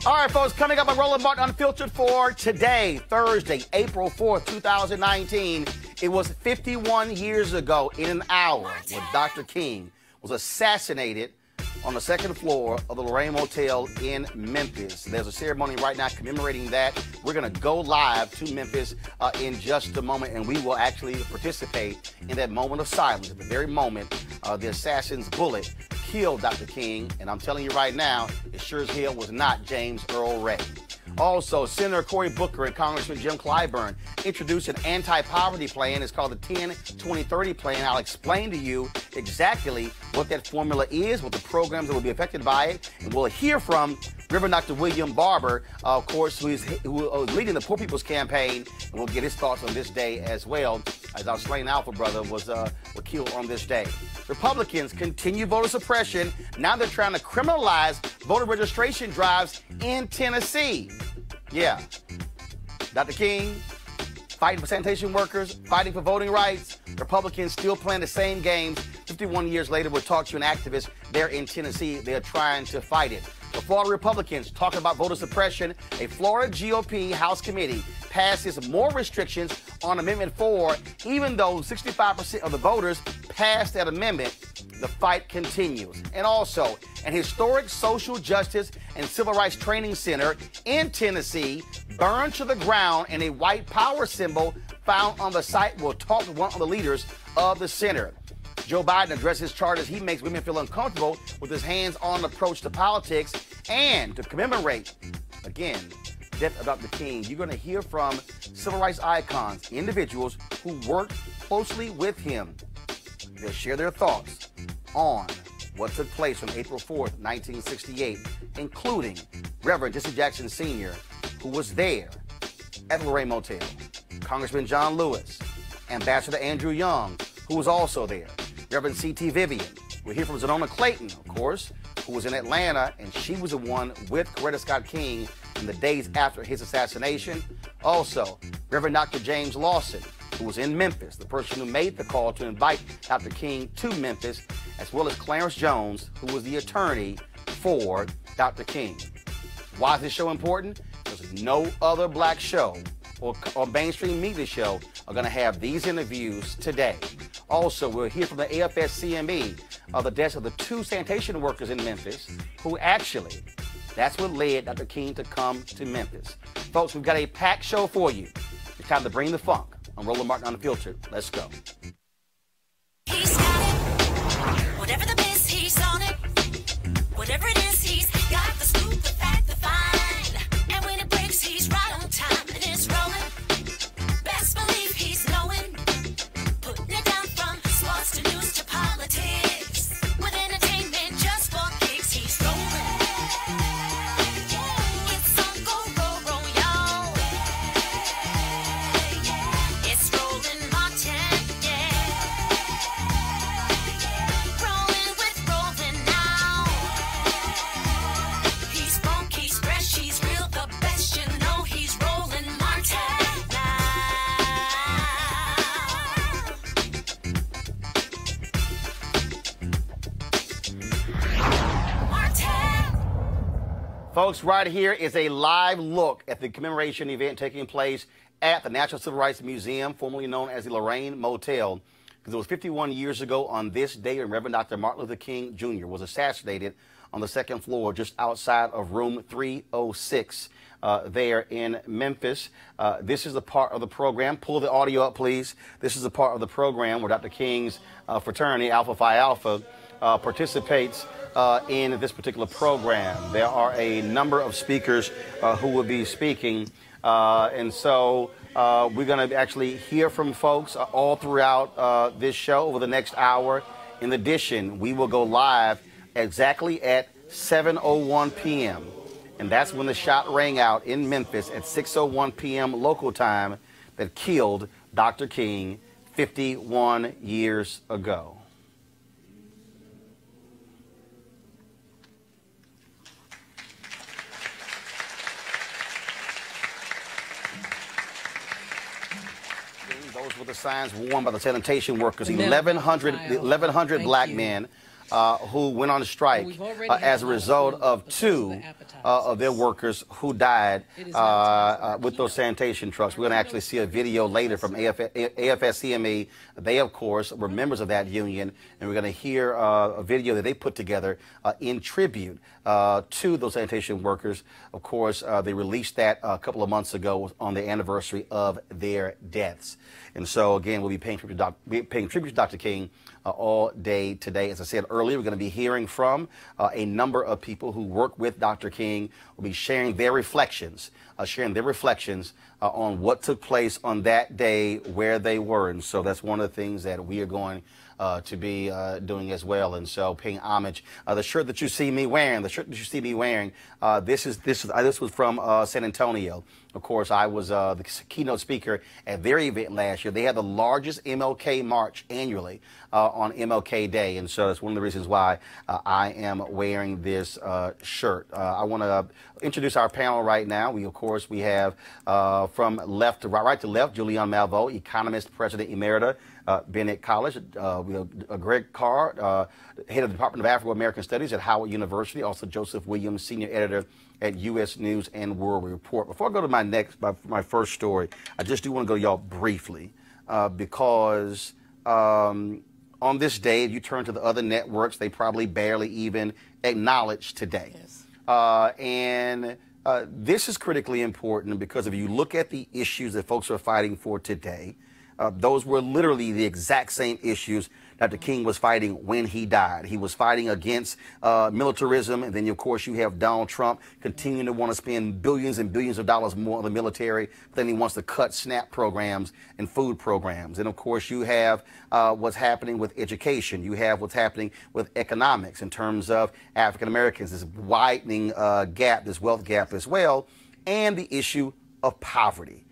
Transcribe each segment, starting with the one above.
All right, folks, coming up on Roland Martin Unfiltered for today, Thursday, April 4th, 2019. It was 51 years ago in an hour when Dr. King was assassinated on the second floor of the Lorraine Motel in Memphis. There's a ceremony right now commemorating that. We're going to go live to Memphis in just a moment, and we will actually participate in that moment of silence. At the very moment the assassin's bullet killed Dr. King, and I'm telling you right now, it sure as hell was not James Earl Ray. Also, Senator Cory Booker and Congressman Jim Clyburn introduced an anti-poverty plan. It's called the 10-20-30 plan. I'll explain to you exactly what that formula is, what the programs that will be affected by it, and we'll hear from Reverend Dr. Rev Barber, of course, who is leading the Poor People's Campaign, and we'll get his thoughts on this day as well, as our slain Alpha brother was killed on this day. Republicans continue voter suppression. Now they're trying to criminalize voter registration drives in Tennessee. Yeah. Dr. King, fighting for sanitation workers, fighting for voting rights. Republicans still playing the same games. 51 years later, we'll talk to an activist there in Tennessee. They're trying to fight it. The Florida Republicans talking about voter suppression. A Florida GOP House committee passes more restrictions on Amendment 4, even though 65% of the voters passed that amendment. The fight continues. And also, an historic social justice and civil rights training center in Tennessee burned to the ground, and a white power symbol found on the site. We'll talk to one of the leaders of the center. Joe Biden addresses charges he makes women feel uncomfortable with his hands-on approach to politics. And to commemorate, again, the death of Dr. King, you're going to hear from civil rights icons, individuals who worked closely with him. They'll share their thoughts on what took place on April 4th, 1968, including Reverend Jesse Jackson Sr., who was there at the Lorraine Motel, Congressman John Lewis, Ambassador Andrew Young, who was also there, Reverend C.T. Vivian. We'll hear from Xernona Clayton, of course, who was in Atlanta, and she was the one with Coretta Scott King in the days after his assassination. Also, Reverend Dr. James Lawson, who was in Memphis, the person who made the call to invite Dr. King to Memphis, as well as Clarence Jones, who was the attorney for Dr. King. Why is this show important? Because no other black show or mainstream media show are going to have these interviews today. Also, we'll hear from the AFS-CME of the deaths of the 2 sanitation workers in Memphis, who actually, that's what led Dr. King to come to Memphis. Folks, we've got a packed show for you. It's time to bring the funk. I'm Roland Martin Unfiltered. Let's go. He's got it. Whatever the biz, he's on it. Whatever it is, he's got the scoop, the fact, the find. And when it breaks, he's right on time and it's rolling. Best believe he's knowing. Putting it down from sports to news to politics. With entertainment just for kicks, he's rolling. It's on go, roll, y'all. It's Roland Martin, yeah. Rolling with Roland now. He's funky, he's fresh, he's real, the best, you know he's Roland Martin now. Folks, right here is a live look at the commemoration event taking place at the National Civil Rights Museum, formerly known as the Lorraine Motel, because it was 51 years ago on this day when Reverend Dr. Martin Luther King Jr. was assassinated on the 2nd floor just outside of room 306 there in Memphis. This is the part of the program. Pull the audio up, please. This is the part of the program where Dr. King's fraternity, Alpha Phi Alpha, participates in this particular program. There are a number of speakers who will be speaking, and so we're going to actually hear from folks all throughout this show over the next hour. In addition, we will go live exactly at 7:01 p.m., and that's when the shot rang out in Memphis at 6:01 p.m. local time that killed Dr. King 51 years ago. Those were the signs worn by the sanitation workers, 1,100 black men who went on strike as a result of 2 of their workers who died with those sanitation trucks. We're going to actually see a video later from AFS-CME. They, of course, were members of that union, and we're going to hear a video that they put together in tribute to those sanitation workers. Of course, they released that a couple of months ago on the anniversary of their deaths. And so, again, we'll be paying tribute to Dr. King all day today. As I said earlier, we're going to be hearing from a number of people who work with Dr. King. We'll be sharing their reflections, on what took place on that day, where they were. And so that's one of the things that we are going to be doing as well. And so paying homage. The shirt that you see me wearing, this was from San Antonio. Of course, I was the keynote speaker at their event last year. They had the largest MLK march annually on MLK Day, and so that's one of the reasons why I am wearing this shirt. I want to introduce our panel right now. We have from left to right to left, Julian Malveaux, economist, president emerita, Bennett College. We have Greg Carr, head of the Department of Afro-American Studies at Howard University. Also, Joseph Williams, senior editor at U.S. News and World Report. Before I go to my first story, I just do want to go to y'all briefly because on this day, if you turn to the other networks, they probably barely even acknowledge today. Yes. This is critically important because if you look at the issues that folks are fighting for today, those were literally the exact same issues Dr. King was fighting when he died. He was fighting against militarism, and then, of course, you have Donald Trump continuing to want to spend billions and billions of dollars more on the military. Then he wants to cut SNAP programs and food programs. And, of course, you have what's happening with education. You have what's happening with economics in terms of African Americans, this widening gap, this wealth gap as well, and the issue of poverty.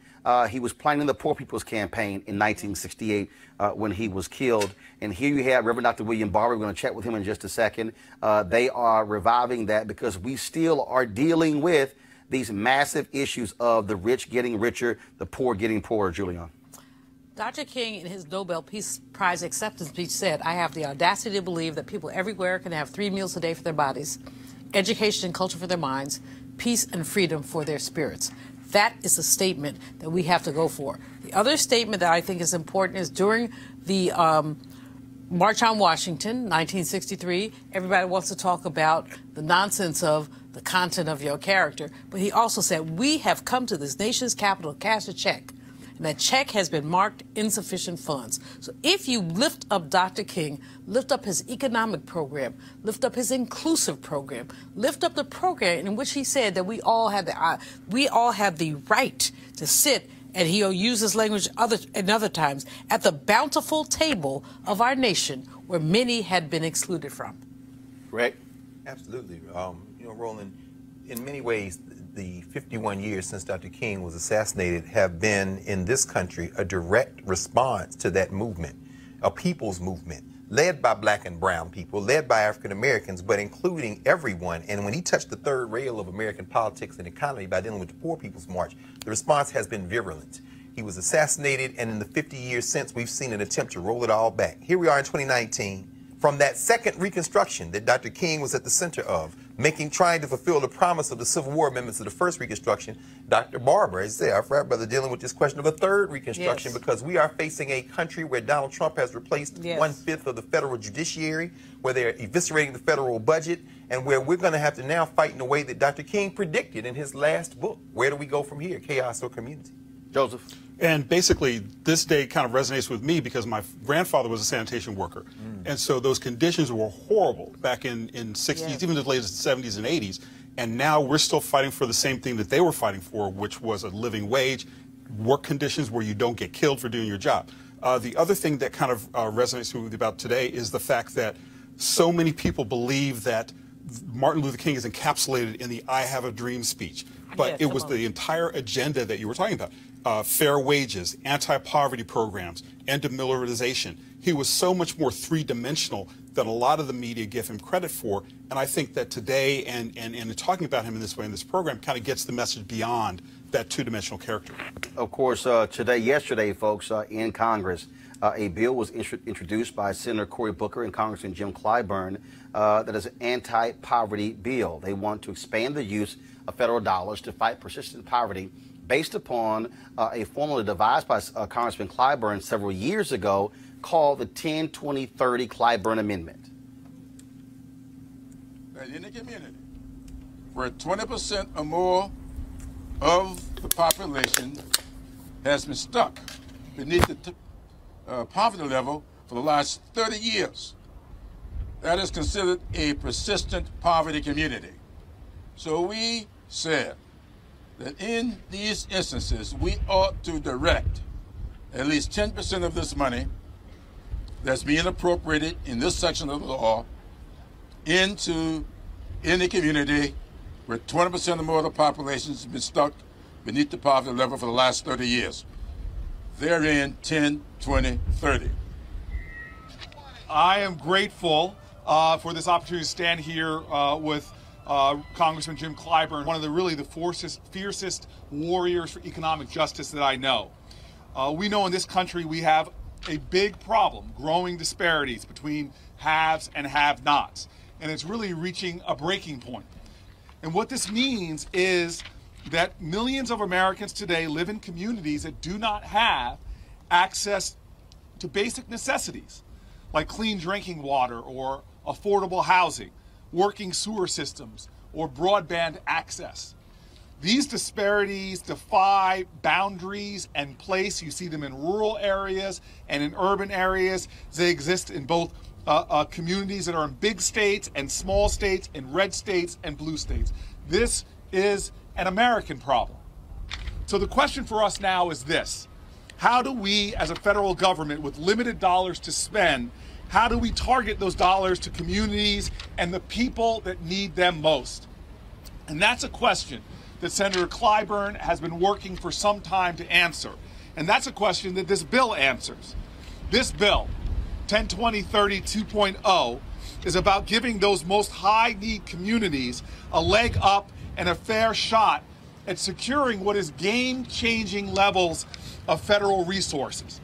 He was planning the Poor People's Campaign in 1968 when he was killed. And here you have Reverend Dr. Rev Barber. We're going to chat with him in just a second. They are reviving that because we still are dealing with these massive issues of the rich getting richer, the poor getting poorer, Julian. Dr. King, in his Nobel Peace Prize acceptance speech, said, "I have the audacity to believe that people everywhere can have 3 meals a day for their bodies, education and culture for their minds, peace and freedom for their spirits." That is a statement that we have to go for. The other statement that I think is important is during the March on Washington, 1963, everybody wants to talk about the nonsense of the content of your character. But he also said, we have come to this nation's capital to cash a check. And that check has been marked insufficient funds. So if you lift up Dr. King, lift up his economic program, lift up his inclusive program, lift up the program in which he said that we all have the right to sit, and he'll use this language in other times, at the bountiful table of our nation where many had been excluded from. Right? Absolutely. You know, Roland, in many ways, the 51 years since Dr. King was assassinated have been, in this country, a direct response to that movement, a people's movement, led by black and brown people, led by African Americans, but including everyone. And when he touched the third rail of American politics and economy by dealing with the Poor People's March, the response has been virulent. He was assassinated, and in the 50 years since, we've seen an attempt to roll it all back. Here we are in 2019. From that second Reconstruction that Dr. King was at the center of, trying to fulfill the promise of the Civil War amendments of the first Reconstruction, Dr. Barber, as I say, our frat brother, dealing with this question of a third Reconstruction, yes, because we are facing a country where Donald Trump has replaced, yes, 1/5 of the federal judiciary, where they're eviscerating the federal budget, and where we're going to have to now fight in a way that Dr. King predicted in his last book. Where do we go from here, chaos or community? Joseph? And basically, this day kind of resonates with me because my grandfather was a sanitation worker. And so those conditions were horrible back in 60s, yes, even as late as the 70s and 80s. And now we're still fighting for the same thing that they were fighting for, which was a living wage, work conditions where you don't get killed for doing your job. The other thing that kind of resonates with me about today is the fact that so many people believe that Martin Luther King is encapsulated in the I Have a Dream speech. But yes, it was the entire agenda that you were talking about. Fair wages, anti-poverty programs, and demilitarization. He was so much more three-dimensional than a lot of the media give him credit for. And I think that today and talking about him in this way in this program kind of gets the message beyond that two-dimensional character. Of course, yesterday, folks, in Congress, a bill was introduced by Senator Cory Booker and Congressman Jim Clyburn that is an anti-poverty bill. They want to expand the use of federal dollars to fight persistent poverty based upon a formula devised by Congressman Clyburn several years ago called the 10-20-30 Clyburn Amendment. In the community, where 20% or more of the population has been stuck beneath the poverty level for the last 30 years. That is considered a persistent poverty community. So we said that in these instances, we ought to direct at least 10% of this money that's being appropriated in this section of the law into any community where 20% or more of the population has been stuck beneath the poverty level for the last 30 years. They're in 10, 20, 30. I am grateful for this opportunity to stand here with Congressman Jim Clyburn, one of the fiercest warriors for economic justice that I know. We know in this country we have a big problem, growing disparities between haves and have-nots, and it's really reaching a breaking point. And what this means is that millions of Americans today live in communities that do not have access to basic necessities like clean drinking water or affordable housing, working sewer systems, or broadband access. These disparities defy boundaries and place. You see them in rural areas and in urban areas. They exist in both communities that are in big states and small states, in red states and blue states. This is an American problem. So the question for us now is this: how do we, as a federal government with limited dollars to spend, how do we target those dollars to communities and the people that need them most? And that's a question that Senator Clyburn has been working for some time to answer. And that's a question that this bill answers. This bill, 102030 2.0, is about giving those most high-need communities a leg up and a fair shot at securing what is game-changing levels of federal resources.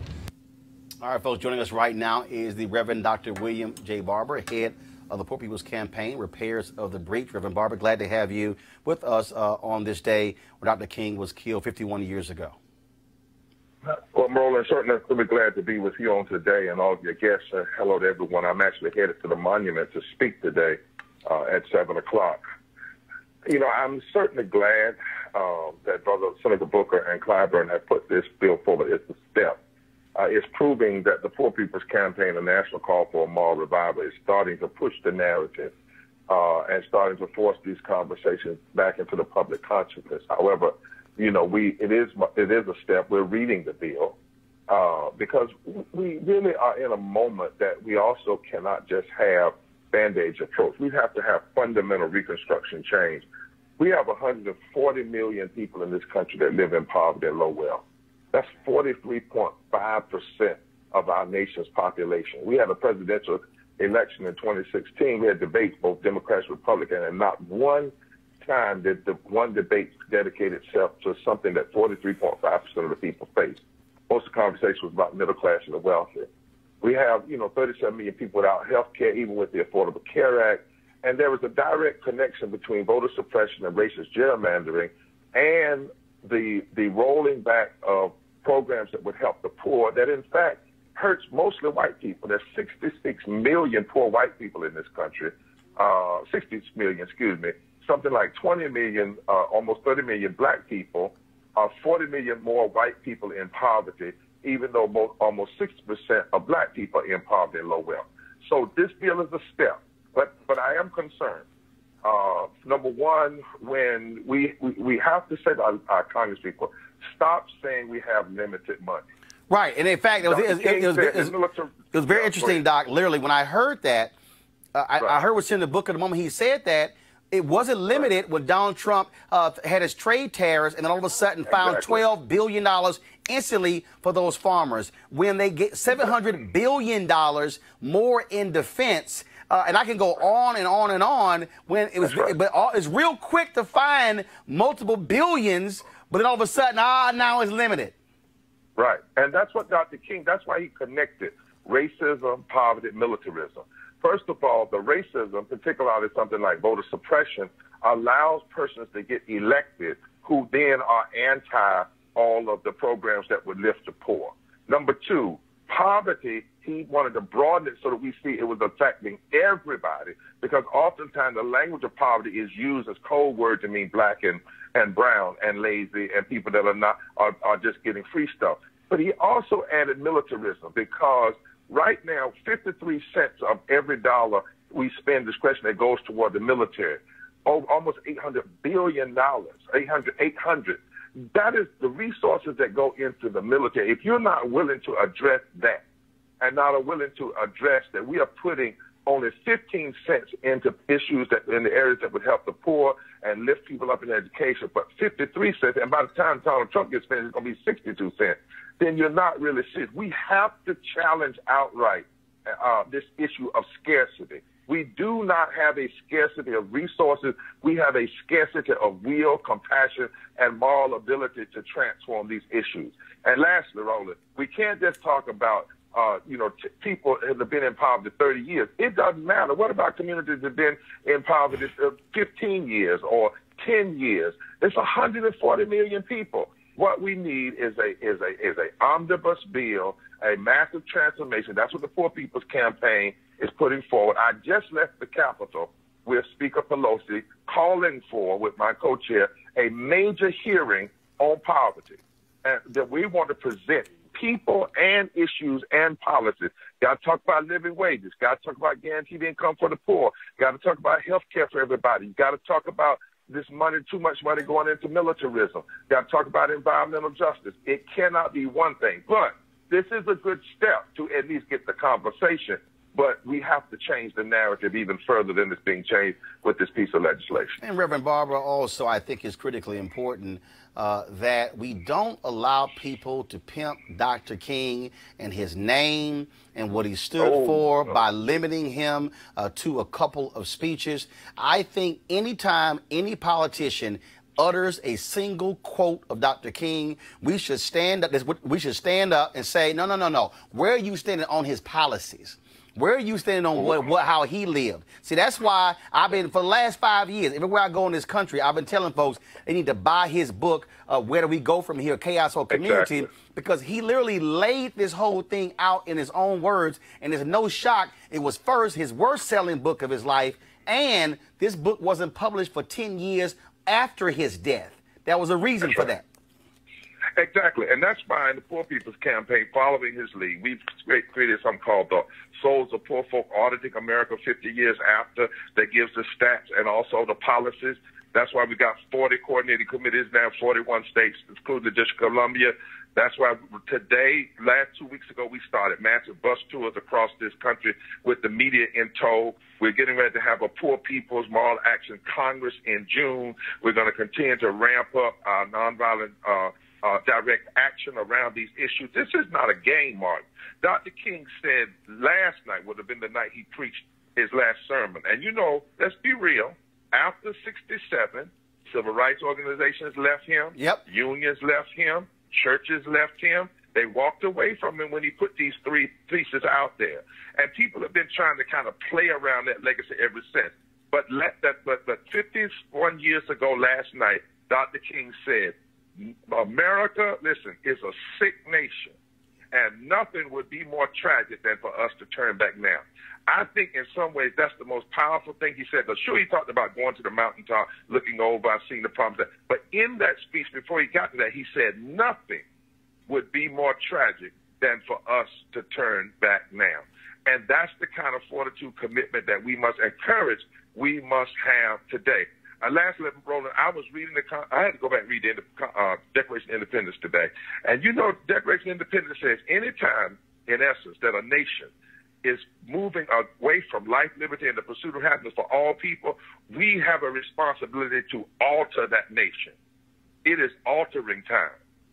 All right, folks, joining us right now is the Reverend Dr. William J. Barber, head of the Poor People's Campaign, Repairs of the Breach. Reverend Barber, glad to have you with us on this day when Dr. King was killed 51 years ago. Well, Roland, certainly really glad to be with you on today and all of your guests. Hello to everyone. I'm actually headed to the monument to speak today at 7 o'clock. You know, I'm certainly glad that Brother Senator Booker and Clyburn have put this bill forward. It's a step. It's proving that the Poor People's Campaign, a national call for a moral revival, is starting to push the narrative and starting to force these conversations back into the public consciousness. However, you know, it is a step. We're reading the bill because we really are in a moment that we also cannot just have Band-Aid approach. We have to have fundamental reconstruction change. We have 140 million people in this country that live in poverty and low wealth. That's 43.5% of our nation's population. We had a presidential election in 2016. We had debates, both Democrats and Republicans, and not one time did the one debate dedicate itself to something that 43.5% of the people face. Most of the conversation was about middle class and the wealthy. We have, 37 million people without health care, even with the Affordable Care Act. And there was a direct connection between voter suppression and racist gerrymandering and the rolling back of programs that would help the poor that, in fact, hurts mostly white people. There's 66 million poor white people in this country, 60 million, excuse me, something like 20 million, almost 30 million black people, 40 million more white people in poverty, even though almost 60% of black people are in poverty and low wealth. So this bill is a step, but I am concerned. Number one, when we have to say to our Congress people, stop saying we have limited money. Right, and in fact, it was very interesting, Doc. Literally, when I heard that, I heard what's in the book at the moment he said that, it wasn't limited when Donald Trump had his trade tariffs and then all of a sudden found $12 billion instantly for those farmers. When they get $700 billion more in defense, and I can go on and on and on, when it was, but it's real quick to find multiple billions, but then all of a sudden, now it's limited. Right, and that's what Dr. King, that's why he connected racism, poverty, militarism. First of all, the racism, particularly something like voter suppression, allows persons to get elected who then are anti all of the programs that would lift the poor. Number two, poverty, he wanted to broaden it so that we see it was affecting everybody, because oftentimes the language of poverty is used as code word to mean black and brown and lazy and people that are just getting free stuff. But he also added militarism, because Right now, 53 cents of every dollar we spend discretionary goes toward the military. Almost $800 billion, 800. That is the resources that go into the military. If you're not willing to address that and not willing to address that we are putting only 15 cents into issues that in the areas that would help the poor and lift people up in education, but 53 cents, and by the time Donald Trump gets finished, it's going to be 62 cents, then you're not really serious. We have to challenge outright this issue of scarcity. We do not have a scarcity of resources. We have a scarcity of will, compassion, and moral ability to transform these issues. And lastly, Roland, we can't just talk about people that have been in poverty 30 years. It doesn't matter. What about communities that have been in poverty 15 years or 10 years? There's 140 million people. What we need is a omnibus bill, a massive transformation. That's what the Poor People's Campaign is putting forward. I just left the Capitol with Speaker Pelosi calling for, with my co-chair, a major hearing on poverty, and that we want to present people and issues and policies. Got to talk about living wages. Got to talk about guaranteed income for the poor. Got to talk about health care for everybody. Got to talk about this money, too much money going into militarism. Got to talk about environmental justice. It cannot be one thing. But this is a good step to at least get the conversation. But we have to change the narrative even further than it's being changed with this piece of legislation. And Reverend Barber, also, I think it's critically important that we don't allow people to pimp Dr. King and his name and what he stood for by limiting him to a couple of speeches. I think anytime any politician utters a single quote of Dr. King, we should stand up. We should stand up and say, no. Where are you standing on his policies? Where are you standing on how he lived? See, that's why I've been, for the last 5 years, everywhere I go in this country, I've been telling folks they need to buy his book, Where Do We Go From Here, Chaos or Community, exactly. Because he literally laid this whole thing out in his own words, and there's no shock. It was first his worst-selling book of his life, and this book wasn't published for 10 years after his death. There was a reason for that. Exactly, and that's why in the Poor People's Campaign, following his lead, we've created something called the Souls of Poor Folk Auditing America 50 Years After, that gives the stats and also the policies. That's why we got 40 coordinating committees now, 41 states, including the District of Columbia. That's why today, last 2 weeks ago, we started massive bus tours across this country with the media in tow. We're getting ready to have a Poor People's Moral Action Congress in June. We're going to continue to ramp up our nonviolent direct action around these issues. This is not a game, Martin. Dr. King said last night would have been the night he preached his last sermon. And let's be real, after 67, civil rights organizations left him, unions left him, churches left him. They walked away from him when he put these three theses out there. And people have been trying to kind of play around that legacy ever since. But 51 years ago last night, Dr. King said, America, listen, is a sick nation, and nothing would be more tragic than for us to turn back now. I think in some ways that's the most powerful thing he said. But sure, he talked about going to the mountaintop, looking over, I've seen the problems. But in that speech, before he got to that, he said nothing would be more tragic than for us to turn back now. And that's the kind of fortitude, commitment that we must encourage, we must have today. Lastly, Roland, I was reading I had to go back and read the Declaration of Independence today. And Declaration of Independence says anytime, in essence, that a nation is moving away from life, liberty, and the pursuit of happiness for all people, we have a responsibility to alter that nation. It is altering time.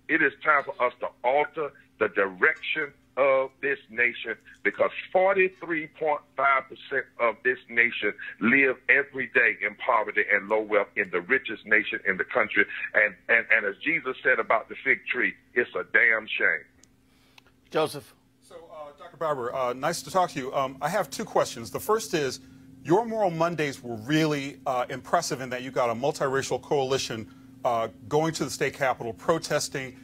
It is time for us to alter the direction of this nation, because 43.5% of this nation live every day in poverty and low wealth in the richest nation in the country. And as Jesus said about the fig tree, it's a damn shame. Joseph. So, Dr. Barber, nice to talk to you. I have two questions. The first is, your Moral Mondays were really impressive in that you got a multiracial coalition going to the state capitol, protesting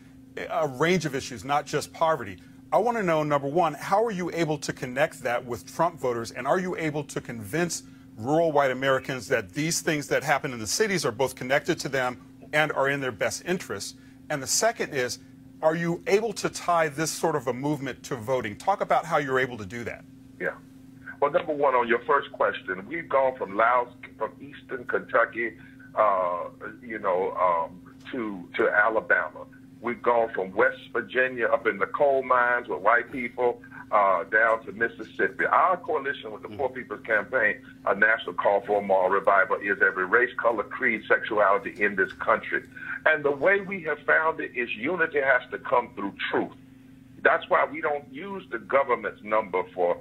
a range of issues, not just poverty. I want to know, number one, how are you able to connect that with Trump voters, and are you able to convince rural white Americans that these things that happen in the cities are both connected to them and are in their best interests? And the second is, Are you able to tie this sort of a movement to voting? Talk about how you're able to do that. Yeah. Well, number one, on your first question, we've gone from eastern Kentucky, to Alabama. We've gone from West Virginia up in the coal mines with white people down to Mississippi. Our coalition with the Poor People's Campaign, a national call for a moral revival, is every race, color, creed, sexuality in this country. And the way we have found it is unity has to come through truth. That's why we don't use the government's number for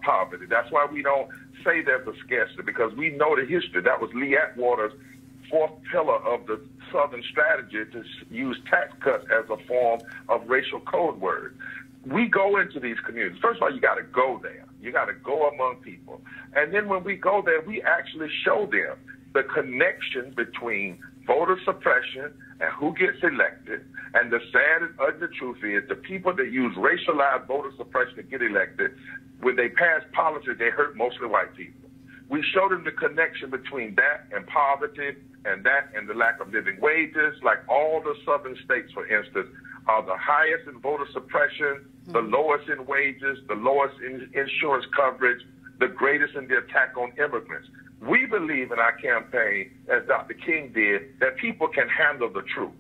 poverty. That's why we don't say there's a scarcity, because we know the history. That was Lee Atwater's fourth pillar of the Southern strategy, to use tax cuts as a form of racial code word. We go into these communities. First of all, you got to go there. You got to go among people. And then when we go there, we actually show them the connection between voter suppression and who gets elected. And the sad and ugly truth is the people that use racialized voter suppression to get elected, when they pass policies, they hurt mostly white people. We showed them the connection between that and poverty, and that and the lack of living wages. Like all the southern states, for instance, are the highest in voter suppression, the lowest in wages, the lowest in insurance coverage, the greatest in the attack on immigrants. We believe in our campaign, as Dr. King did, that people can handle the truth.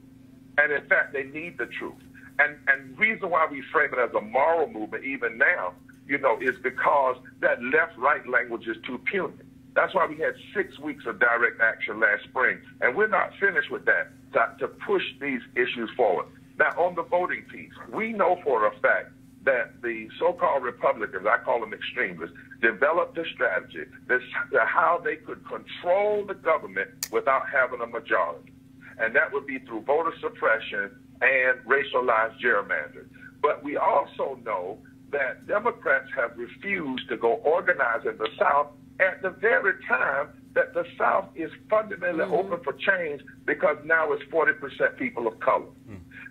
And in fact, they need the truth. And the reason why we frame it as a moral movement, even now, is because that left-right language is too puny. That's why we had 6 weeks of direct action last spring. And we're not finished with that, to push these issues forward. Now, on the voting piece, we know for a fact that the so-called Republicans, I call them extremists, developed a strategy to how they could control the government without having a majority. And that would be through voter suppression and racialized gerrymandering. But we also know that Democrats have refused to go organize in the South at the very time that the South is fundamentally open for change, because now it's 40% people of color.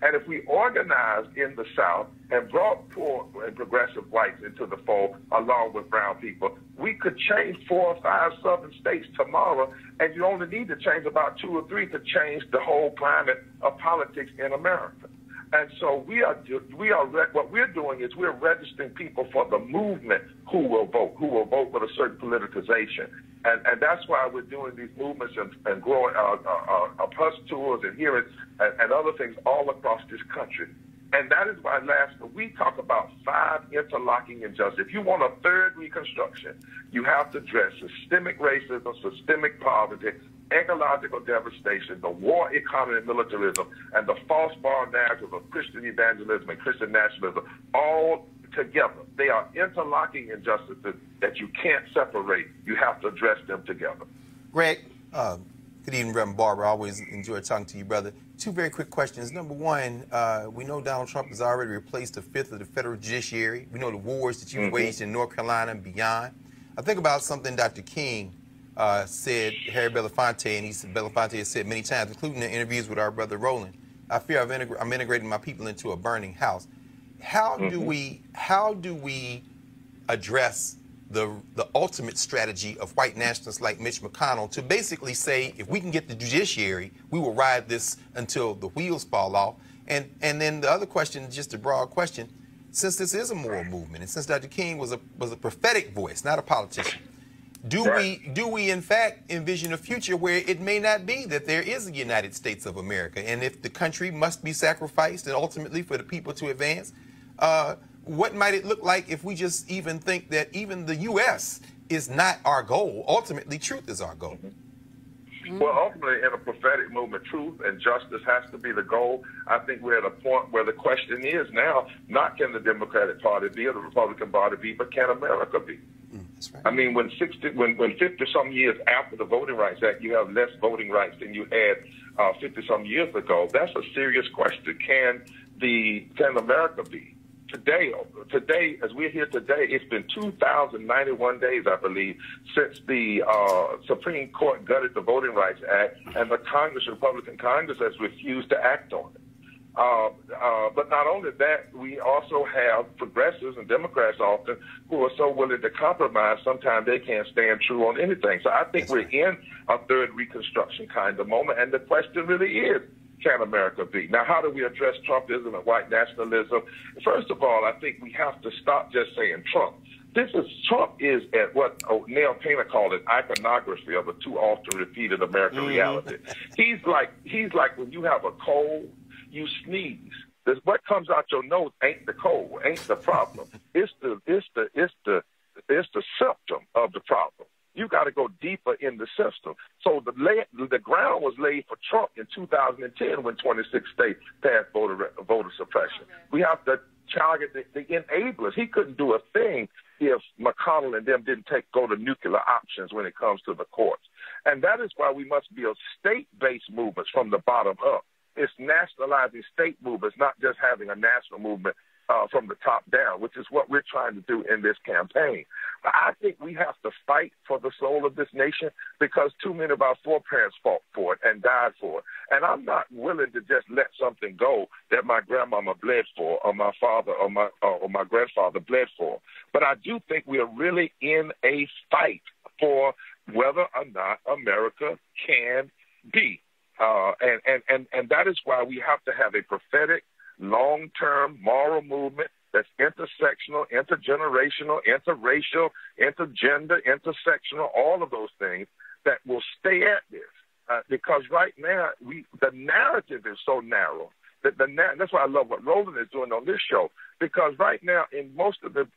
And if we organized in the South and brought poor and progressive whites into the fold along with brown people, we could change 4 or 5 southern states tomorrow, and you only need to change about 2 or 3 to change the whole climate of politics in America. And so what we're doing is we're registering people for the movement who will vote with a certain politicization. And that's why we're doing these movements and growing bus tours and hearings and other things all across this country. And that is why we talk about 5 interlocking injustices. If you want a third Reconstruction, you have to address systemic racism, systemic poverty, ecological devastation, the war economy and militarism, and the false moral narrative of Christian evangelism and Christian nationalism, all together. They are interlocking injustices that you can't separate. You have to address them together. Greg? Good evening, Rev Barber. I always enjoy talking to you, brother. 2 very quick questions. Number one, we know Donald Trump has already replaced 1/5 of the federal judiciary. We know the wars that you've waged in North Carolina and beyond. I think about something Dr. King said, Harry Belafonte, and Belafonte has said many times, including in interviews with our brother Roland. I fear I'm integrating my people into a burning house. How do we address the ultimate strategy of white nationalists like Mitch McConnell to basically say, if we can get the judiciary, we will ride this until the wheels fall off? And then the other question, just a broad question, since this is a moral movement, and since Dr. King was a prophetic voice, not a politician, do we in fact envision a future where it may not be that there is a United States of America, and if the country must be sacrificed and ultimately for the people to advance, what might it look like if we just even think that even the U.S. is not our goal? Ultimately, truth is our goal. Well, ultimately, in a prophetic movement, truth and justice has to be the goal. I think we're at a point where the question is now, not can the Democratic Party be or the Republican Party be, but can America be? That's right. I mean, when 50-some years after the Voting Rights Act, you have less voting rights than you had 50-some years ago, that's a serious question. Can America be? Today, as we're here today, it's been 2,091 days, I believe, since the Supreme Court gutted the Voting Rights Act, and the Republican Congress has refused to act on it. But not only that, we also have progressives and Democrats often who are so willing to compromise, sometimes they can't stand true on anything. So I think we're in a third Reconstruction kind of moment, and the question really is, can America be? Now, how do we address Trumpism and white nationalism? First of all, I think we have to stop just saying Trump. Trump is at what Neil Painter called it, iconography of a too often repeated American reality. He's like when you have a cold, you sneeze. What comes out your nose ain't the cold, ain't the problem. It's the symptom of the problem. You got to go deeper in the system. So the ground was laid for Trump in 2010 when 26 states passed voter suppression. We have to target the enablers. He couldn't do a thing if McConnell and them didn't go to nuclear options when it comes to the courts. And that is why we must build state-based movements from the bottom up. It's nationalizing state movements, not just having a national movement from the top down, which is what we're trying to do in this campaign. But I think we have to fight for the soul of this nation because too many of our foreparents fought for it and died for it. And I'm not willing to just let something go that my grandmama bled for or my father or my grandfather bled for. But I do think we are really in a fight for whether or not America can be. And that is why we have to have a prophetic, long-term moral movement that's intersectional, intergenerational, interracial, intergender, intersectional, all of those things that will stay at this. Because right now, the narrative is so narrow. That's why I love what Roland is doing on this show. Because right now, in most of the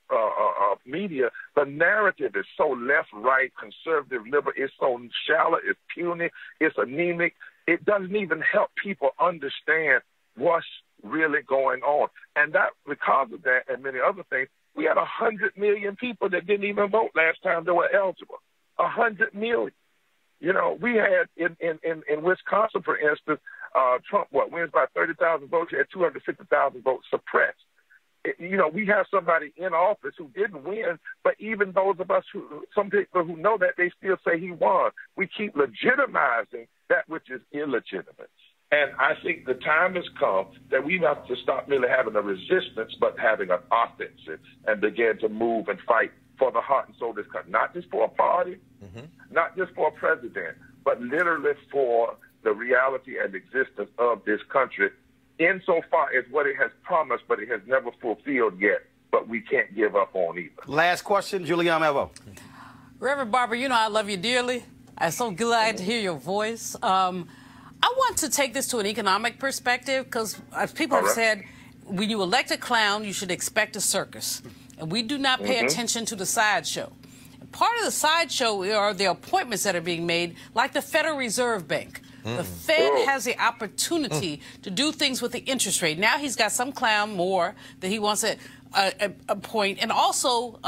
media, the narrative is so left, right, conservative, liberal. It's so shallow, it's puny, it's anemic. It doesn't even help people understand what's really going on. And that, because of that and many other things, we had 100 million people that didn't even vote last time they were eligible. 100 million. You know, we had in Wisconsin, for instance, Trump, wins by 30,000 votes. He had 250,000 votes suppressed. We have somebody in office who didn't win, but even those of us some people who know that, they still say he won. We keep legitimizing that which is illegitimate. And I think the time has come that we have to stop really having a resistance, but having an offensive and begin to move and fight for the heart and soul of this country. Not just for a party, not just for a president, but literally for the reality and existence of this country insofar as what it has promised, but it has never fulfilled yet, but we can't give up on either. Last question, Julianne Evo. Rev Barber, you know I love you dearly. I'm so glad to hear your voice. I want to take this to an economic perspective because, as people have said, when you elect a clown, you should expect a circus. And we do not pay attention to the sideshow. Part of the sideshow are the appointments that are being made, like the Federal Reserve Bank. The Fed has the opportunity to do things with the interest rate. Now he's got some clown more that he wants to appoint. And also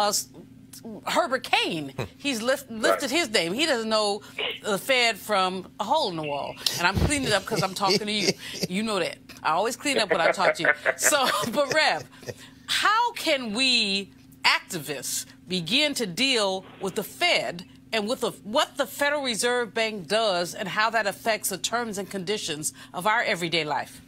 Herbert Kane, he's lifted his name. He doesn't know the Fed from a hole in the wall. And I'm cleaning it up because I'm talking to you. You know that. I always clean up when I talk to you. So, but Rev, how can we activists begin to deal with the Fed and with what the Federal Reserve Bank does and how that affects the terms and conditions of our everyday life?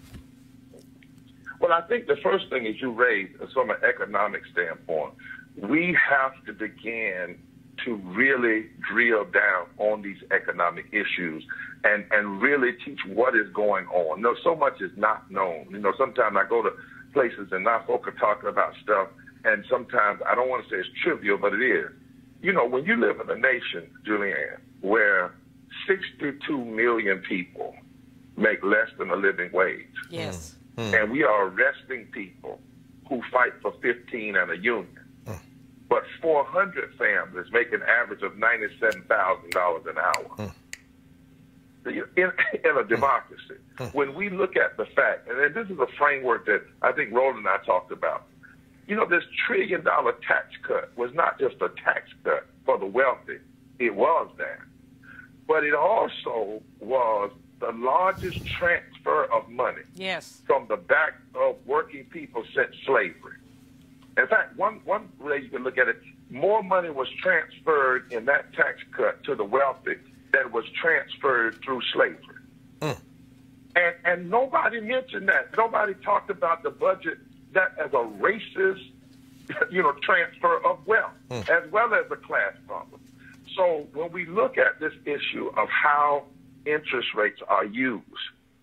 Well, I think the first thing is you raised is from an economic standpoint. We have to begin to really drill down on these economic issues and really teach what is going on. So much is not known. Sometimes I go to places and now folk are talking about stuff, and sometimes I don't want to say it's trivial, but it is. When you live in a nation, Julianne, where 62 million people make less than a living wage. Yes. And we are arresting people who fight for 15 and a union. But 400 families make an average of $97,000 an hour in a democracy. When we look at the fact, and this is a framework that I think Roland and I talked about, this $1 trillion tax cut was not just a tax cut for the wealthy. It was that. But it also was the largest transfer of money from the back of working people since slavery. In fact, one way you can look at it, more money was transferred in that tax cut to the wealthy than was transferred through slavery. And nobody mentioned that. Nobody talked about the budget that as a racist, transfer of wealth, as well as a class problem. So when we look at this issue of how interest rates are used,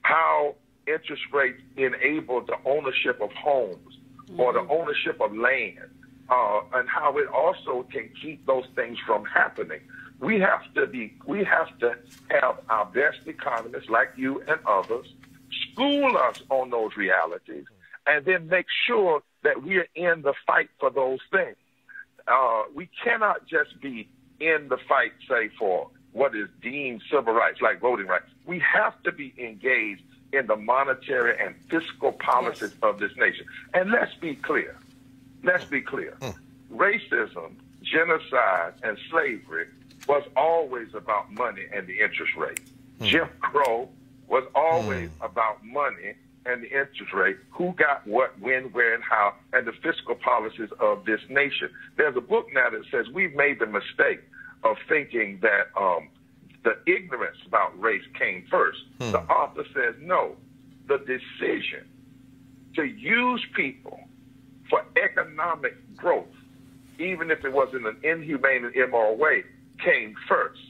how interest rates enable the ownership of homes or the ownership of land, and how it also can keep those things from happening. We have to have our best economists like you and others school us on those realities, and then make sure that we are in the fight for those things. We cannot just be in the fight, say, for what is deemed civil rights, like voting rights. We have to be engaged in the monetary and fiscal policies of this nation. And let's be clear. Let's be clear. Racism, genocide, and slavery was always about money and the interest rate. Jim Crow was always about money and the interest rate, who got what, when, where, and how, and the fiscal policies of this nation. There's a book now that says we've made the mistake of thinking that the ignorance about race came first. The author says, no, the decision to use people for economic growth, even if it was in an inhumane and immoral way, came first.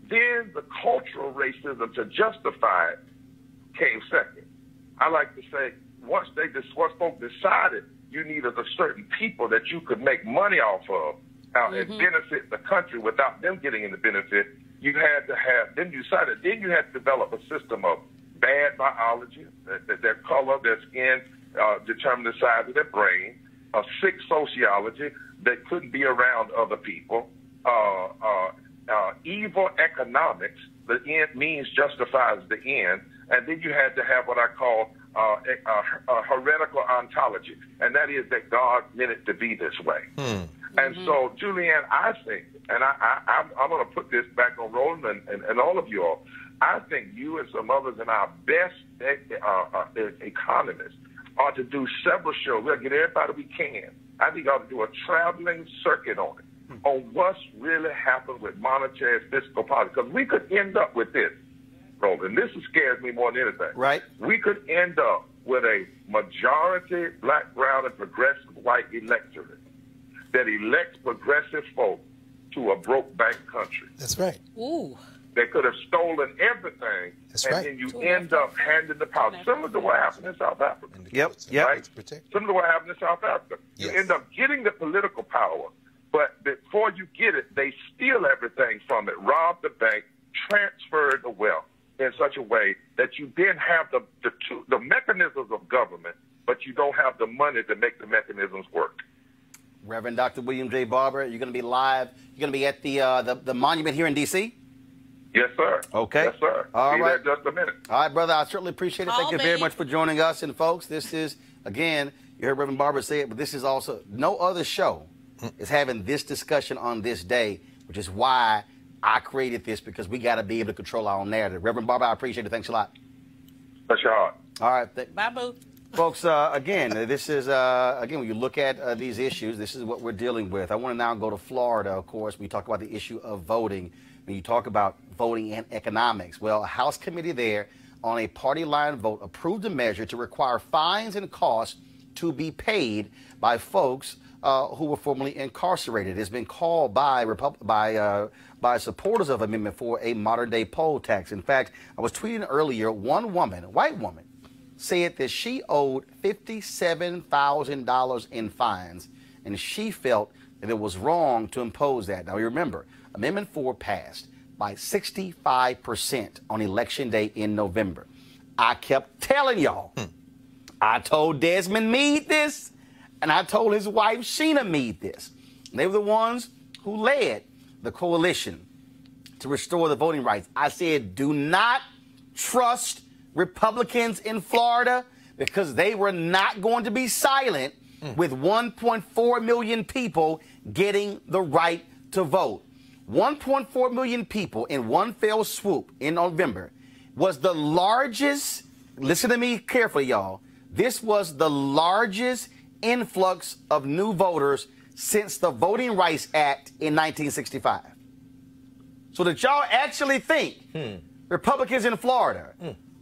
Then the cultural racism to justify it came second. I like to say, once folks decided you needed a certain people that you could make money off of and benefit the country without them getting any benefit, you had to have, then you had to develop a system of bad biology, their color, their skin determine the size of their brain, a sick sociology that couldn't be around other people, evil economics, the end means justifies the end, and then you had to have what I call a heretical ontology, and that is that God meant it to be this way. And so, Julianne, I think, and I'm going to put this back on Roland and all of you all, I think you and some others and our best economists ought to do several shows. We'll get everybody we can. I think ought to do a traveling circuit on it, on what's really happened with monetary and fiscal policy. Because we could end up with this, Roland. This scares me more than anything. Right. We could end up with a majority black, brown, and progressive white electorate that elects progressive folk to a broke bank country. That's right. Ooh. They could have stolen everything, then you end up handing the power. Similar to what happened in South Africa. Yep. Right? Similar to what happened in South Africa. You end up getting the political power, but before you get it, they steal everything from it, rob the bank, transfer the wealth in such a way that you then have the mechanisms of government, but you don't have the money to make the mechanisms work. Reverend Dr. William J. Barber, you're going to be live. You're going to be at the monument here in D.C.? Yes, sir. Okay. Yes, sir. All right. There just a minute. All right, brother. I certainly appreciate it. Thank you very much for joining us. And, folks, this is, again, you heard Reverend Barber say it, but this is also no other show is having this discussion on this day, which is why I created this, because we got to be able to control our own narrative. Reverend Barber, I appreciate it. Thanks a lot. Bless your heart. All right. Bye, boo. Folks, again, this is, again, when you look at these issues, this is what we're dealing with. I want to now go to Florida, of course. We talk about the issue of voting. When you talk about voting and economics, well, a House committee there on a party line vote approved a measure to require fines and costs to be paid by folks who were formerly incarcerated. It's been called by supporters of Amendment 4 a modern-day poll tax. In fact, I was tweeting earlier, one woman, a white woman, said that she owed $57,000 in fines, and she felt that it was wrong to impose that. Now, remember, Amendment 4 passed by 65% on Election Day in November. I kept telling y'all, I told Desmond Meade this, and I told his wife Sheena Meade this. They were the ones who led the coalition to restore the voting rights. I said, do not trust Republicans in Florida, because they were not going to be silent with 1.4 million people getting the right to vote. 1.4 million people in one fell swoop in November was the largest, listen to me carefully, y'all, this was the largest influx of new voters since the Voting Rights Act in 1965. So that y'all actually think Republicans in Florida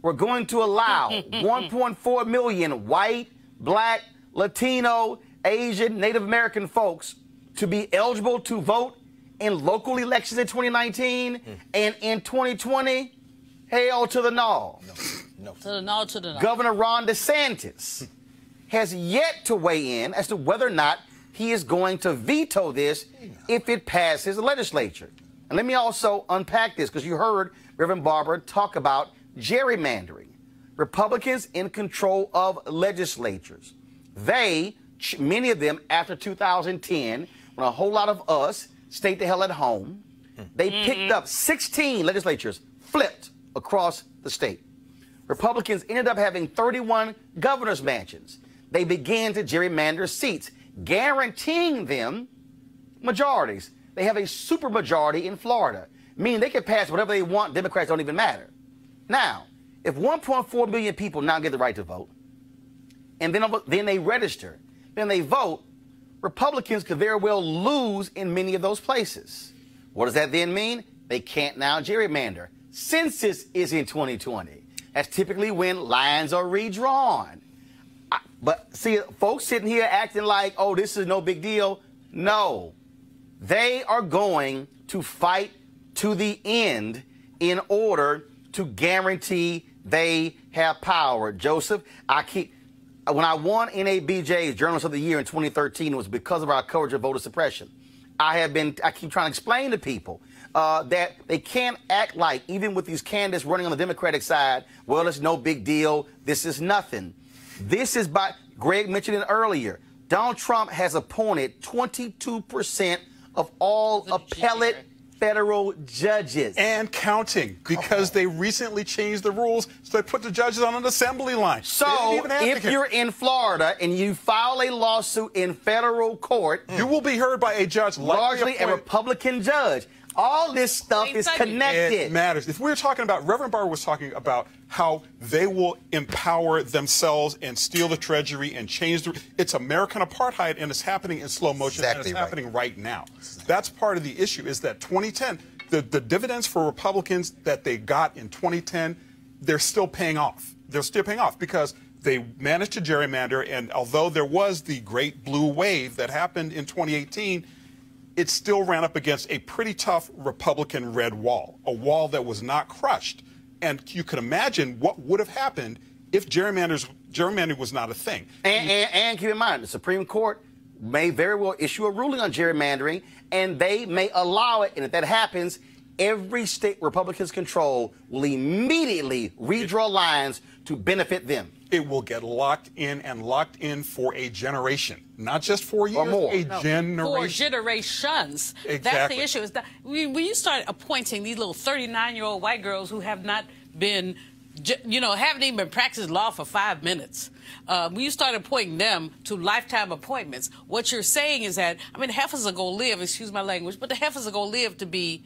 were going to allow 1.4 million white, black, Latino, Asian, Native American folks to be eligible to vote in local elections in 2019 and in 2020? Hell to the no. No. To the no, to the no. Governor Ron DeSantis has yet to weigh in as to whether or not he is going to veto this if it passes the legislature. And let me also unpack this, because you heard Rev Barber talk about gerrymandering. Republicans in control of legislatures. They, many of them after 2010, when a whole lot of us stayed the hell at home, they picked up 16 legislatures, flipped across the state. Republicans ended up having 31 governor's mansions. They began to gerrymander seats, guaranteeing them majorities. They have a supermajority in Florida, meaning they can pass whatever they want. Democrats don't even matter. Now, if 1.4 million people now get the right to vote, and then they register, then they vote, Republicans could very well lose in many of those places. What does that then mean? They can't now gerrymander. Census is in 2020. That's typically when lines are redrawn. But see, folks sitting here acting like, oh, this is no big deal. No. They are going to fight to the end in order to guarantee they have power. Joseph, when I won NABJ's Journalist of the Year in 2013, it was because of our coverage of voter suppression. I keep trying to explain to people that they can't act like, even with these candidates running on the Democratic side, well, it's no big deal, this is nothing. This is Greg mentioned it earlier, Donald Trump has appointed 22% of all appellate federal judges. And counting, because they recently changed the rules, so they put the judges on an assembly line. So if you're in Florida and you file a lawsuit in federal court, you will be heard by a judge, largely a Republican judge. All this stuff is connected. It matters. If we're talking about, Rev Barber was talking about how they will empower themselves and steal the treasury and change it's American apartheid, and it's happening in slow motion, and it's happening right now. That's part of the issue, is that 2010, the dividends for Republicans that they got in 2010, they're still paying off. They're still paying off because they managed to gerrymander, and although there was the great blue wave that happened in 2018, it still ran up against a pretty tough Republican red wall, a wall that was not crushed. And you can imagine what would have happened if gerrymandering was not a thing. And keep in mind, the Supreme Court may very well issue a ruling on gerrymandering, and they may allow it. And if that happens, every state Republicans control will immediately redraw lines to benefit them. It will get locked in for a generation, not just 4 years, or more. Generation. For generations. Exactly. That's the issue. Is that when you start appointing these little 39-year-old white girls who have not been, haven't even been practicing law for 5 minutes, when you start appointing them to lifetime appointments, what you're saying is that, the heifers are going to live, excuse my language, but the heifers are going to live to be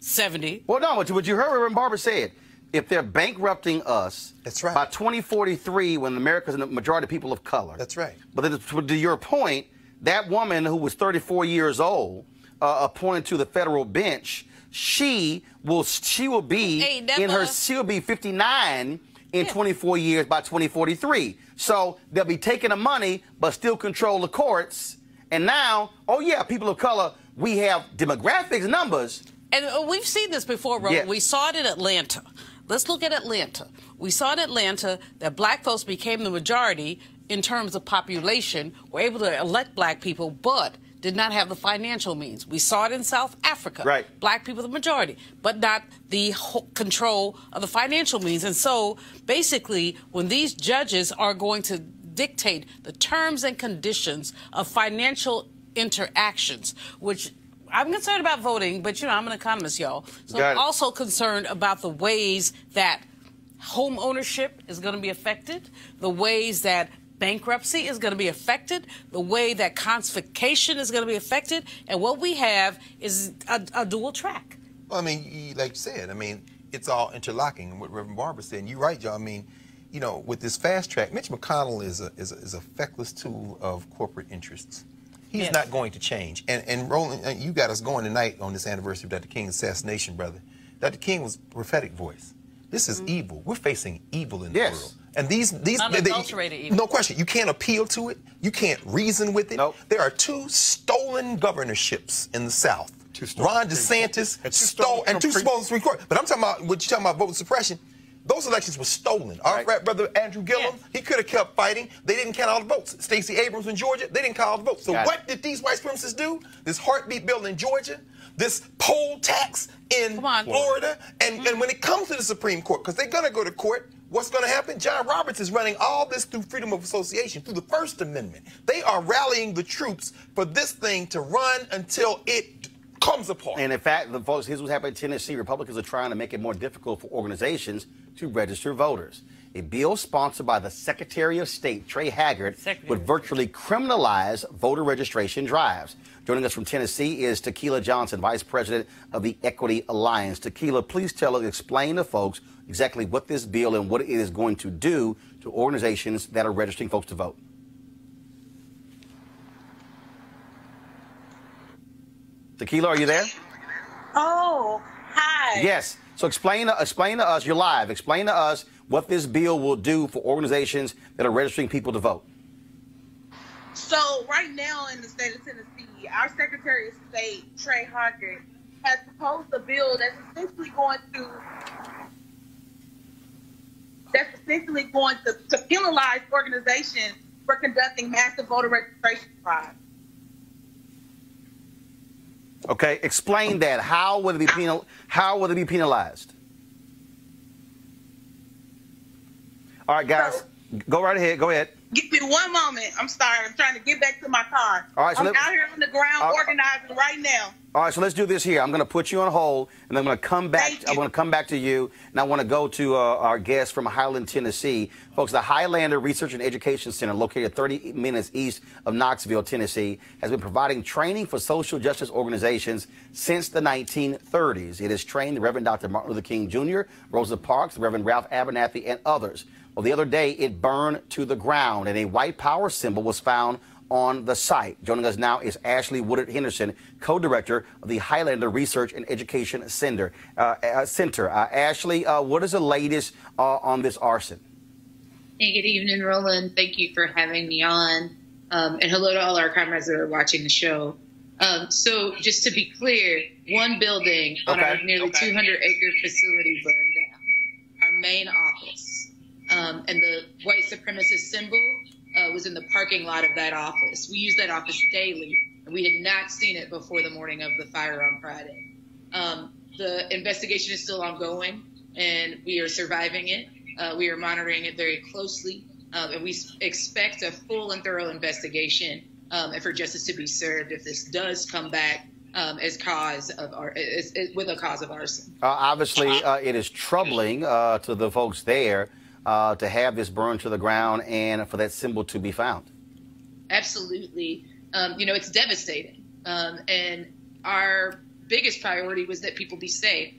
70. Well, no, what you heard Rev Barber said, if they're bankrupting us, that's right, by 2043, when America's the majority of people of color. That's right. But then, to your point, that woman who was 34 years old, appointed to the federal bench, she will be she'll be 59 in 24 years by 2043. So they'll be taking the money, but still control the courts. And now, oh yeah, people of color, we have demographics numbers. And we've seen this before, Roland. Yeah. We saw it in Atlanta. Let's look at Atlanta. We saw in Atlanta that black folks became the majority in terms of population, were able to elect black people, but did not have the financial means. We saw it in South Africa. Right. Black people the majority, but not the control of the financial means. And so basically, when these judges are going to dictate the terms and conditions of financial interactions, which I'm concerned about voting, but I'm an economist, y'all. So I'm also concerned about the ways that home ownership is going to be affected, the ways that bankruptcy is going to be affected, the way that confiscation is going to be affected, and what we have is a dual track. Well, like you said, it's all interlocking. What Rev Barber said, and you're right, y'all. With this fast track, Mitch McConnell is a feckless tool of corporate interests. He's not going to change. And Roland, you got us going tonight on this anniversary of Dr. King's assassination, brother. Dr. King was a prophetic voice. This is evil. We're facing evil in the world. And these unadulterated evil. No question. You can't appeal to it. You can't reason with it. Nope. There are 2 stolen governorships in the South. Ron DeSantis stole, and 2 stolen Supreme Court. But I'm talking about what you're talking about, voter suppression. Those elections were stolen. Our frat brother Andrew Gillum, he could have kept fighting. They didn't count all the votes. Stacey Abrams in Georgia, they didn't count all the votes. So what did these white supremacists do? This heartbeat bill in Georgia, this poll tax in Florida, and when it comes to the Supreme Court, because they're going to go to court, what's going to happen? John Roberts is running all this through freedom of association, through the First Amendment. They are rallying the troops for this thing to run until it comes apart. And in fact, the folks, here's what's happening in Tennessee. Republicans are trying to make it more difficult for organizations to register voters. A bill sponsored by the Secretary of State, Trey Haggard, would virtually criminalize voter registration drives. Joining us from Tennessee is Tequila Johnson, Vice President of the Equity Alliance. Tequila, please explain to folks exactly what this bill and what it is going to do to organizations that are registering folks to vote. Tequila, are you there? Oh, hi. Yes. So explain to us, you're live, explain to us what this bill will do for organizations that are registering people to vote. So right now in the state of Tennessee, our Secretary of State, Trey Haggard, has proposed a bill that's essentially going to penalize organizations for conducting massive voter registration drives. Okay, explain that. How would it be penalized? All right, guys, go right ahead. Go ahead. Give me one moment. I'm sorry. I'm trying to get back to my car. All right, so I'm out here on the ground organizing right now. All right, so let's do this here. I'm going to put you on hold, and I'm going to come back. I'm going to come back to you, and I want to go to our guest from Highland, Tennessee. Folks, the Highlander Research and Education Center, located 30 minutes east of Knoxville, Tennessee, has been providing training for social justice organizations since the 1930s. It has trained the Reverend Dr. Martin Luther King Jr., Rosa Parks, the Reverend Ralph Abernathy, and others. Well, the other day, it burned to the ground, and a white power symbol was found on the site. Joining us now is Ashley Woodard Henderson, co-director of the Highlander Research and Education Center. Ashley, what is the latest on this arson? Hey, good evening, Roland. Thank you for having me on. And hello to all our comrades that are watching the show. So just to be clear, one building on our nearly 200-acre facility burned down, our main office. And the white supremacist symbol was in the parking lot of that office. We use that office daily, and we had not seen it before the morning of the fire on Friday. The investigation is still ongoing, and we are surviving it. We are monitoring it very closely, and we expect a full and thorough investigation and for justice to be served if this does come back with a cause of arson. Obviously, it is troubling to the folks there to have this burned to the ground and for that symbol to be found. Absolutely. It's devastating. And our biggest priority was that people be safe.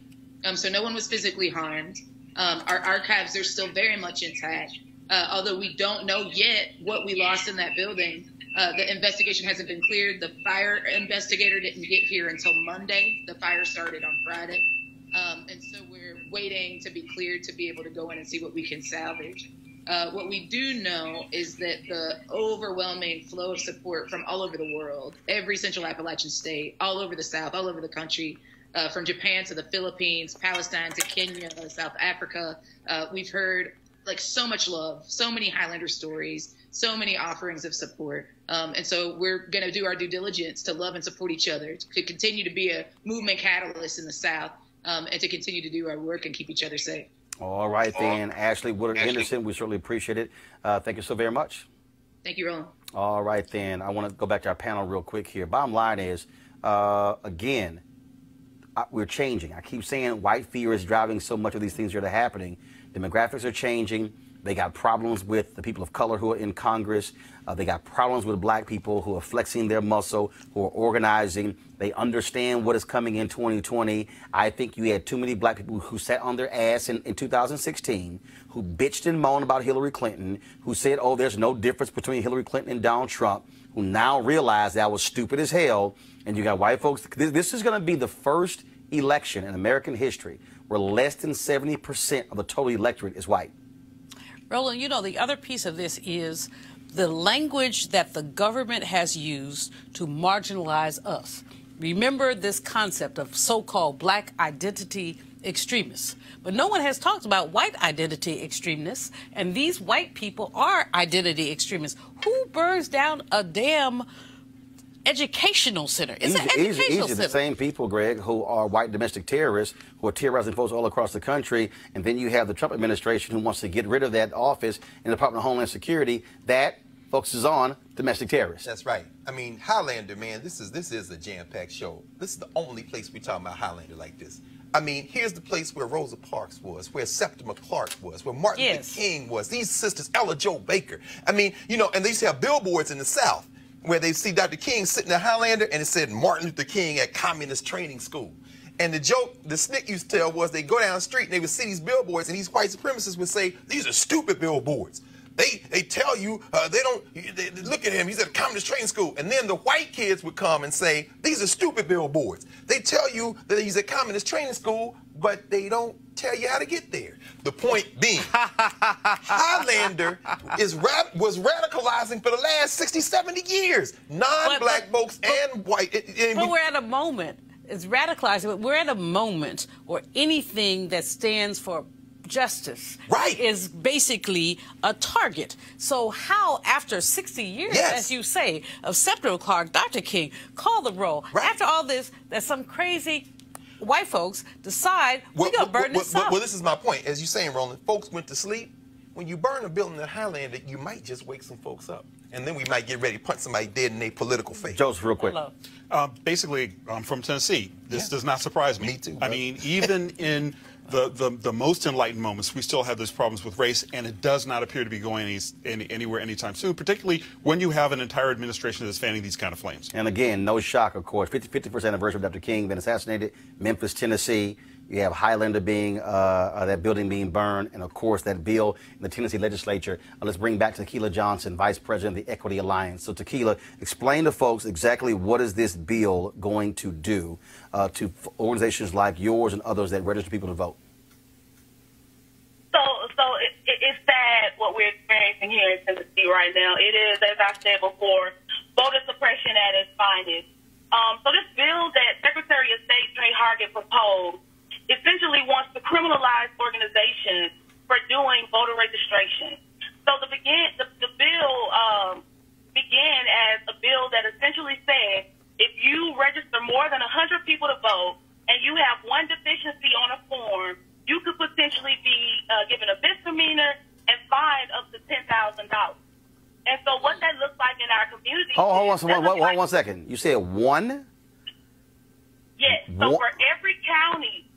So no one was physically harmed. Our archives are still very much intact. Although we don't know yet what we lost in that building. The investigation hasn't been cleared. The fire investigator didn't get here until Monday. The fire started on Friday. And so we're waiting to be cleared to be able to go in and see what we can salvage. What we do know is that the overwhelming flow of support from all over the world, every Central Appalachian state, all over the South, all over the country, from Japan to the Philippines, Palestine to Kenya, South Africa, we've heard so much love, so many Highlander stories, so many offerings of support. And so we're going to do our due diligence to love and support each other, to continue to be a movement catalyst in the South, and to continue to do our work and keep each other safe. All right, then. Ashley Woodard Henderson, we certainly appreciate it. Thank you so very much. Thank you, Roland. All right, then. I want to go back to our panel real quick here. Bottom line is, again, we're changing. I keep saying white fear is driving so much of these things that are happening. Demographics are changing. They got problems with the people of color who are in Congress. They got problems with black people who are flexing their muscle, who are organizing. They understand what is coming in 2020. I think you had too many black people who sat on their ass in 2016, who bitched and moaned about Hillary Clinton, who said, oh, there's no difference between Hillary Clinton and Donald Trump, who now realize that was stupid as hell. And you got white folks. This is going to be the first election in American history where less than 70% of the total electorate is white. Roland, the other piece of this is the language that the government has used to marginalize us. Remember this concept of so-called black identity extremists. But no one has talked about white identity extremists, and these white people are identity extremists. Who burns down a damn educational center? It's an educational center. The same people, Greg, who are white domestic terrorists, who are terrorizing folks all across the country, and then you have the Trump administration who wants to get rid of that office in the Department of Homeland Security that focuses on domestic terrorists. That's right. I mean, Highlander, man, this is a jam-packed show. This is the only place we talk about Highlander like this. I mean, here's the place where Rosa Parks was, where Septima Clark was, where Martin Luther King was. These sisters, Ella Jo Baker. I mean, you know, and they used to have billboards in the South where they see Dr. King sitting at Highlander and it said Martin Luther King at Communist Training School. And the joke the snick used to tell was they go down the street and they would see these billboards and these white supremacists would say, these are stupid billboards. They tell you, they look at him, he's at a communist training school. And then the white kids would come and say, these are stupid billboards. They tell you that he's at communist training school, but they don't tell you how to get there. The point being, Highlander was radicalizing for the last 60, 70 years. Non-black folks and white. But we're at a moment, it's radicalizing, but we're at a moment where anything that stands for justice is basically a target. So how, after 60 years, as you say, of Septima Clark, Dr. King, call the roll, after all this, that some crazy white folks decide we're going to burn this up? Well, this is my point. As you're saying, Roland, folks went to sleep. When you burn a building in Highlander, you might just wake some folks up. And then we might get ready to punch somebody dead in their political face. Joseph, real quick. Basically, I'm from Tennessee. This does not surprise me. Me too. I mean, even in the most enlightened moments, we still have those problems with race, and it does not appear to be going anywhere anytime soon, particularly when you have an entire administration that's fanning these kind of flames. And again, no shock, of course. 51st anniversary of Dr. King being assassinated, Memphis, Tennessee. You have Highlander being, that building being burned, and of course that bill in the Tennessee legislature. Let's bring back Tequila Johnson, Vice President of the Equity Alliance. So Tequila, explain to folks exactly what is this bill going to do to organizations like yours and others that register people to vote. So it's sad what we're experiencing here in Tennessee right now. It is, as I said before, voter suppression at its finest. So this bill that Secretary of State Trey Hargett proposed essentially wants to criminalize organizations for doing voter registration. So the bill began as a bill that essentially said if you register more than 100 people to vote and you have one deficiency on a form, you could potentially be given a misdemeanor and fined up to $10,000. And so what that looks like in our community... Hold on one second. You said one? Yes. So for every county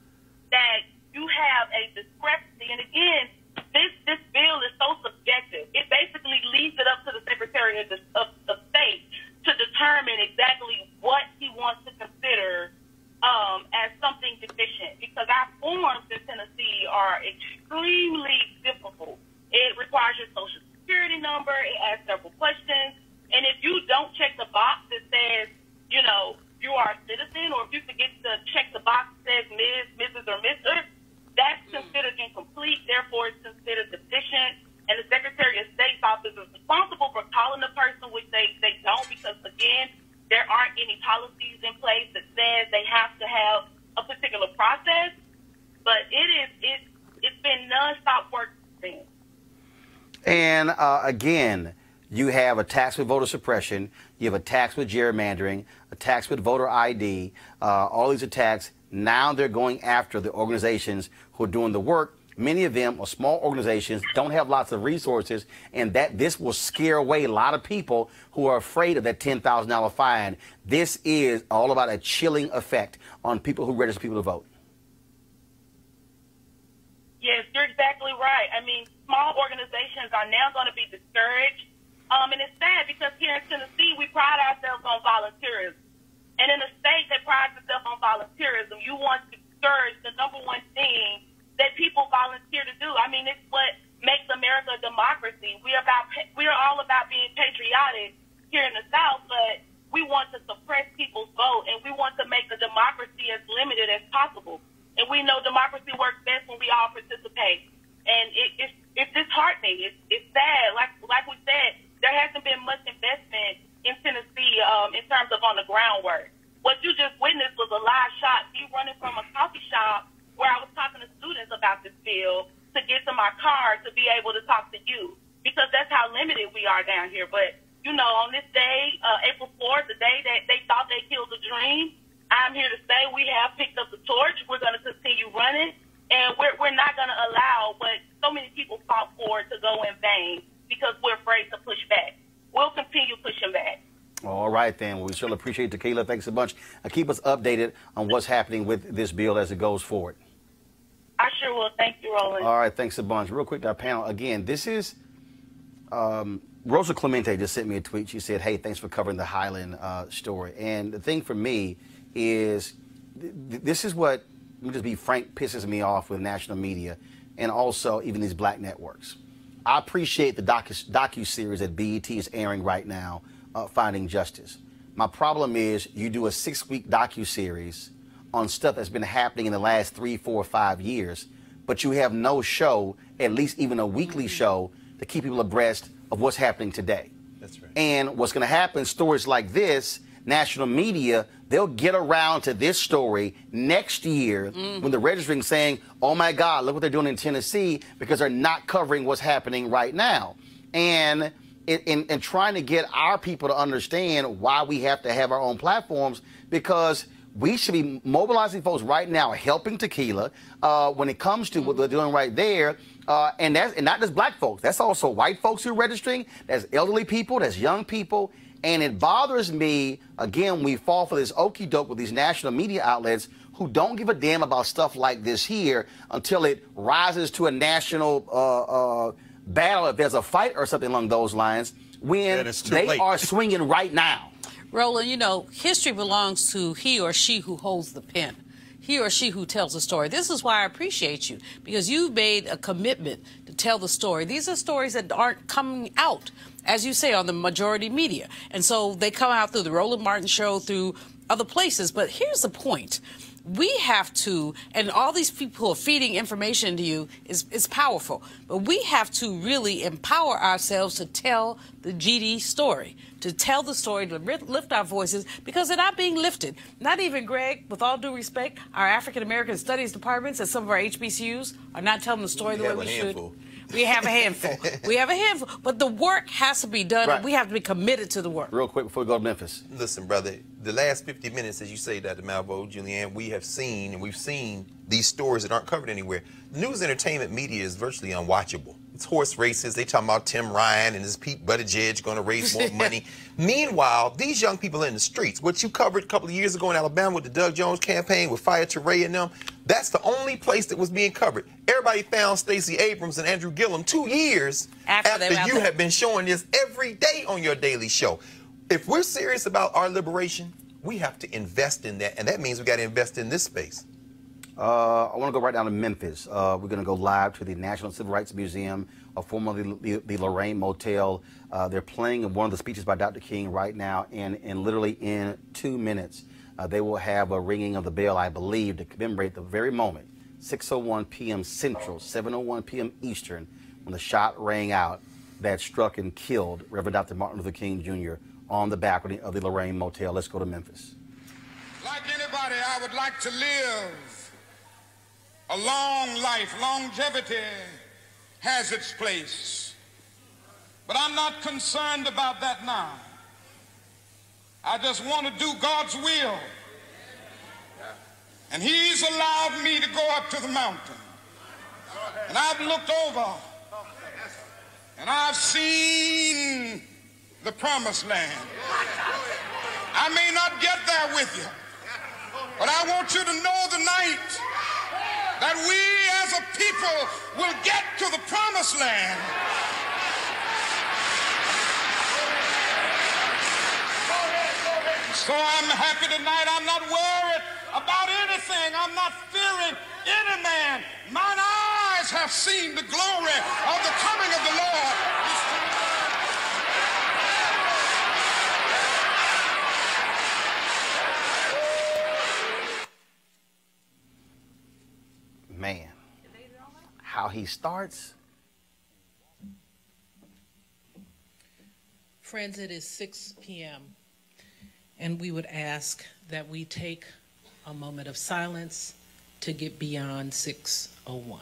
that you have a discrepancy, and again, this bill is so subjective. It basically leaves it up to the Secretary of State to determine exactly what he wants to consider as something deficient, because our forms in Tennessee are extremely difficult. It requires your social security number. It asks several questions, and if you don't check the box that says, you know, you are a citizen, or if you forget to check the box that says Ms., Mrs., or Mr., that's considered incomplete, therefore it's considered deficient, and the Secretary of State's office is responsible for calling the person, which they don't, because, again, there aren't any policies in place that says they have to have a particular process, but it's been nonstop work since. And, again, you have attacks with voter suppression, you have attacks with gerrymandering, attacks with voter ID, all these attacks. Now they're going after the organizations who are doing the work. Many of them are small organizations, don't have lots of resources, and that this will scare away a lot of people who are afraid of that $10,000 fine. This is all about a chilling effect on people who register people to vote. Yes, you're exactly right. I mean, small organizations are now going to be discouraged. And it's sad because here in Tennessee, we pride ourselves on volunteerism. And in a state that prides itself on volunteerism, you want to discourage the number one thing that people volunteer to do. I mean, it's what makes America a democracy. We are all about being patriotic here in the South, but we want to suppress people's vote, and we want to make the democracy as limited as possible. And we know democracy works best when we all participate. And it's disheartening. It's sad. Like we said, there hasn't been much investment in Tennessee in terms of on the ground work. What you just witnessed was a live shot. Me running from a coffee shop where I was students about this bill to get to my car to be able to talk to you, because that's how limited we are down here. But, you know, on this day, April 4th, the day that they thought they killed the dream, I'm here to say we have picked up the torch. We're going to continue running, and we're not going to allow what so many people fought for to go in vain because we're afraid to push back. We'll continue pushing back. All right, then. Well, we sure appreciate Tequila. Thanks a bunch. Keep us updated on what's happening with this bill as it goes forward. I sure will. Thank you, Roland. All right, thanks a bunch. Real quick to our panel. Again, this is Rosa Clemente just sent me a tweet. She said, hey, thanks for covering the Highland story. And the thing for me is this is what, let me just be frank, pisses me off with national media and also even these black networks. I appreciate the docu-series that BET is airing right now, Finding Justice. My problem is you do a 6-week docu-series on stuff that's been happening in the last 3, 4, 5 years, but you have no show, at least even a weekly show, to keep people abreast of what's happening today. That's right. And what's going to happen, stories like this, national media, they'll get around to this story next year when they're registering saying, oh my God, look what they're doing in Tennessee, because they're not covering what's happening right now. And in trying to get our people to understand why we have to have our own platforms, because we should be mobilizing folks right now, helping Tequila when it comes to what they're doing right there. And not just black folks. That's also white folks who are registering. That's elderly people. That's young people. And it bothers me, again, we fall for this okie doke with these national media outlets who don't give a damn about stuff like this here until it rises to a national battle, if there's a fight or something along those lines, when they are swinging right now. Roland, you know, history belongs to he or she who holds the pen, he or she who tells the story. This is why I appreciate you, because you've made a commitment to tell the story. These are stories that aren't coming out, as you say, on the majority media. And so they come out through the Roland Martin show, through other places. But here's the point. We have to, and all these people who are feeding information to you is powerful, but we have to really empower ourselves to tell the GD story, to tell the story, to lift our voices, because they're not being lifted. Not even, Greg, with all due respect, our African-American studies departments at some of our HBCUs are not telling the story the way we should. We have a handful. We have a handful. But the work has to be done, and we have to be committed to the work. Real quick before we go to Memphis. Listen, brother, the last 50 minutes, as you say, Dr. Malvo, Julianne, we have seen, and we've seen these stories that aren't covered anywhere. The news entertainment media is virtually unwatchable. It's horse races. They talking about Tim Ryan and his Pete Buttigieg going to raise more money. Meanwhile, these young people in the streets, what you covered a couple of years ago in Alabama with the Doug Jones campaign, with Fire Teray and them, that's the only place that was being covered. Everybody found Stacey Abrams and Andrew Gillum 2 years after you have been showing this every day on your daily show. If we're serious about our liberation, we have to invest in that, and that means we got to invest in this space. I want to go right down to Memphis. We're going to go live to the National Civil Rights Museum, formerly the Lorraine Motel. They're playing one of the speeches by Dr. King right now, and literally in 2 minutes, they will have a ringing of the bell, I believe, to commemorate the very moment, 6:01 p.m. Central, 7:01 p.m. Eastern, when the shot rang out that struck and killed Reverend Dr. Martin Luther King Jr. on the balcony of the Lorraine Motel. Let's go to Memphis. Like anybody, I would like to live a long life. Longevity has its place. But I'm not concerned about that now. I just want to do God's will. And He's allowed me to go up to the mountain. And I've looked over and I've seen the promised land. I may not get there with you, but I want you to know tonight that we as a people will get to the promised land. So I'm happy tonight. I'm not worried about anything. I'm not fearing any man. Mine eyes have seen the glory of the coming of the Lord. Man, how he starts. Friends, it is 6 p.m. and we would ask that we take a moment of silence to get beyond 601.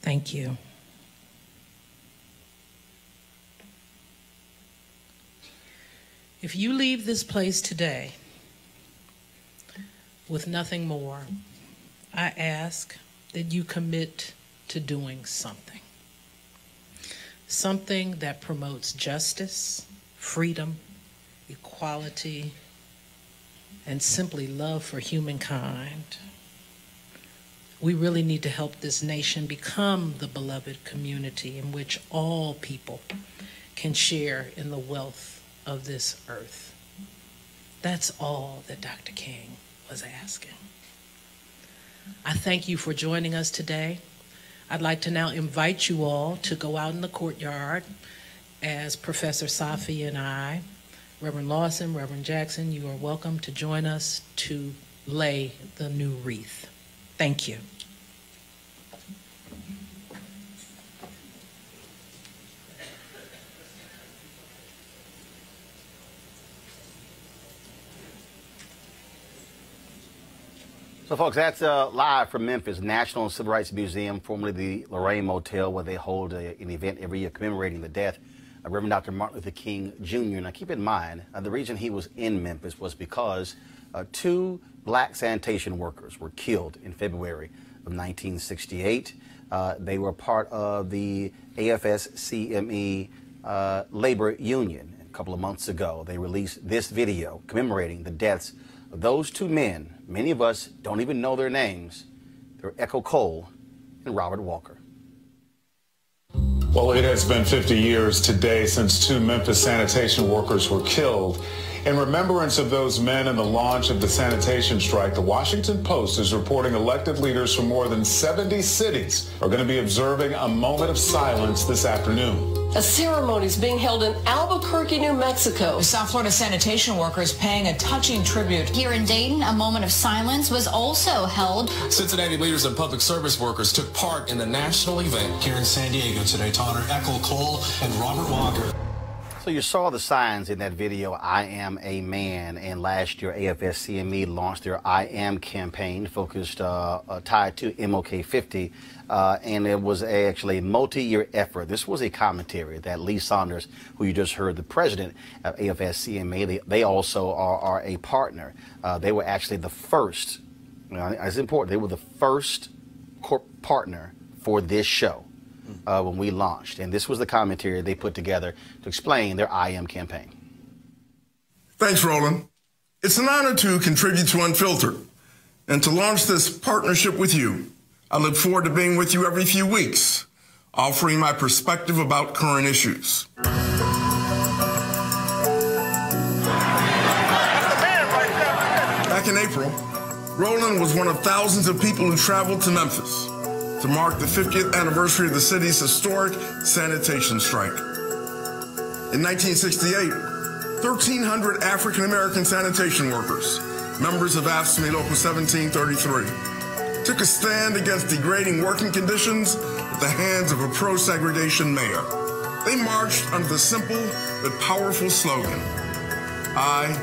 Thank you. If you leave this place today with nothing more, I ask that you commit to doing something. Something that promotes justice, freedom, equality, and simply love for humankind. We really need to help this nation become the beloved community in which all people can share in the wealth of this earth. That's all that Dr. King was asking. I thank you for joining us today. I'd like to now invite you all to go out in the courtyard as Professor Safi and I, Reverend Lawson, Reverend Jackson, you are welcome to join us to lay the new wreath. Thank you. So, folks, that's live from Memphis, National Civil Rights Museum, formerly the Lorraine Motel, where they hold an event every year commemorating the death of Reverend Dr. Martin Luther King Jr. Now, keep in mind, the reason he was in Memphis was because 2 black sanitation workers were killed in February of 1968. They were part of the AFSCME labor union. A couple of months ago, they released this video commemorating the deaths of those 2 men. Many of us don't even know their names. They're Echo Cole and Robert Walker. Well, it has been 50 years today since 2 Memphis sanitation workers were killed. In remembrance of those men and the launch of the sanitation strike, the Washington Post is reporting elected leaders from more than 70 cities are going to be observing a moment of silence this afternoon. A ceremony is being held in Albuquerque, New Mexico. South Florida sanitation workers paying a touching tribute. Here in Dayton, a moment of silence was also held. Cincinnati leaders and public service workers took part in the national event. Here in San Diego today to honor Echo Cole and Robert Walker. So you saw the signs in that video, I Am a Man, and last year AFSCME launched their I Am campaign focused, tied to MLK 50, and it was actually a multi-year effort. This was a commentary that Lee Saunders, who you just heard, the president of AFSCME, they also are a partner. They were actually the first, it's important, they were the first partner for this show. When we launched, and this was the commentary they put together to explain their I Am campaign. Thanks, Roland. It's an honor to contribute to Unfiltered and to launch this partnership with you. I look forward to being with you every few weeks, offering my perspective about current issues. Back in April, Roland was one of thousands of people who traveled to Memphis to mark the 50th anniversary of the city's historic sanitation strike. In 1968, 1,300 African-American sanitation workers, members of AFSCME Local 1733, took a stand against degrading working conditions at the hands of a pro-segregation mayor. They marched under the simple but powerful slogan, I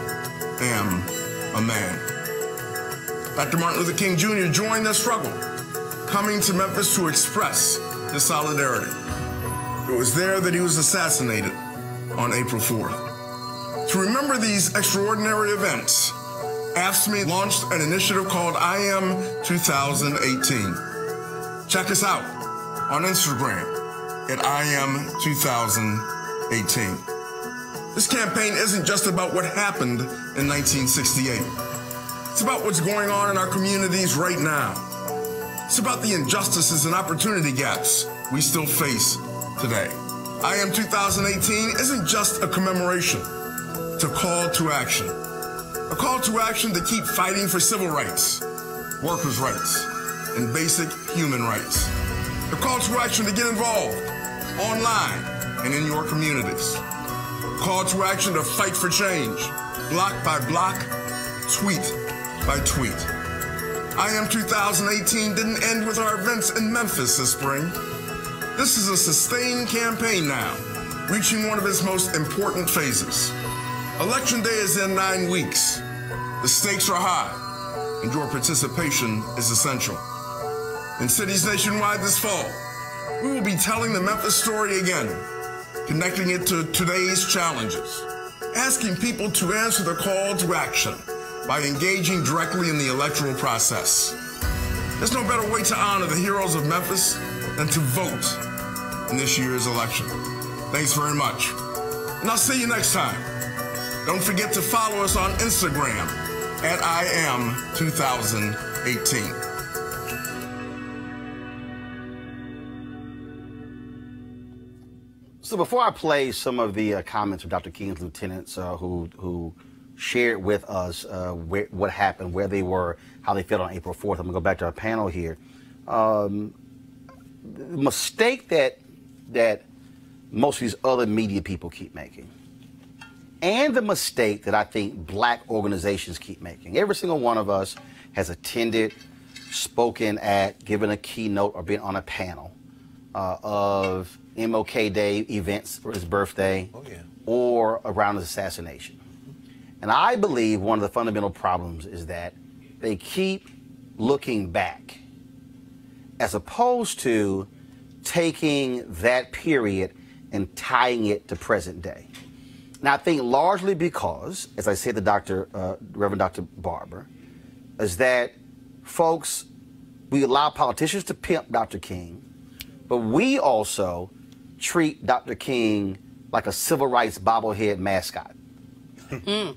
am a man. Dr. Martin Luther King Jr. joined the struggle, coming to Memphis to express his solidarity. It was there that he was assassinated on April 4th. To remember these extraordinary events, AFSCME launched an initiative called I Am 2018. Check us out on Instagram at I Am 2018. This campaign isn't just about what happened in 1968. It's about what's going on in our communities right now. It's about the injustices and opportunity gaps we still face today. I Am 2018 isn't just a commemoration. It's a call to action. A call to action to keep fighting for civil rights, workers' rights, and basic human rights. A call to action to get involved online and in your communities. A call to action to fight for change, block by block, tweet by tweet. I Am 2018 didn't end with our events in Memphis this spring. This is a sustained campaign now, reaching one of its most important phases. Election day is in 9 weeks. The stakes are high, and your participation is essential. In cities nationwide this fall, we will be telling the Memphis story again, connecting it to today's challenges, asking people to answer the call to action by engaging directly in the electoral process. There's no better way to honor the heroes of Memphis than to vote in this year's election. Thanks very much. And I'll see you next time. Don't forget to follow us on Instagram at I Am 2018. So before I play some of the comments from Dr. King's lieutenants who shared with us what happened, where they were, how they felt on April 4th, I'm going to go back to our panel here. The mistake that most of these other media people keep making, and the mistake that I think black organizations keep making. Every single one of us has attended, spoken at, given a keynote, or been on a panel of MLK Day events for his birthday, or around his assassination. And I believe one of the fundamental problems is that they keep looking back as opposed to taking that period and tying it to present day. Now, I think largely because, as I said to Reverend Dr. Barber, is that, folks, we allow politicians to pimp Dr. King, but we also treat Dr. King like a civil rights bobblehead mascot,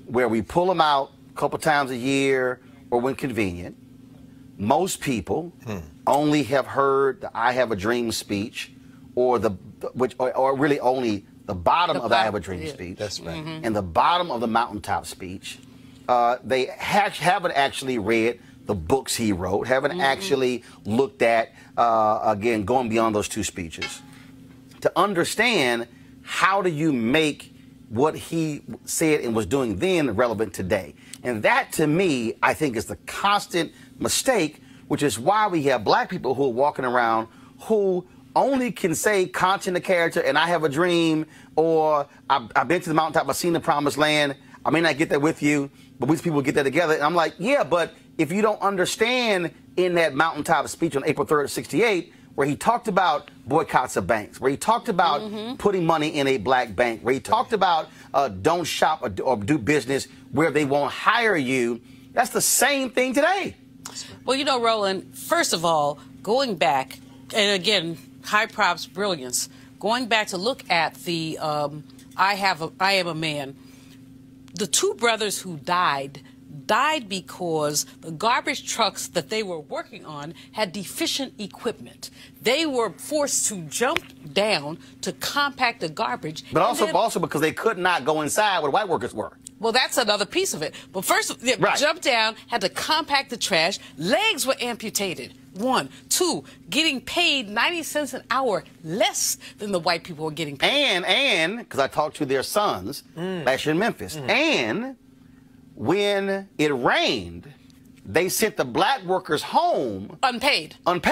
where we pull him out a couple times a year or when convenient. Most people only have heard the I Have a Dream speech, or really only the bottom of the I Have a Dream speech. That's right. And the bottom of the mountaintop speech. They haven't actually read the books he wrote, haven't actually looked at, again, going beyond those two speeches, to understand how do you make what he said and was doing then relevant today. And that, to me, I think is the constant mistake, which is why we have black people who are walking around who only can say content of character and I have a dream, or I've been to the mountaintop, I've seen the promised land. I may not get there with you, but these people get there together. And I'm like, yeah, but if you don't understand in that mountaintop speech on April 3rd, '68, where he talked about boycotts of banks, where he talked about putting money in a black bank, where he talked about don't shop or do business where they won't hire you, that's the same thing today. Well, you know, Roland, first of all, going back, and again, high props, brilliance, going back to look at the I Am a Man, the two brothers who died because the garbage trucks that they were working on had deficient equipment. They were forced to jump down to compact the garbage. But also because they could not go inside where the white workers were. Well, that's another piece of it. But first, they jumped down, had to compact the trash. Legs were amputated. 1. 2, getting paid 90 cents an hour less than the white people were getting paid. And because I talked to their sons last year in Memphis. And when it rained, they sent the black workers home unpaid. And the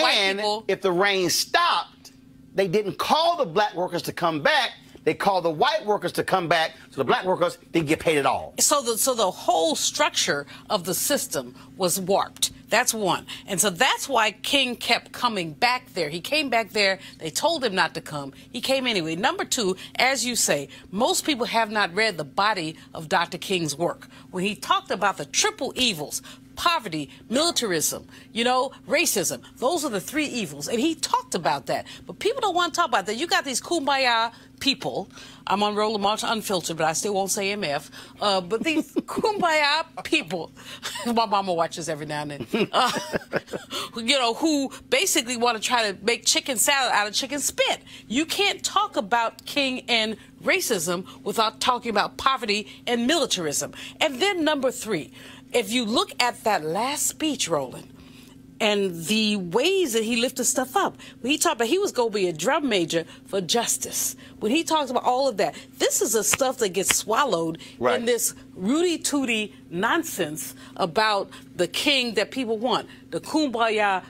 white people, if the rain stopped, they didn't call the black workers to come back. They called the white workers to come back, so the black workers didn't get paid at all. So the whole structure of the system was warped. That's one. And so that's why King kept coming back there. He came back there. They told him not to come. He came anyway. Number 2, as you say, most people have not read the body of Dr. King's work. When he talked about the triple evils, poverty, militarism, racism. Those are the three evils. And he talked about that. But people don't want to talk about that. You got these kumbaya people. I'm on Roland March Unfiltered, but I still won't say MF. But these kumbaya people, my mama watches every now and then, who basically want to try to make chicken salad out of chicken spit. You can't talk about King and racism without talking about poverty and militarism. And then number three, if you look at that last speech, Roland, and the ways that he lifted stuff up. When he talked about he was going to be a drum major for justice. When he talks about all of that, this is the stuff that gets swallowed in this Rudy-tooty nonsense about the king that people want. The kumbaya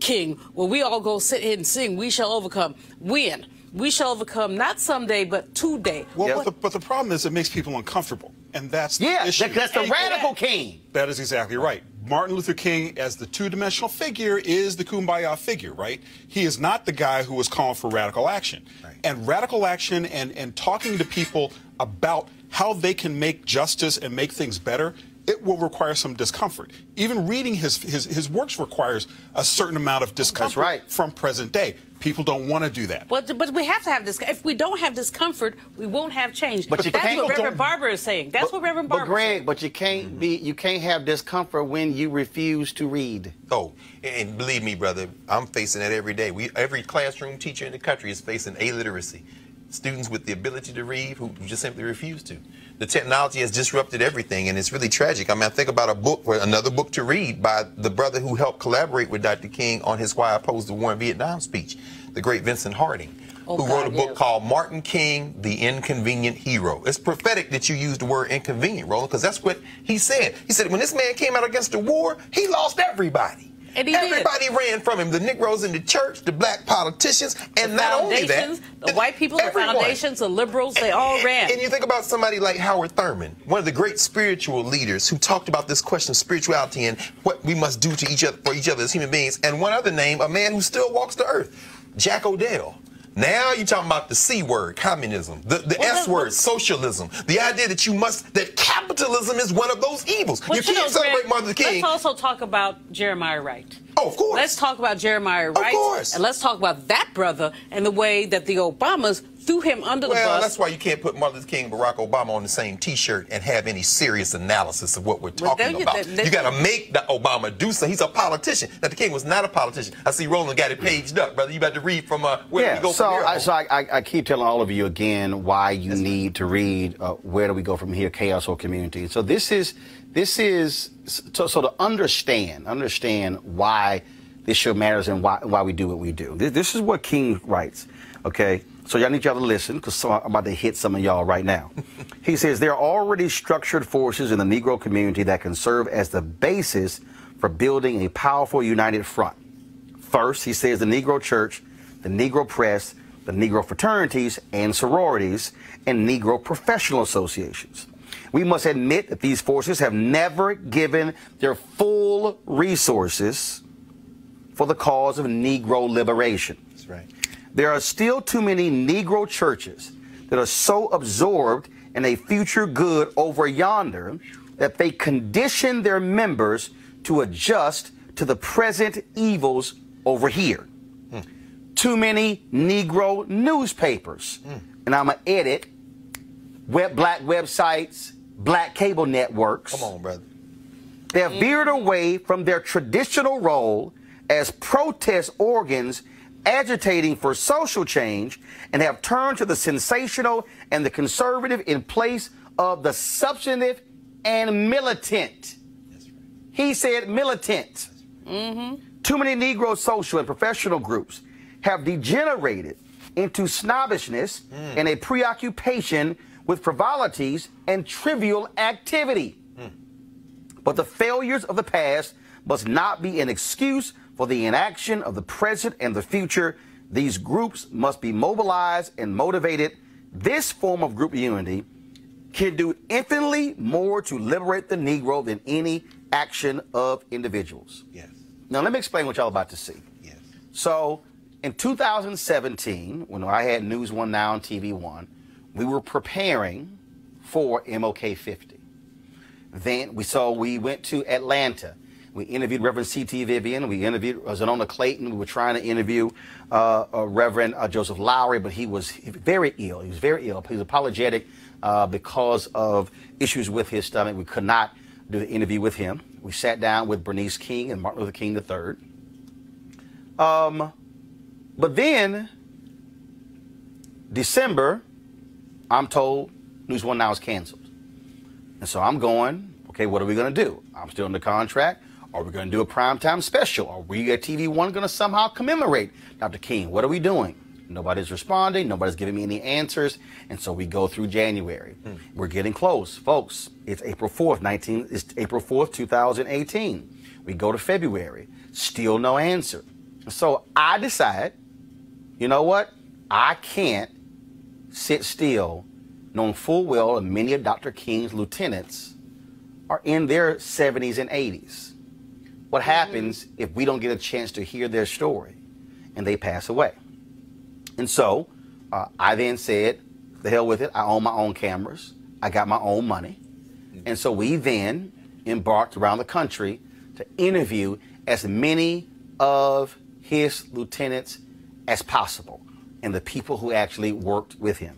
king, where we all go sit here and sing, we shall overcome. When? We shall overcome, not someday, but today. Well, but the problem is it makes people uncomfortable. And that's the issue. That's the radical king. That is exactly right. Martin Luther King, as the two-dimensional figure, is the kumbaya figure, right? He is not the guy who was calling for radical action. Right. And radical action and talking to people about how they can make justice and make things better, it will require some discomfort. Even reading his works requires a certain amount of discomfort from present day. People don't want to do that. But we have to have this. If we don't have discomfort, we won't have change. But that's what Rev Barber is saying. That's what Rev Barber is saying. But Greg, but you can't have discomfort when you refuse to read. Oh, and believe me, brother, I'm facing that every day. Every classroom teacher in the country is facing illiteracy. Students with the ability to read who just simply refuse to. The technology has disrupted everything, and it's really tragic. I mean, I think about another book to read by the brother who helped collaborate with Dr. King on his Why I Opposed the War in Vietnam speech, the great Vincent Harding, who wrote a book called Martin King, the Inconvenient Hero. It's prophetic that you use the word inconvenient, Roland, because that's what he said. He said when this man came out against the war, he lost everybody. And everybody ran from him. The Negroes in the church, the black politicians, and not only that, the white people, the foundations, the liberals, they all ran. And you think about somebody like Howard Thurman, one of the great spiritual leaders who talked about this question of spirituality and what we must do to each other for each other as human beings. And one other name, a man who still walks the earth, Jack Odell. Now you're talking about the C word, communism, the S word, socialism, the idea that capitalism is one of those evils. You can't celebrate Martin Luther King. Let's also talk about Jeremiah Wright. Oh, of course. Let's talk about Jeremiah Wright. Of course. And let's talk about that brother and the way that the Obamas threw him under the bus. Well, that's why you can't put Martin Luther King and Barack Obama on the same T-shirt and have any serious analysis of what we're talking about. You got to make Obama do so. He's a politician. Dr. King was not a politician. I see Roland got it paged up, brother. You about to read from where do we go from here? So I keep telling all of you again why you need to read Where Do We Go From Here, Chaos or Community. So this is so to understand why this show matters and why we do what we do. This is what King writes, okay? So y'all need y'all to listen because I'm about to hit some of y'all right now. He says, there are already structured forces in the Negro community that can serve as the basis for building a powerful united front. First, he says the Negro Church, the Negro Press, the Negro fraternities and sororities, and Negro professional associations. We must admit that these forces have never given their full resources for the cause of Negro liberation. That's right. There are still too many Negro churches that are so absorbed in a future good over yonder that they condition their members to adjust to the present evils over here. Too many Negro newspapers, and I'm going to edit, black websites, black cable networks. Come on, brother. They have veered away from their traditional role as protest organs agitating for social change and have turned to the sensational and the conservative in place of the substantive and militant. That's right. He said militant. Too many Negro social and professional groups have degenerated into snobbishness and a preoccupation with frivolities and trivial activity. But the failures of the past must not be an excuse for the inaction of the present and the future. These groups must be mobilized and motivated. This form of group unity can do infinitely more to liberate the Negro than any action of individuals. Yes. Now, let me explain what y'all about to see. Yes. So, in 2017, when I had News 1 Now and TV 1, we were preparing for MLK 50. Then we went to Atlanta We interviewed Reverend C.T. Vivian. We interviewed Xernona Clayton. We were trying to interview Reverend Joseph Lowry, but he was very ill. He was very ill. He was apologetic because of issues with his stomach. We could not do the interview with him. We sat down with Bernice King and Martin Luther King III. But then, December, I'm told News One Now is canceled. And so I'm going, okay, what are we going to do? I'm still under contract. Are we going to do a primetime special? Are we at TV One going to somehow commemorate Dr. King? What are we doing? Nobody's responding. Nobody's giving me any answers. And so we go through January. We're getting close, folks. It's April 4th, 2018. We go to February. Still no answer. So I decide, you know what? I can't sit still knowing full well that many of Dr. King's lieutenants are in their 70s and 80s. What happens if we don't get a chance to hear their story and they pass away? And so I then said, the hell with it. I own my own cameras. I got my own money. And so we then embarked around the country to interview as many of his lieutenants as possible and the people who actually worked with him.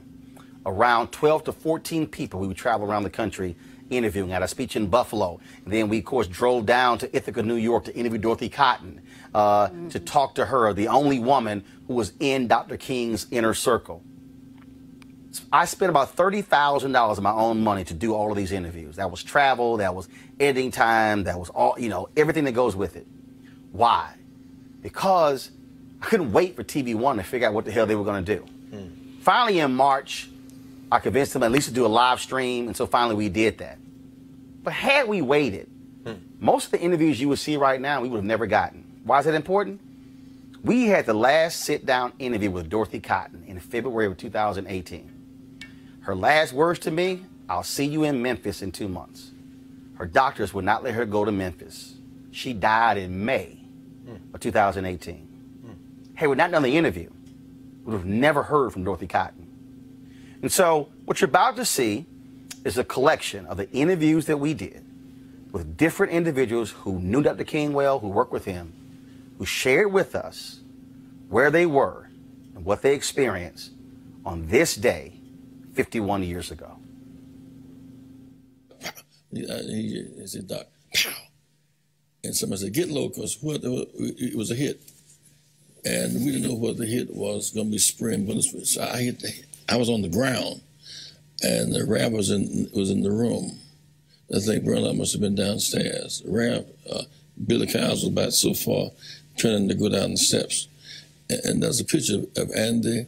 Around 12 to 14 people, we would travel around the country interviewing. At a speech in Buffalo. And then we, of course, drove down to Ithaca, New York to interview Dorothy Cotton, to talk to her, the only woman who was in Dr. King's inner circle. I spent about $30,000 of my own money to do all of these interviews. That was travel, that was editing time, that was all, you know, everything that goes with it. Why? Because I couldn't wait for TV One to figure out what the hell they were going to do. Finally, in March, I convinced them at least to do a live stream, and so finally we did that. But had we waited, most of the interviews you would see right now, we would have never gotten. Why is that important? We had the last sit-down interview with Dorothy Cotton in February of 2018. Her last words to me, I'll see you in Memphis in 2 months. Her doctors would not let her go to Memphis. She died in May of 2018. Had we not done the interview, we would have never heard from Dorothy Cotton. And so what you're about to see is a collection of the interviews that we did with different individuals who knew Dr. King well, who worked with him, who shared with us where they were and what they experienced on this day 51 years ago. He said, Doc, pow. And somebody said, get low, because it was a hit. And we didn't know what the hit was going to be spraying bullets. So I hit the hit. I was on the ground, and the Rev was in the room. I think Roland must have been downstairs. Rev, Billy Kyles was about so far, turning to go down the steps. And there's a picture of Andy,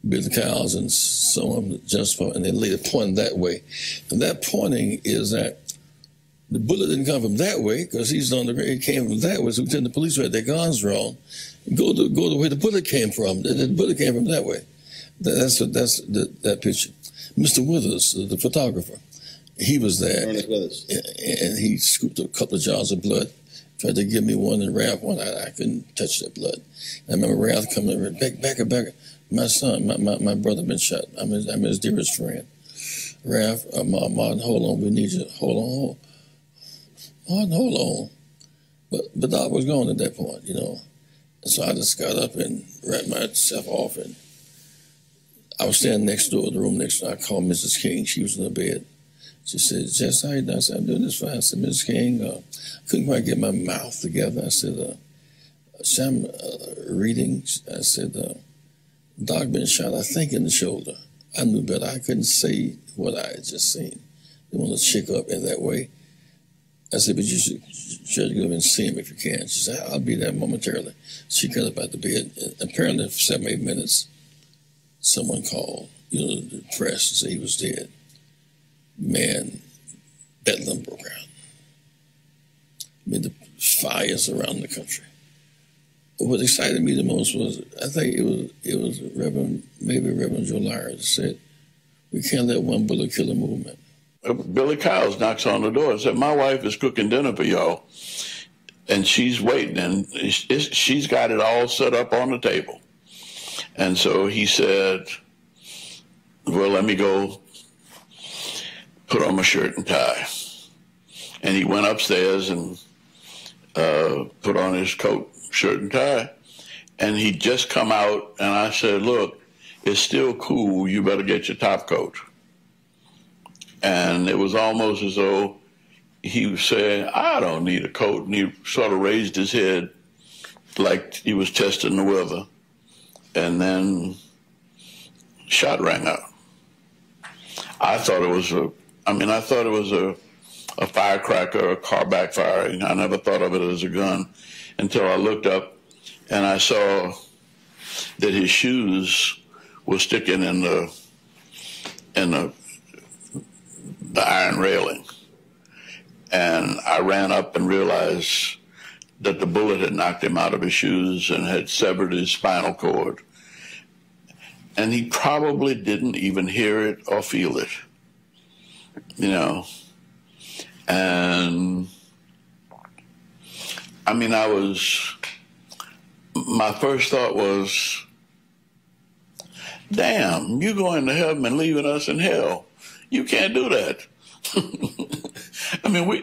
Billy Kyles, and someone just and they later pointing that way. And that pointing is that the bullet didn't come from that way, because he's on the ground. It came from that way. So the police had their guns drawn. Go the way the bullet came from. The bullet came from that way. That's that picture. Mr. Withers, the photographer, he was there. Ernest Withers. And he scooped a couple of jars of blood, tried to give me one and Ralph one. I couldn't touch that blood. I remember Ralph coming back. My son, my brother been shot. I'm his dearest friend. Ralph, Martin, hold on, we need you. Hold on. But Doc was gone at that point, you know. And so I just got up and wrapped myself off, and I was standing next door, the room next door. I called Mrs. King. She was in the bed. She said, Jess, how you doing? I said, I'm doing this fine. I said, Mrs. King, I couldn't quite get my mouth together. I said, I'm reading. I said, Doc been shot, I think, in the shoulder. I knew better. I couldn't say what I had just seen. They want to shake up in that way. I said, but you should try to go and see him if you can. She said, I'll be there momentarily. She got up out the bed. And apparently, for 7 or 8 minutes, someone called, the press, and said he was dead. Man, bedlam broke out. I mean, the fires around the country. But what excited me the most was, I think it was Reverend Joe Lyer that said, we can't let one bullet kill a movement. Billy Kyles knocks on the door and said, my wife is cooking dinner for y'all, and she's waiting, and she's got it all set up on the table. And so he said, well, let me go put on my shirt and tie. And he went upstairs and put on his coat, shirt, and tie. And he'd just come out, and I said, look, it's still cool. You better get your top coat. And it was almost as though he was saying, I don't need a coat. And he sort of raised his head like he was testing the weather. And then shot rang out. I thought it was a firecracker, a car backfiring. I never thought of it as a gun until I looked up and I saw that his shoes were sticking in the iron railing. And I ran up and realized that the bullet had knocked him out of his shoes and had severed his spinal cord. And he probably didn't even hear it or feel it, you know. And I mean, my first thought was, damn, you going to heaven and leaving us in hell. You can't do that. I mean, we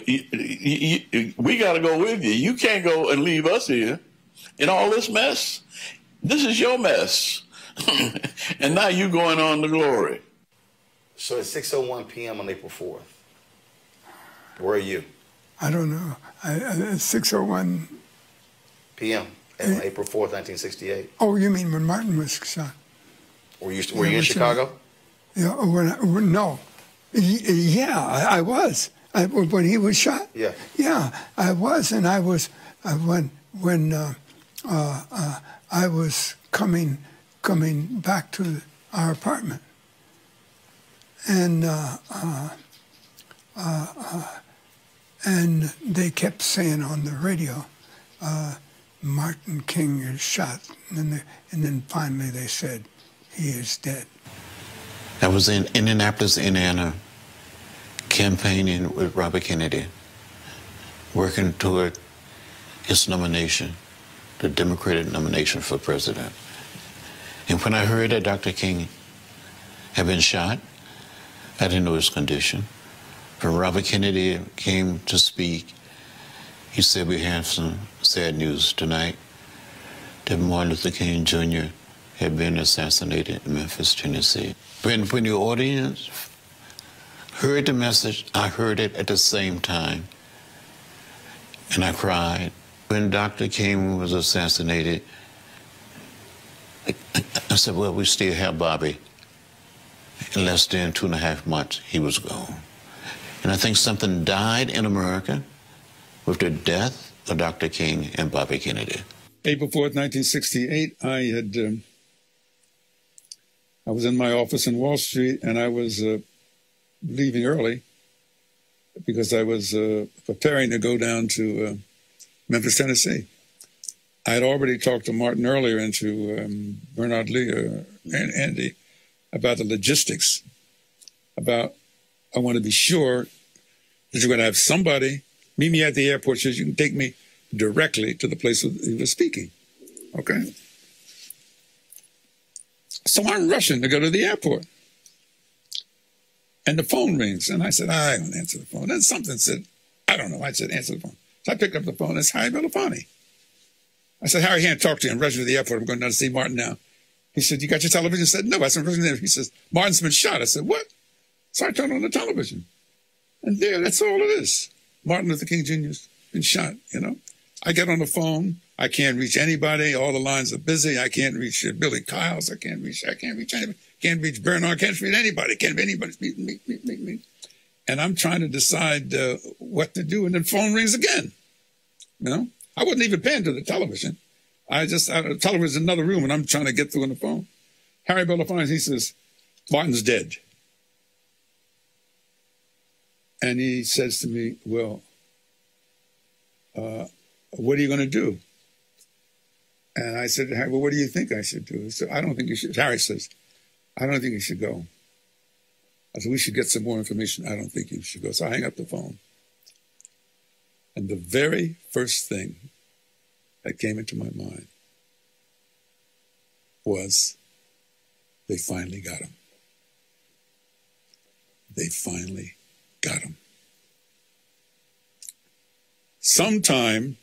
got to go with you. You can't go and leave us here in all this mess. This is your mess. And now you going on to glory. So it's 6:01 p.m. on April 4th. Where are you? I don't know. 6:01 p.m. on April 4th, 1968. Oh, you mean when Martin was shot? Were you in Chicago? Yeah. No. Yeah, I was. When he was shot. Yeah. Yeah, I was, and I was when I was coming back to our apartment, and they kept saying on the radio, Martin King is shot, and then finally they said he is dead. I was in Indianapolis, Indiana, campaigning with Robert Kennedy, working toward his nomination, the Democratic nomination for president. And when I heard that Dr. King had been shot, I didn't know his condition. When Robert Kennedy came to speak, he said, we have some sad news tonight, that Martin Luther King Jr. had been assassinated in Memphis, Tennessee. When the audience heard the message, I heard it at the same time, and I cried. When Dr. King was assassinated, I said, well, we still have Bobby. In less than 2.5 months, he was gone. And I think something died in America with the death of Dr. King and Bobby Kennedy. April 4th, 1968, I was in my office in Wall Street, and I was leaving early because I was preparing to go down to Memphis, Tennessee. I had already talked to Martin earlier and to Bernard Lee and Andy about the logistics, about I want to be sure that you're going to have somebody meet me at the airport so you can take me directly to the place where he was speaking, okay? So I'm rushing to go to the airport. And the phone rings, and I said, I don't answer the phone. Then something said, I don't know. I said, answer the phone. So I picked up the phone, and it's Harry Belafonte. I said, Harry, I can't talk to you. I'm rushing to the airport. I'm going down to see Martin now. He said, you got your television? I said, no. I said, he says, Martin's been shot. I said, what? So I turned on the television. And there, that's all it is. Martin Luther King Jr.'s been shot, you know. I get on the phone. I can't reach anybody. All the lines are busy. I can't reach Billy Kyles. I can't reach anybody. Can't reach Bernard. Can't reach anybody. Can't reach anybody. Me. And I'm trying to decide what to do. And then the phone rings again. You know, I wasn't even paying to the television. The television's in another room, and I'm trying to get through on the phone. Harry Belafonte, he says, Martin's dead. And he says to me, well, what are you going to do? And I said, well, what do you think I should do? He said, I don't think you should. Harry says, I don't think you should go. I said, we should get some more information. I don't think you should go. So I hang up the phone. And the very first thing that came into my mind was they finally got him. They finally got him. Sometime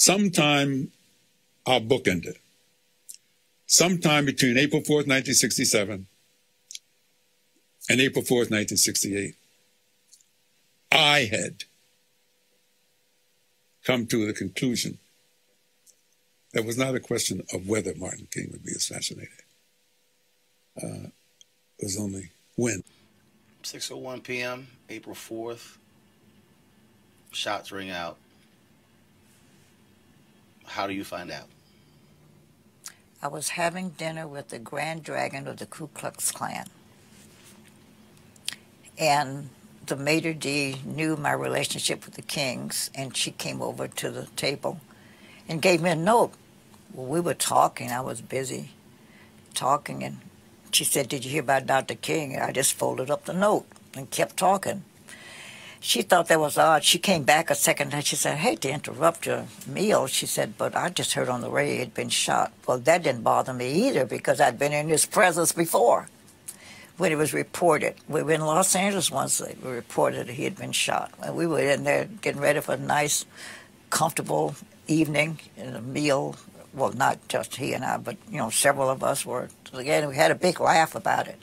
Sometime, I'll bookend it. Sometime between April 4th, 1967 and April 4th, 1968, I had come to the conclusion that it was not a question of whether Martin King would be assassinated. It was only when. 6:01 p.m., April 4th. Shots ring out. How do you find out? I was having dinner with the Grand Dragon of the Ku Klux Klan. And the maitre d' knew my relationship with the Kings, and she came over to the table and gave me a note. Well, we were talking. I was busy talking, and she said, "Did you hear about Dr. King?" And I just folded up the note and kept talking. She thought that was odd. She came back a second and she said, "I hate to interrupt your meal." She said, "But I just heard on the radio he'd been shot." Well, that didn't bother me either because I'd been in his presence before when it was reported. We were in Los Angeles once. They reported that he had been shot. And we were in there getting ready for a nice, comfortable evening and a meal. Well, not just he and I, but, you know, several of us were. Again, we had a big laugh about it.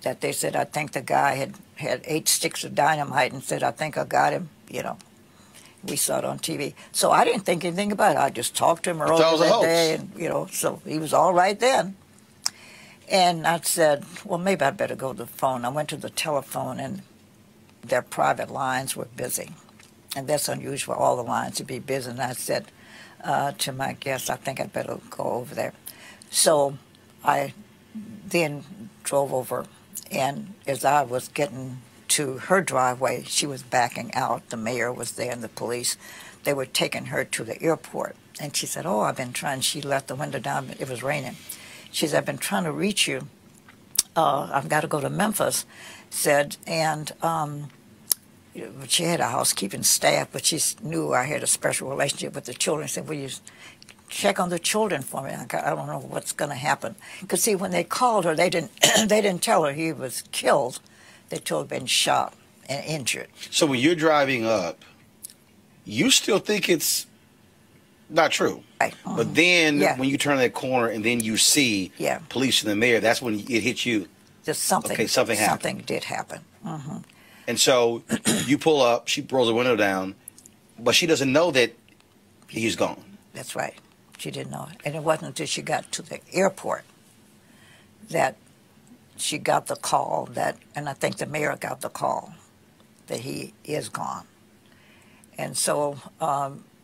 That they said, I think the guy had 8 sticks of dynamite and said, "I think I got him," you know. We saw it on TV. So I didn't think anything about it. I just talked to him earlier that day, and, you know, so he was all right then. And I said, well, maybe I'd better go to the phone. I went to the telephone, and their private lines were busy. And that's unusual, all the lines to be busy. And I said to my guest, I think I'd better go over there. So I then drove over. And as I was getting to her driveway, she was backing out. The mayor was there and the police. They were taking her to the airport. And she said, "Oh, I've been trying." She left the window down. It was raining. She said, "I've been trying to reach you. I've got to go to Memphis." Said, and she had a housekeeping staff, but she knew I had a special relationship with the children. She said, "Will you check on the children for me? I don't know what's going to happen." Because, see, when they called her, they didn't tell her he was killed. They told her he'd been shot and injured. So when you're driving up, you still think it's not true. Right. But then when you turn that corner and then you see police and the mayor, that's when it hits you. Just something. Okay, something happened. Something did happen. And so you pull up, she rolls the window down, but she doesn't know that he's gone. That's right. She didn't know it. And it wasn't until she got to the airport that she got the call that, and I think the mayor got the call that he is gone. And so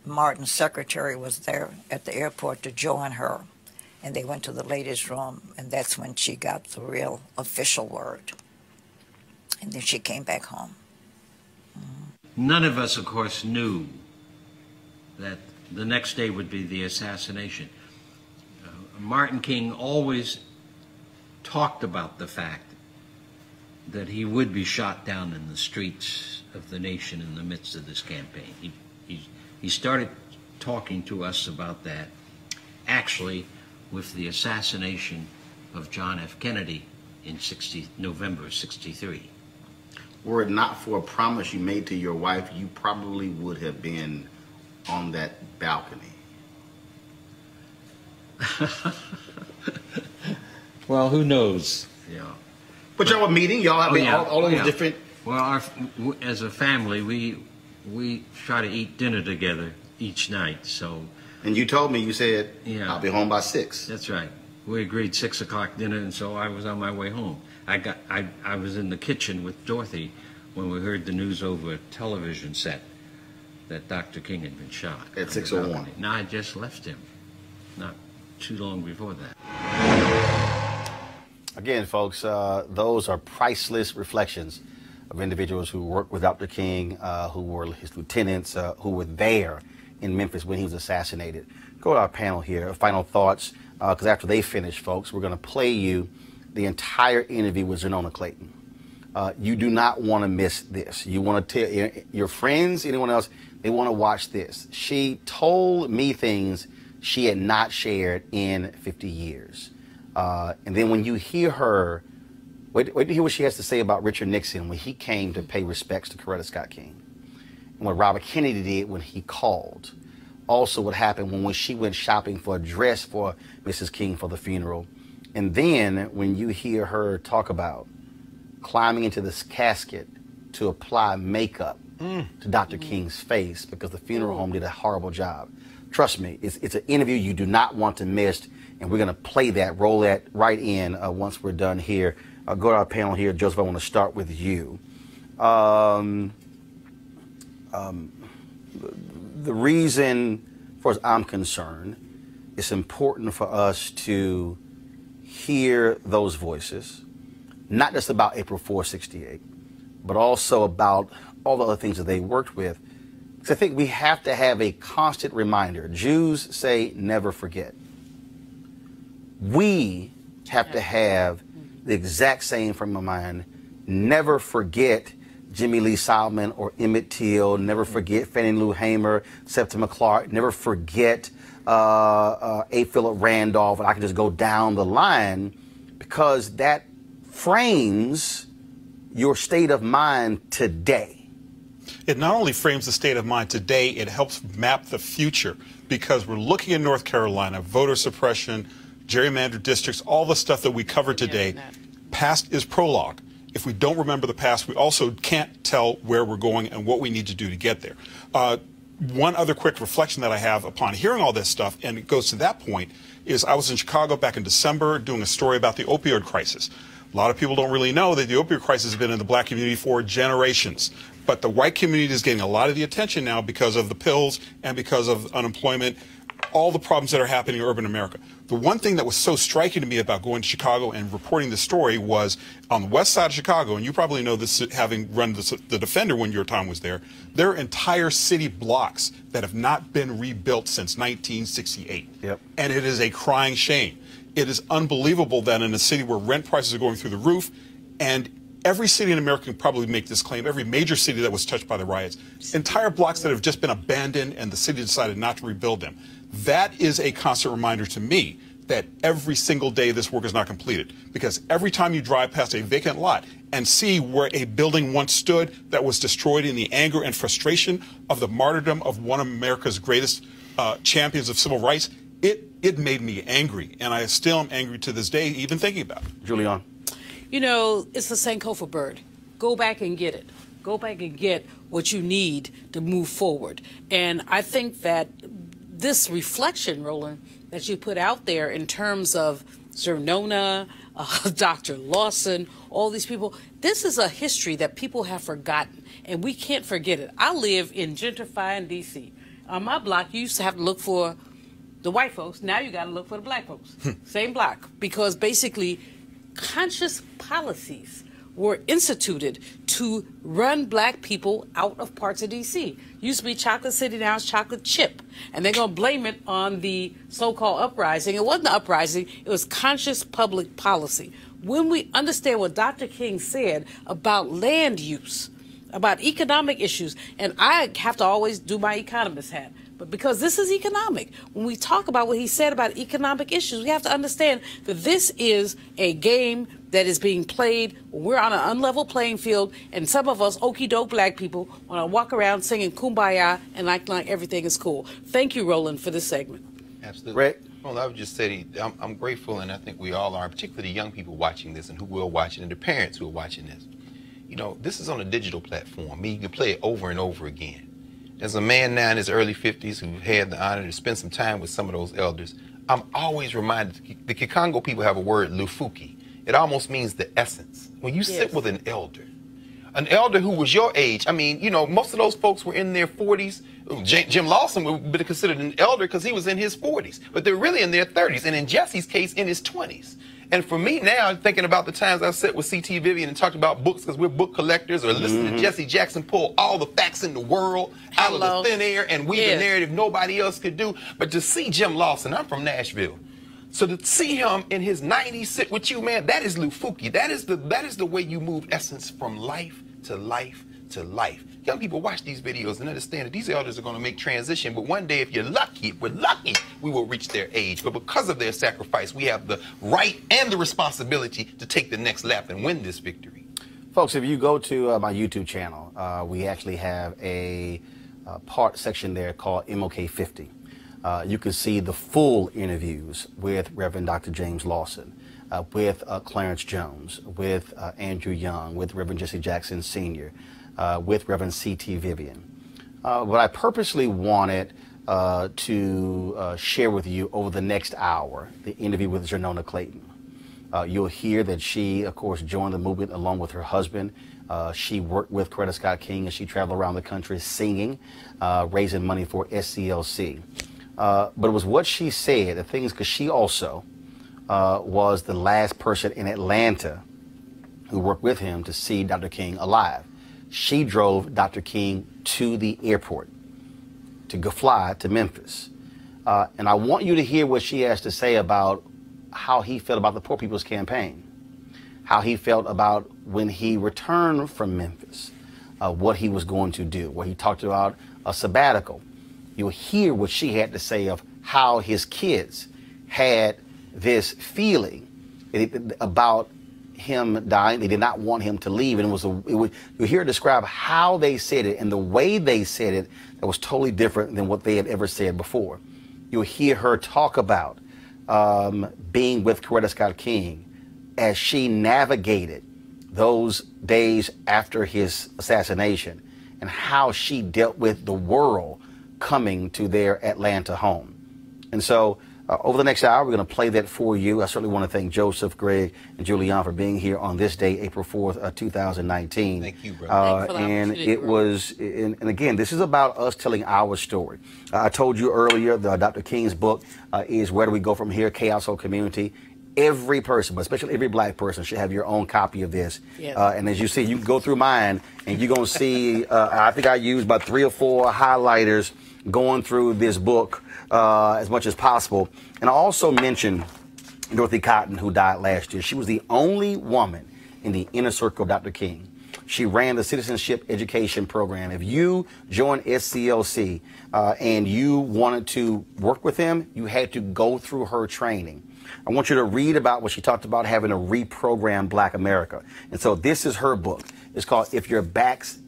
Martin's secretary was there at the airport to join her. And they went to the ladies' room, and that's when she got the real official word. And then she came back home. None of us, of course, knew that the next day would be the assassination. Martin King always talked about the fact that he would be shot down in the streets of the nation in the midst of this campaign. He started talking to us about that actually with the assassination of John F. Kennedy in November '63. Were it not for a promise you made to your wife, you probably would have been on that balcony. Well, who knows? Yeah. But y'all were meeting. Y'all have all those different. Well, as a family, we try to eat dinner together each night. So. And you told me, you said, I'll be home by 6. That's right. We agreed 6 o'clock dinner, and so I was on my way home. I was in the kitchen with Dorothy when we heard the news over a television set that Dr. King had been shot. At 6:01. Now I just left him, not too long before that. Again, folks, those are priceless reflections of individuals who worked with Dr. King, who were his lieutenants, who were there in Memphis when he was assassinated. Go to our panel here. Final thoughts, because after they finish, folks, we're going to play you the entire interview with Xernona Clayton. You do not want to miss this. You want to tell your friends, anyone else, they want to watch this. She told me things she had not shared in 50 years. And then when you hear her, wait to hear what she has to say about Richard Nixon when he came to pay respects to Coretta Scott King. And what Robert Kennedy did when he called. also what happened when she went shopping for a dress for Mrs. King for the funeral. And then when you hear her talk about climbing into this casket to apply makeup to Dr. King's face because the funeral home did a horrible job. Trust me, it's an interview you do not want to miss, and we're going to play that, roll that right in once we're done here. I'll go to our panel here. Joseph, I want to start with you. The reason, as far as I'm concerned, it's important for us to hear those voices, not just about April 4, '68, but also about all the other things that they worked with. Because I think we have to have a constant reminder. Jews say never forget. We have to have the exact same frame of mind. Never forget Jimmy Lee Solomon or Emmett Till. Never forget Fannie Lou Hamer, Septima Clark. Never forget A. Philip Randolph. And I can just go down the line, because that frames your state of mind today. It not only frames the state of mind today, it helps map the future, because we're looking in North Carolina, voter suppression, gerrymandered districts, all the stuff that we covered today. Past is prologue. If we don't remember the past, we also can't tell where we're going and what we need to do to get there. One other quick reflection that I have upon hearing all this stuff, and it goes to that point, is I was in Chicago back in December doing a story about the opioid crisis. A lot of people don't really know that the opioid crisis has been in the black community for generations. But the white community is getting a lot of the attention now because of the pills and because of unemployment, all the problems that are happening in urban America. The one thing that was so striking to me about going to Chicago and reporting this story was on the west side of Chicago, and you probably know this having run the Defender when your time was there, there are entire city blocks that have not been rebuilt since 1968. Yep. And it is a crying shame. It is unbelievable that in a city where rent prices are going through the roof, and every city in America can probably make this claim, every major city that was touched by the riots, entire blocks that have just been abandoned and the city decided not to rebuild them. That is a constant reminder to me that every single day this work is not completed. Because every time you drive past a vacant lot and see where a building once stood that was destroyed in the anger and frustration of the martyrdom of one of America's greatest champions of civil rights, it made me angry. And I still am angry to this day, even thinking about it. Julian. You know, it's the Sankofa bird. Go back and get it. Go back and get what you need to move forward. And I think that this reflection, Roland, that you put out there in terms of Xernona, Dr. Lawson, all these people, this is a history that people have forgotten, and we can't forget it. I live in gentrifying D.C. On my block, you used to have to look for the white folks. Now you got to look for the black folks. Same block. Because basically, conscious policies were instituted to run black people out of parts of D.C. Used to be Chocolate City, now it's Chocolate Chip. And they're going to blame it on the so-called uprising. It wasn't the uprising. It was conscious public policy. When we understand what Dr. King said about land use, about economic issues, and I have to always do my economist hat, but because this is economic, when we talk about what he said about economic issues, we have to understand that this is a game that is being played. We're on an unlevel playing field, and some of us okie-doke black people want to walk around singing Kumbaya and acting like everything is cool. Thank you, Roland, for this segment. Absolutely. Rick? Well, I would just say I'm grateful, and I think we all are, particularly the young people watching this and who will watch it, and the parents who are watching this. You know, this is on a digital platform. I mean, you can play it over and over again. As a man now in his early 50s who had the honor to spend some time with some of those elders, I'm always reminded, the Kikongo people have a word, lufuki. It almost means the essence. When you sit with an elder who was your age, I mean, you know, most of those folks were in their 40s. Jim Lawson would be considered an elder because he was in his 40s, but they're really in their 30s, and in Jesse's case, in his 20s. And for me now, thinking about the times I've sat with C.T. Vivian and talked about books because we're book collectors, or listening to Jesse Jackson pull all the facts in the world out of the thin air and weave a narrative nobody else could do. But to see Jim Lawson, I'm from Nashville. So to see him in his 90s sit with you, man, that is Lufuki. That is the way you move essence from life to life to life. Young people watch these videos and understand that these elders are going to make transition, but one day, if you're lucky, if we're lucky, we will reach their age. But because of their sacrifice, we have the right and the responsibility to take the next lap and win this victory. Folks, if you go to my YouTube channel, we actually have a section there called MLK 50. You can see the full interviews with Reverend Dr. James Lawson, with Clarence Jones, with Andrew Young, with Reverend Jesse Jackson Sr., with Reverend C.T. Vivian. What I purposely wanted to share with you over the next hour, the interview with Xernona Clayton. You'll hear that she, of course, joined the movement along with her husband. She worked with Coretta Scott King, and she traveled around the country singing, raising money for SCLC. But it was what she said, the things, because she also was the last person in Atlanta who worked with him to see Dr. King alive. She drove Dr. King to the airport to go fly to Memphis. And I want you to hear what she has to say about how he felt about the Poor People's Campaign, how he felt about when he returned from Memphis, what he was going to do, where he talked about a sabbatical. You'll hear what she had to say of how his kids had this feeling about him dying. They did not want him to leave. And you'll hear her describe how they said it and the way they said it that was totally different than what they had ever said before. You'll hear her talk about being with Coretta Scott King as she navigated those days after his assassination and how she dealt with the world coming to their Atlanta home. And so over the next hour, we're going to play that for you. I certainly want to thank Joseph, Greg, and Julianne for being here on this day, April 4th, 2019. Thank you, brother. And it was, and again, this is about us telling our story. I told you earlier, Dr. King's book is Where Do We Go From Here? Chaos or Community. Every person, but especially every black person, should have your own copy of this. Yes. And as you see, you can go through mine, and you're going to see, I think I used about 3 or 4 highlighters going through this book as much as possible. And I also mentioned Dorothy Cotton, who died last year. She was the only woman in the inner circle of Dr. King. She ran the Citizenship Education Program. If you joined SCLC and you wanted to work with him, you had to go through her training. I want you to read about what she talked about, having to reprogram Black America. And so this is her book. It's called If Your Back's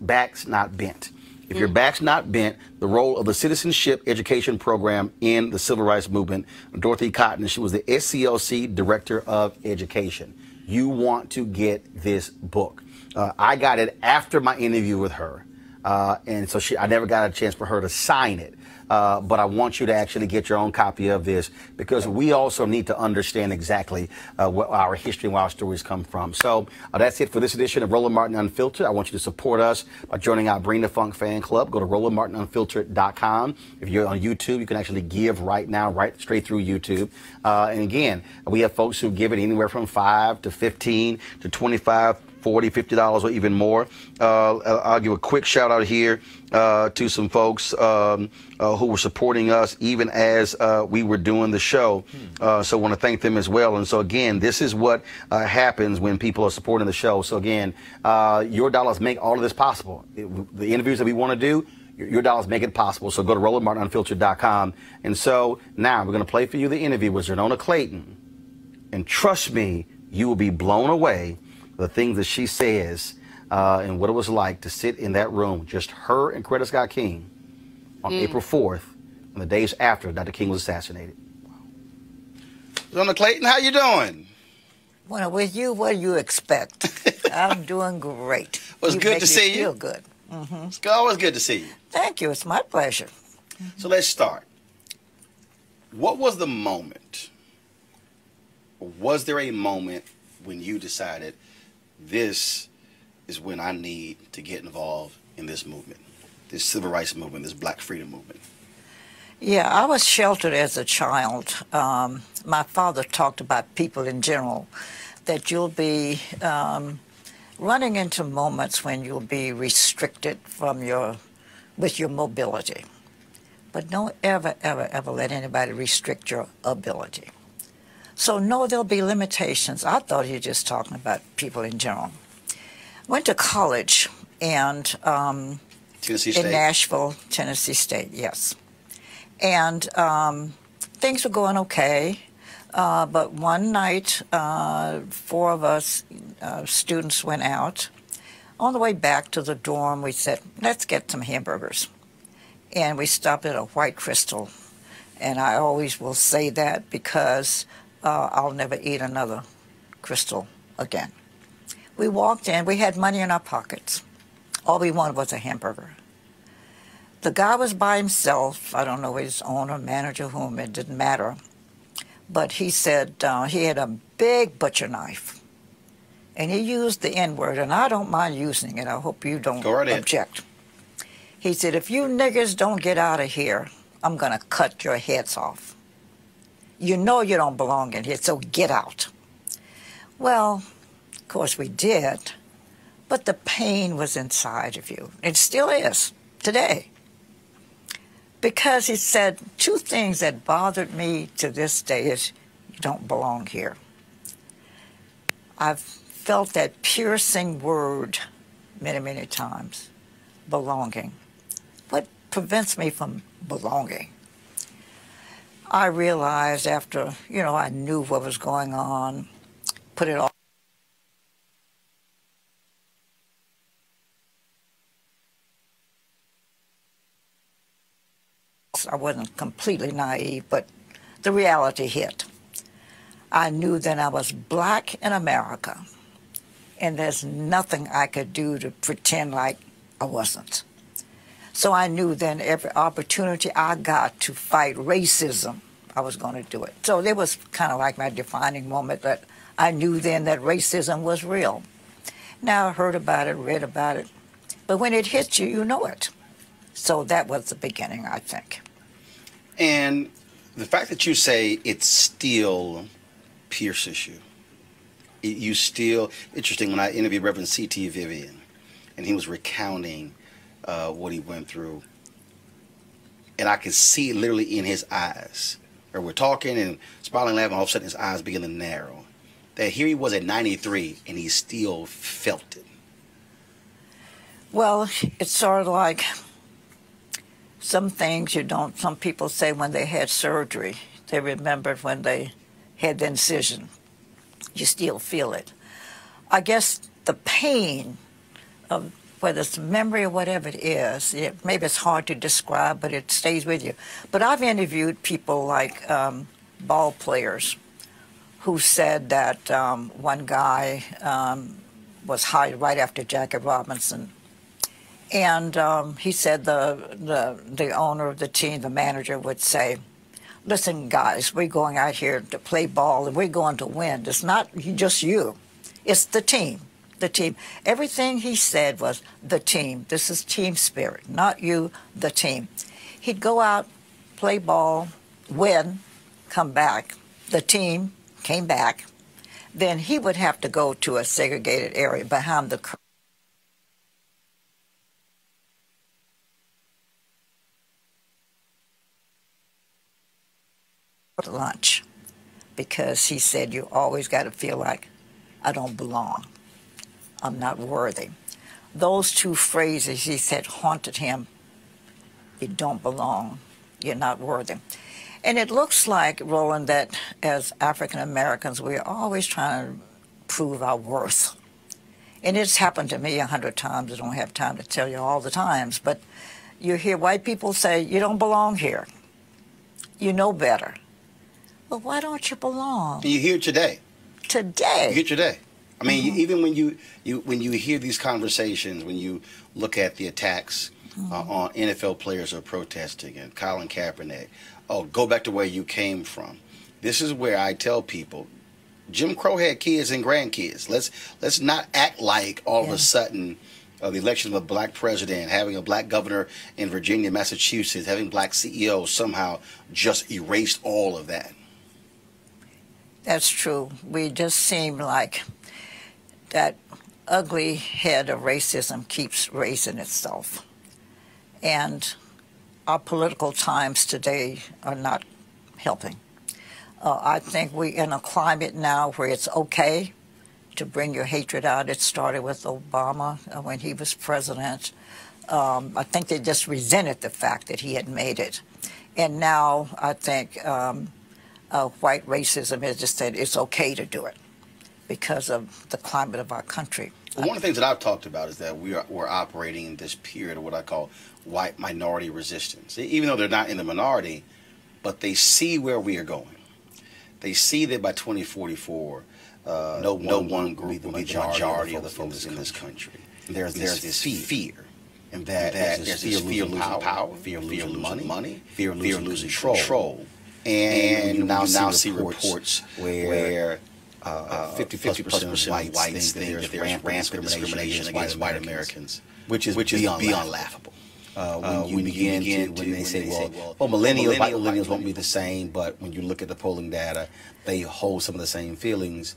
Not Bent. If Your Back's Not Bent, the role of the Citizenship Education Program in the Civil Rights Movement. Dorothy Cotton, she was the SCLC Director of Education. You want to get this book. I got it after my interview with her. And so I never got a chance for her to sign it. But I want you to actually get your own copy of this, because we also need to understand exactly what our history and where our stories come from. So that's it for this edition of Roland Martin Unfiltered. I want you to support us by joining our Bring the Funk fan club. Go to RolandMartinUnfiltered.com. If you're on YouTube, you can actually give right now, right straight through YouTube. And again, we have folks who give it anywhere from $5 to $15 to $25, $40, $50, or even more. I'll give a quick shout out here to some folks who were supporting us even as we were doing the show. So I want to thank them as well. And so again, this is what happens when people are supporting the show. So again, your dollars make all of this possible. The interviews that we want to do, your dollars make it possible. So go to RolandMartinUnfiltered.com. And so now we're going to play for you the interview with Xernona Clayton. And trust me, you will be blown away the things that she says and what it was like to sit in that room, just her and Coretta Scott King, on April 4th, and the days after Dr. King was assassinated. Xernona Clayton, how you doing? Well, with you, what do you expect? I'm doing great. Well, it's good to see you. Feel good. It's always good to see you. Thank you. It's my pleasure. So let's start. What was the moment, or was there a moment when you decided, this is when I need to get involved in this movement, this civil rights movement, this black freedom movement? Yeah, I was sheltered as a child. My father talked about people in general, that you'll be running into moments when you'll be restricted from with your mobility. But don't ever, ever, ever let anybody restrict your ability. So no, there'll be limitations. I thought you were just talking about people in general. Went to college and Tennessee State. In Nashville, Tennessee State, yes. And things were going okay. But one night, 4 of us students went out. On the way back to the dorm, we said, let's get some hamburgers. and we stopped at a White Crystal. And I always will say that because I'll never eat another Crystal again. We walked in, we had money in our pockets. All we wanted was a hamburger. The guy was by himself. I don't know his owner, manager, whom, it didn't matter. But he said he had a big butcher knife. And he used the N-word, and I don't mind using it. I hope you don't object. He said, if you niggers don't get out of here, I'm going to cut your heads off. You know you don't belong in here, so get out. Well, of course we did, but the pain was inside of you. It still is today. Because he said two things that bothered me to this day is, you don't belong here. I've felt that piercing word many, many times, belonging. What prevents me from belonging? I realized after, I knew what was going on, put it all. I wasn't completely naive, but the reality hit. I knew that I was black in America, and there's nothing I could do to pretend like I wasn't. So I knew then every opportunity I got to fight racism, I was going to do it. So it was kind of like my defining moment that I knew then that racism was real. Now I heard about it, read about it, but when it hits you, you know it. So that was the beginning, I think. And the fact that you say it still pierces you, you still, interesting, when I interviewed Reverend C.T. Vivian, and he was recounting what he went through, and I could see it literally in his eyes. Or we're talking and smiling, laughing, all of a sudden his eyes begin to narrow. That here he was at 93, and he still felt it. Well, it's sort of like some things you don't, some people say when they had surgery, they remembered when they had the incision. You still feel it. I guess the pain of whether it's memory or whatever it is, maybe it's hard to describe, but it stays with you. But I've interviewed people like ball players who said that one guy was hired right after Jackie Robinson. And he said the owner of the team, the manager, would say, listen, guys, we're going out here to play ball, and we're going to win. It's not just you. It's the team. The team. Everything he said was the team. This is team spirit, not you, the team. He'd go out, play ball, win, come back. The team came back. Then he would have to go to a segregated area behind the curtain. Lunch, because he said you always got to feel like I don't belong. I'm not worthy. Those two phrases, he said, haunted him. You don't belong. You're not worthy. And it looks like, Roland, that as African Americans, we're always trying to prove our worth. And it's happened to me 100 times. I don't have time to tell you all the times. But you hear white people say, you don't belong here. You know better. But why don't you belong? You hear it today. Today. You hear it today. I mean, even when you hear these conversations, when you look at the attacks on NFL players who are protesting and Colin Kaepernick, go back to where you came from. This is where I tell people, Jim Crow had kids and grandkids. Let's not act like all of a sudden the election of a black president, having a black governor in Virginia, Massachusetts, having black CEOs somehow just erased all of that. That's true. We just seem like that ugly head of racism keeps raising itself. And our political times today are not helping. I think we're in a climate now where it's okay to bring your hatred out. It started with Obama when he was president. I think they just resented the fact that he had made it. And now I think white racism has just said it's okay to do it because of the climate of our country. Well, one of the things that I've talked about is that we're operating in this period of what I call white minority resistance. Even though they're not in the minority, but they see where we are going. They see that by 2044, no one group will be the majority of the folks in this country. There's this fear. And that there's this fear of losing power, fear of losing money, fear of losing control. And you now see reports where 50% of whites think that there's rampant discrimination against white Americans, which is beyond laughable. When they say, well, millennials won't be the same, but when you look at the polling data, they hold some of the same feelings.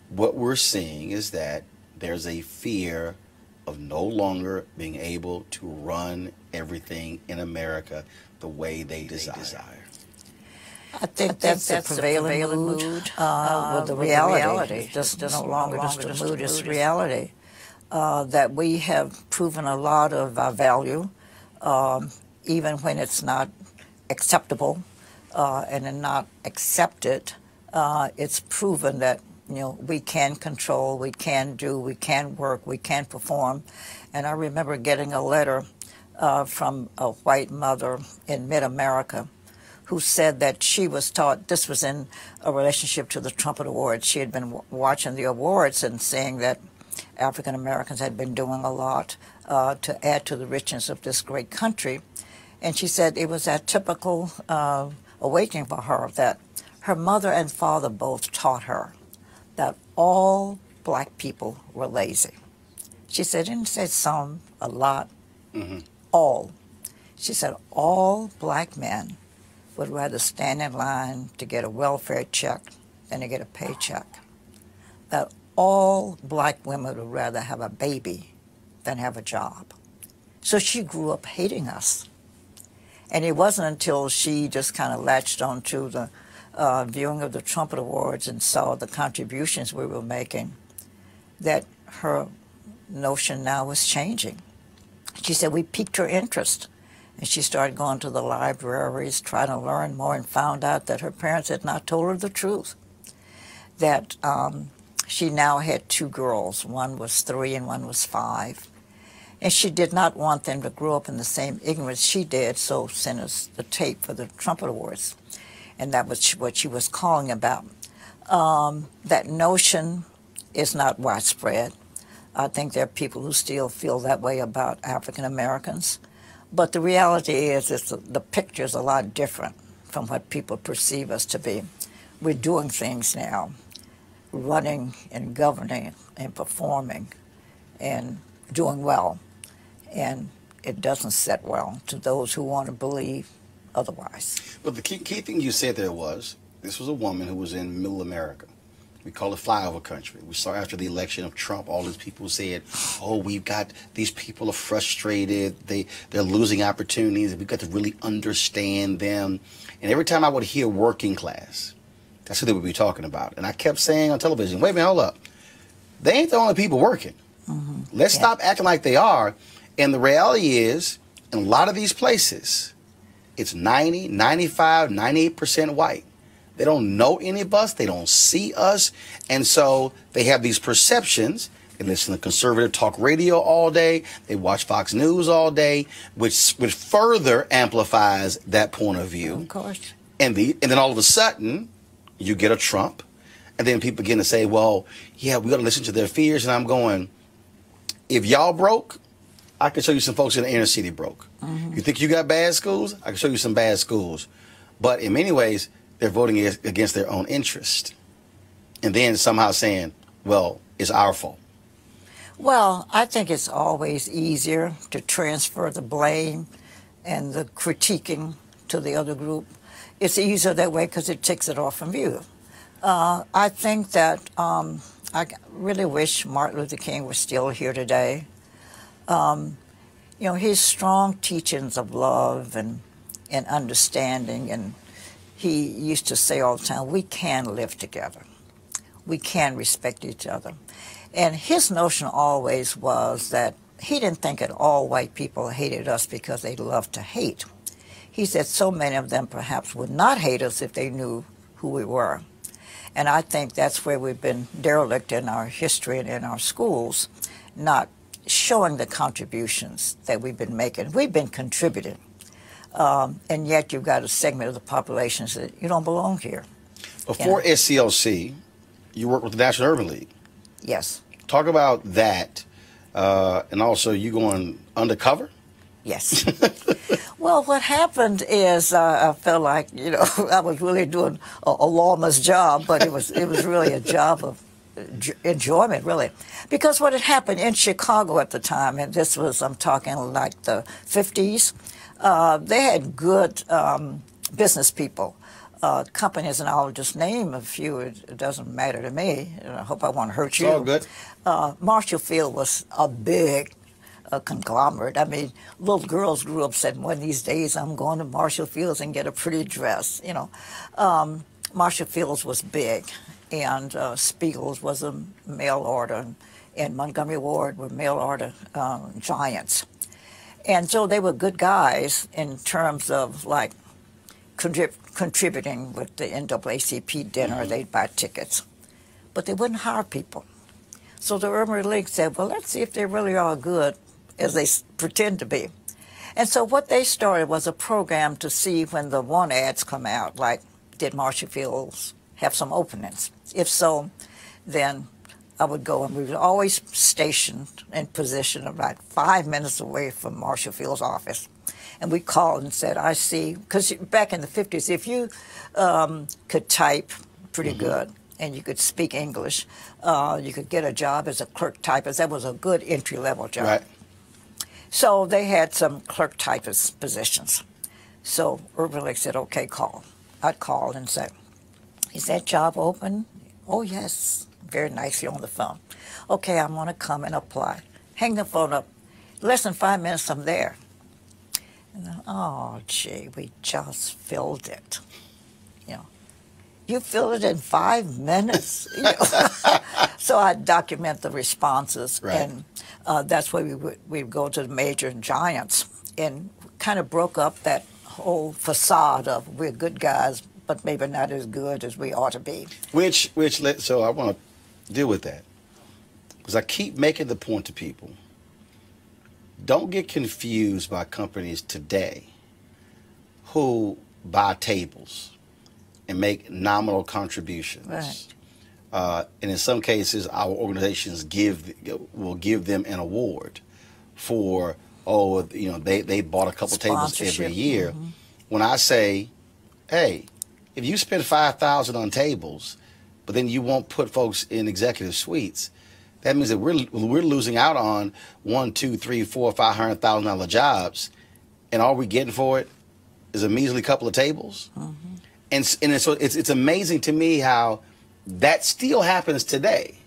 What we're seeing is that there's a fear of no longer being able to run everything in America the way they desire. I think that's the prevailing mood with the reality. It's just no longer just a mood, it's reality. That we have proven a lot of our value, even when it's not acceptable and not accepted. It's proven that we can control, we can do, we can work, we can perform. And I remember getting a letter from a white mother in mid-America who said that she was taught, this was in a relationship to the Trumpet Awards. She had been watching the awards and saying that African Americans had been doing a lot to add to the richness of this great country. And she said it was that typical awakening for her that her mother and father both taught her that all black people were lazy. She said, didn't say some, a lot, all. She said all black men would rather stand in line to get a welfare check than to get a paycheck. That all black women would rather have a baby than have a job. So she grew up hating us. And it wasn't until she just kind of latched onto the viewing of the Trumpet Awards and saw the contributions we were making that her notion now was changing. She said we piqued her interest. And she started going to the libraries, trying to learn more, and found out that her parents had not told her the truth. That she now had 2 girls. One was 3 and one was 5. And she did not want them to grow up in the same ignorance she did, so sent us the tape for the Trumpet Awards. And that was what she was calling about. That notion is not widespread. I think there are people who still feel that way about African Americans. But the reality is the picture is a lot different from what people perceive us to be. We're doing things now, running and governing and performing and doing well. And it doesn't set well to those who want to believe otherwise. But the key thing you said there was, this was a woman who was in middle America. We call it flyover country. We saw after the election of Trump, all these people said, oh, we've got, these people are frustrated, they're losing opportunities, we've got to really understand them. And every time I would hear working class, that's who they would be talking about. And I kept saying on television, wait a minute, hold up. They ain't the only people working. Let's stop acting like they are. And the reality is, in a lot of these places, it's 90, 95, 98% white. They don't know any of us. They don't see us. And so they have these perceptions. They listen to conservative talk radio all day. They watch Fox News all day, which further amplifies that point of view. Of course. And then all of a sudden, you get a Trump. And then people begin to say, well, yeah, we got to listen to their fears. And I'm going, if y'all broke, I can show you some folks in the inner city broke. You think you got bad schools? I can show you some bad schools. But in many ways, they're voting against their own interest. And then somehow saying, well, it's our fault. Well, I think it's always easier to transfer the blame and the critiquing to the other group. It's easier that way because it takes it off from you. I think that I really wish Martin Luther King was still here today. His strong teachings of love and understanding, and he used to say all the time, we can live together. We can respect each other. And his notion always was that he didn't think that all white people hated us because they loved to hate. He said so many of them perhaps would not hate us if they knew who we were. And I think that's where we've been derelict in our history and in our schools, not showing the contributions that we've been making. We've been contributing, and yet you've got a segment of the population that you don't belong here. Before SCLC, you worked with the National Urban League. Yes. Talk about that, and also you going undercover. Yes. Well, what happened is I felt like, you know, I was really doing a lawman's job, but it was really a job of enjoyment, really. Because what had happened in Chicago at the time, and this was, I'm talking like the 50s, they had good business people, companies, and I'll just name a few. It doesn't matter to me. I hope I won't hurt you. It's all good. Marshall Field was a big conglomerate. I mean, little girls grew up saying, one of these days I'm going to Marshall Fields and get a pretty dress, you know. Marshall Fields was big, and Spiegel's was a mail order, and Montgomery Ward were mail order giants. And so they were good guys in terms of, like, contributing with the NAACP dinner. They'd buy tickets. But they wouldn't hire people. So the Urban League said, well, let's see if they really are good as they pretend to be. And so what they started was a program to see when the want ads come out, like, did Marshall Fields have some openings? If so, then I would go, and we were always stationed in position about 5 minutes away from Marshall Fields' office. And we called and said, I see, because back in the 50s, if you could type pretty good, and you could speak English, you could get a job as a clerk typist. That was a good entry-level job. Right. So they had some clerk typist positions. So Urban League said, okay, call. I'd call and say, is that job open? Oh, yes. Very nicely on the phone. Okay, I'm going to come and apply. Hang the phone up. Less than 5 minutes, I'm there. And then, oh, gee, we just filled it. You know, you filled it in 5 minutes. You know? So I document the responses, and that's where we'd go to the major giants and kind of broke up that whole facade of we're good guys, but maybe not as good as we ought to be. So I want to deal with that, because I keep making the point to people, don't get confused by companies today who buy tables and make nominal contributions. Right. And in some cases, our organizations will give them an award for, oh, you know, they bought a couple tables every year. When I say, hey, if you spend $5,000 on tables, but then you won't put folks in executive suites, that means that we're losing out on $1, $2, $3, $4, $500,000 jobs, and all we're getting for it is a measly couple of tables. And so it's amazing to me how that still happens today.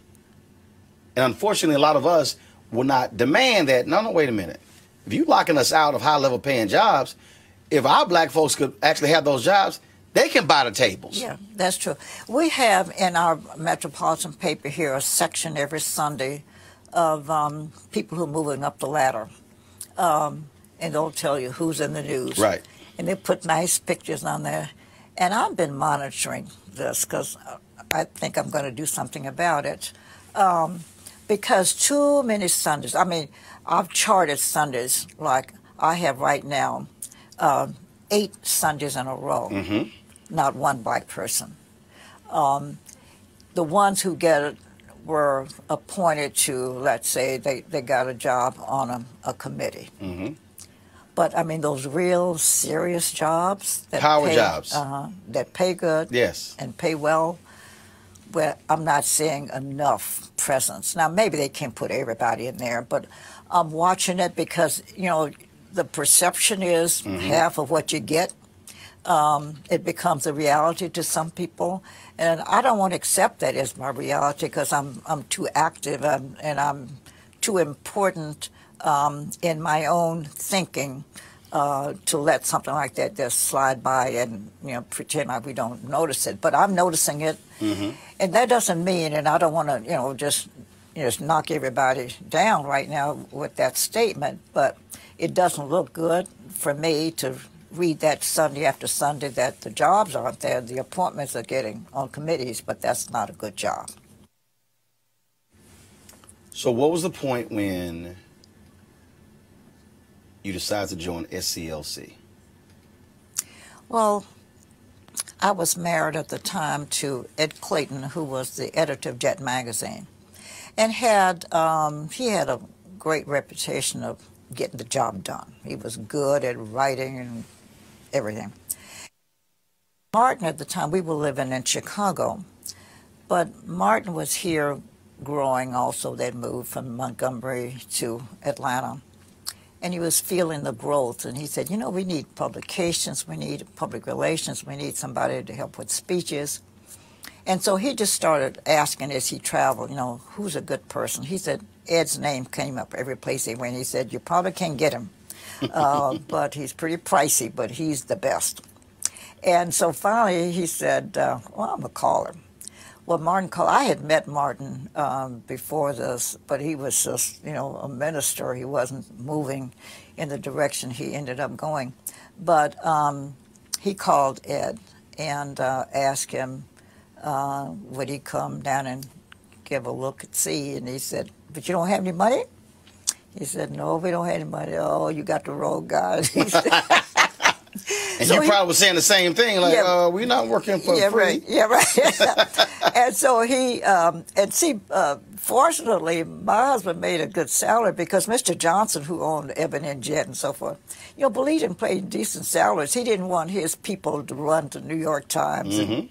And unfortunately, a lot of us will not demand that. No, wait a minute. If you're locking us out of high-level paying jobs, if our black folks could actually have those jobs, they can buy the tables. Yeah, that's true. We have in our metropolitan paper here a section every Sunday of people who are moving up the ladder. And they'll tell you who's in the news. Right. And they put nice pictures on there. And I've been monitoring this because I think I'm going to do something about it. Because too many Sundays, I mean, I've charted Sundays like I have right now, 8 Sundays in a row. Not one black person. The ones who get it were appointed to, let's say, they got a job on a committee. But, I mean, those real serious jobs. That Power jobs. That pay good. Yes. And pay well. Well, I'm not seeing enough presence. Now, maybe they can't put everybody in there, but I'm watching it because, you know, the perception is half of what you get. It becomes a reality to some people, and I don't want to accept that as my reality because I'm too active and I'm too important in my own thinking to let something like that just slide by and, you know, pretend like we don't notice it. But I'm noticing it, and that doesn't mean, and I don't want to, you know, just knock everybody down right now with that statement, but it doesn't look good for me to read that Sunday after Sunday that the jobs aren't there, the appointments are getting on committees, but that's not a good job. So what was the point when you decided to join SCLC? Well, I was married at the time to Ed Clayton, who was the editor of Jet Magazine, and he had a great reputation of getting the job done. He was good at writing and everything. Martin, at the time, we were living in Chicago, but Martin was here growing also. They'd moved from Montgomery to Atlanta, and he was feeling the growth, and he said, you know, we need publications, we need public relations, we need somebody to help with speeches. And so he just started asking as he traveled, you know, who's a good person? He said Ed's name came up every place he went. He said, you probably can't get him, but he's pretty pricey, but he's the best. And so finally he said, well, I'm going to call him. Well, Martin called. I had met Martin before this, but he was just, you know, a minister. He wasn't moving in the direction he ended up going. But he called Ed and asked him, would he come down and give a look and see? And he said, but you don't have any money? He said, no, we don't have any money. Oh, you got the wrong guy. He said, and so you probably was saying the same thing, like, yeah, we're not working for free. Right, yeah, right. And so he, fortunately, my husband made a good salary because Mr. Johnson, who owned Ebony and Jet and so forth, you know, believed in paying decent salaries. He didn't want his people to run to New York Times and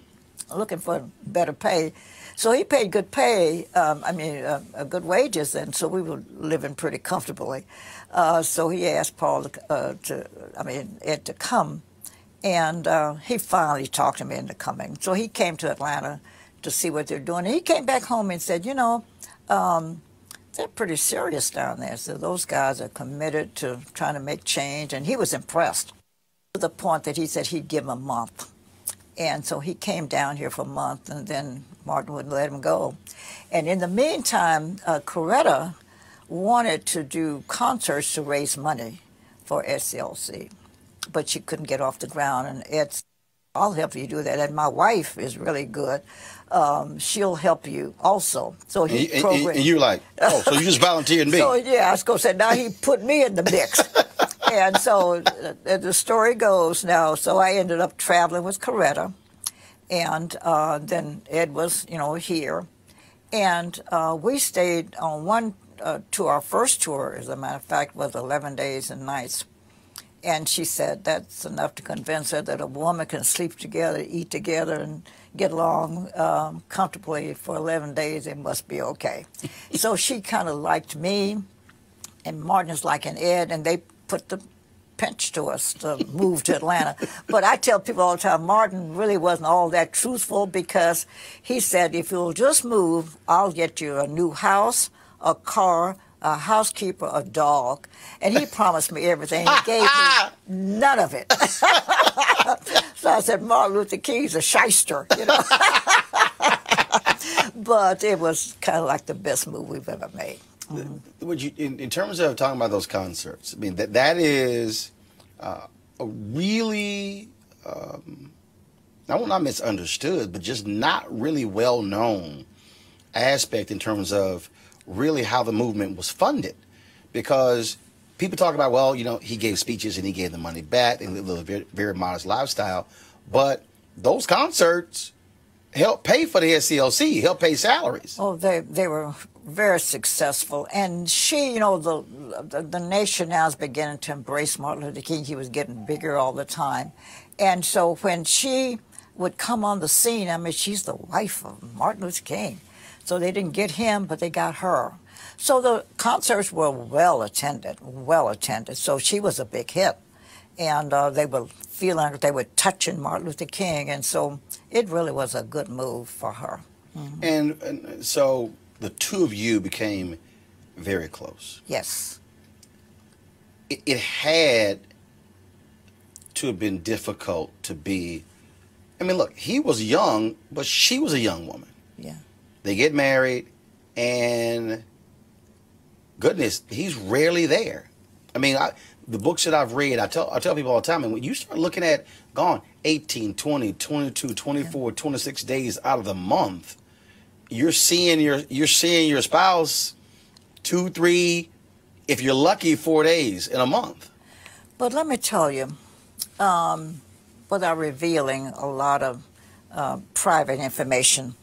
looking for better pay. So he paid good pay, good wages, and so we were living pretty comfortably. So he asked Ed to come, and he finally talked him into coming. So he came to Atlanta to see what they're doing. And he came back home and said, you know, they're pretty serious down there. So those guys are committed to trying to make change, and he was impressed to the point that he said he'd give him a month. And so he came down here for a month, and then Martin wouldn't let him go. And in the meantime, Coretta wanted to do concerts to raise money for SCLC, but she couldn't get off the ground. And Ed said, I'll help you do that. And my wife is really good. She'll help you also. So he programmed. And you're like, oh, so you just volunteered me. So, yeah, I was going to say, now he put me in the mix. And so the story goes now, so I ended up traveling with Coretta, and then Ed was, you know, here. And we stayed on one tour. Our first tour, as a matter of fact, was 11 days and nights. And she said that's enough to convince her that a woman can sleep together, eat together, and get along comfortably for 11 days. It must be okay. So she kind of liked me, and Martin is liking Ed, and they put the pinch to us to move to Atlanta. But I tell people all the time, Martin really wasn't all that truthful, because he said, if you'll just move, I'll get you a new house, a car, a housekeeper, a dog. And he promised me everything. He gave me none of it. So I said, Martin Luther King's a shyster, you know. But it was kind of like the best move we've ever made. Would you, in terms of talking about those concerts, I mean, that is a really, not misunderstood, but just not really well-known aspect in terms of really how the movement was funded. Because people talk about, well, you know, he gave speeches and he gave the money back and lived a very, very modest lifestyle. But those concerts helped pay for the SCLC, helped pay salaries. Oh, they were very successful. And she, you know, the nation now is beginning to embrace Martin Luther King. He was getting bigger all the time. And so when she would come on the scene, I mean, she's the wife of Martin Luther King. So they didn't get him, but they got her. So the concerts were well attended. So she was a big hit. And they were feeling like they were touching Martin Luther King. And so it really was a good move for her. And so the two of you became very close. Yes. It had to have been difficult to be, I mean, look, he was young, but she was a young woman. Yeah. They get married, and goodness, he's rarely there. I mean, the books that I've read, I tell people all the time, and when you start looking at 18, 20, 22, 24, 26 days out of the month, you're seeing your spouse 2, 3, if you're lucky, 4 days in a month. But let me tell you, without revealing a lot of private information,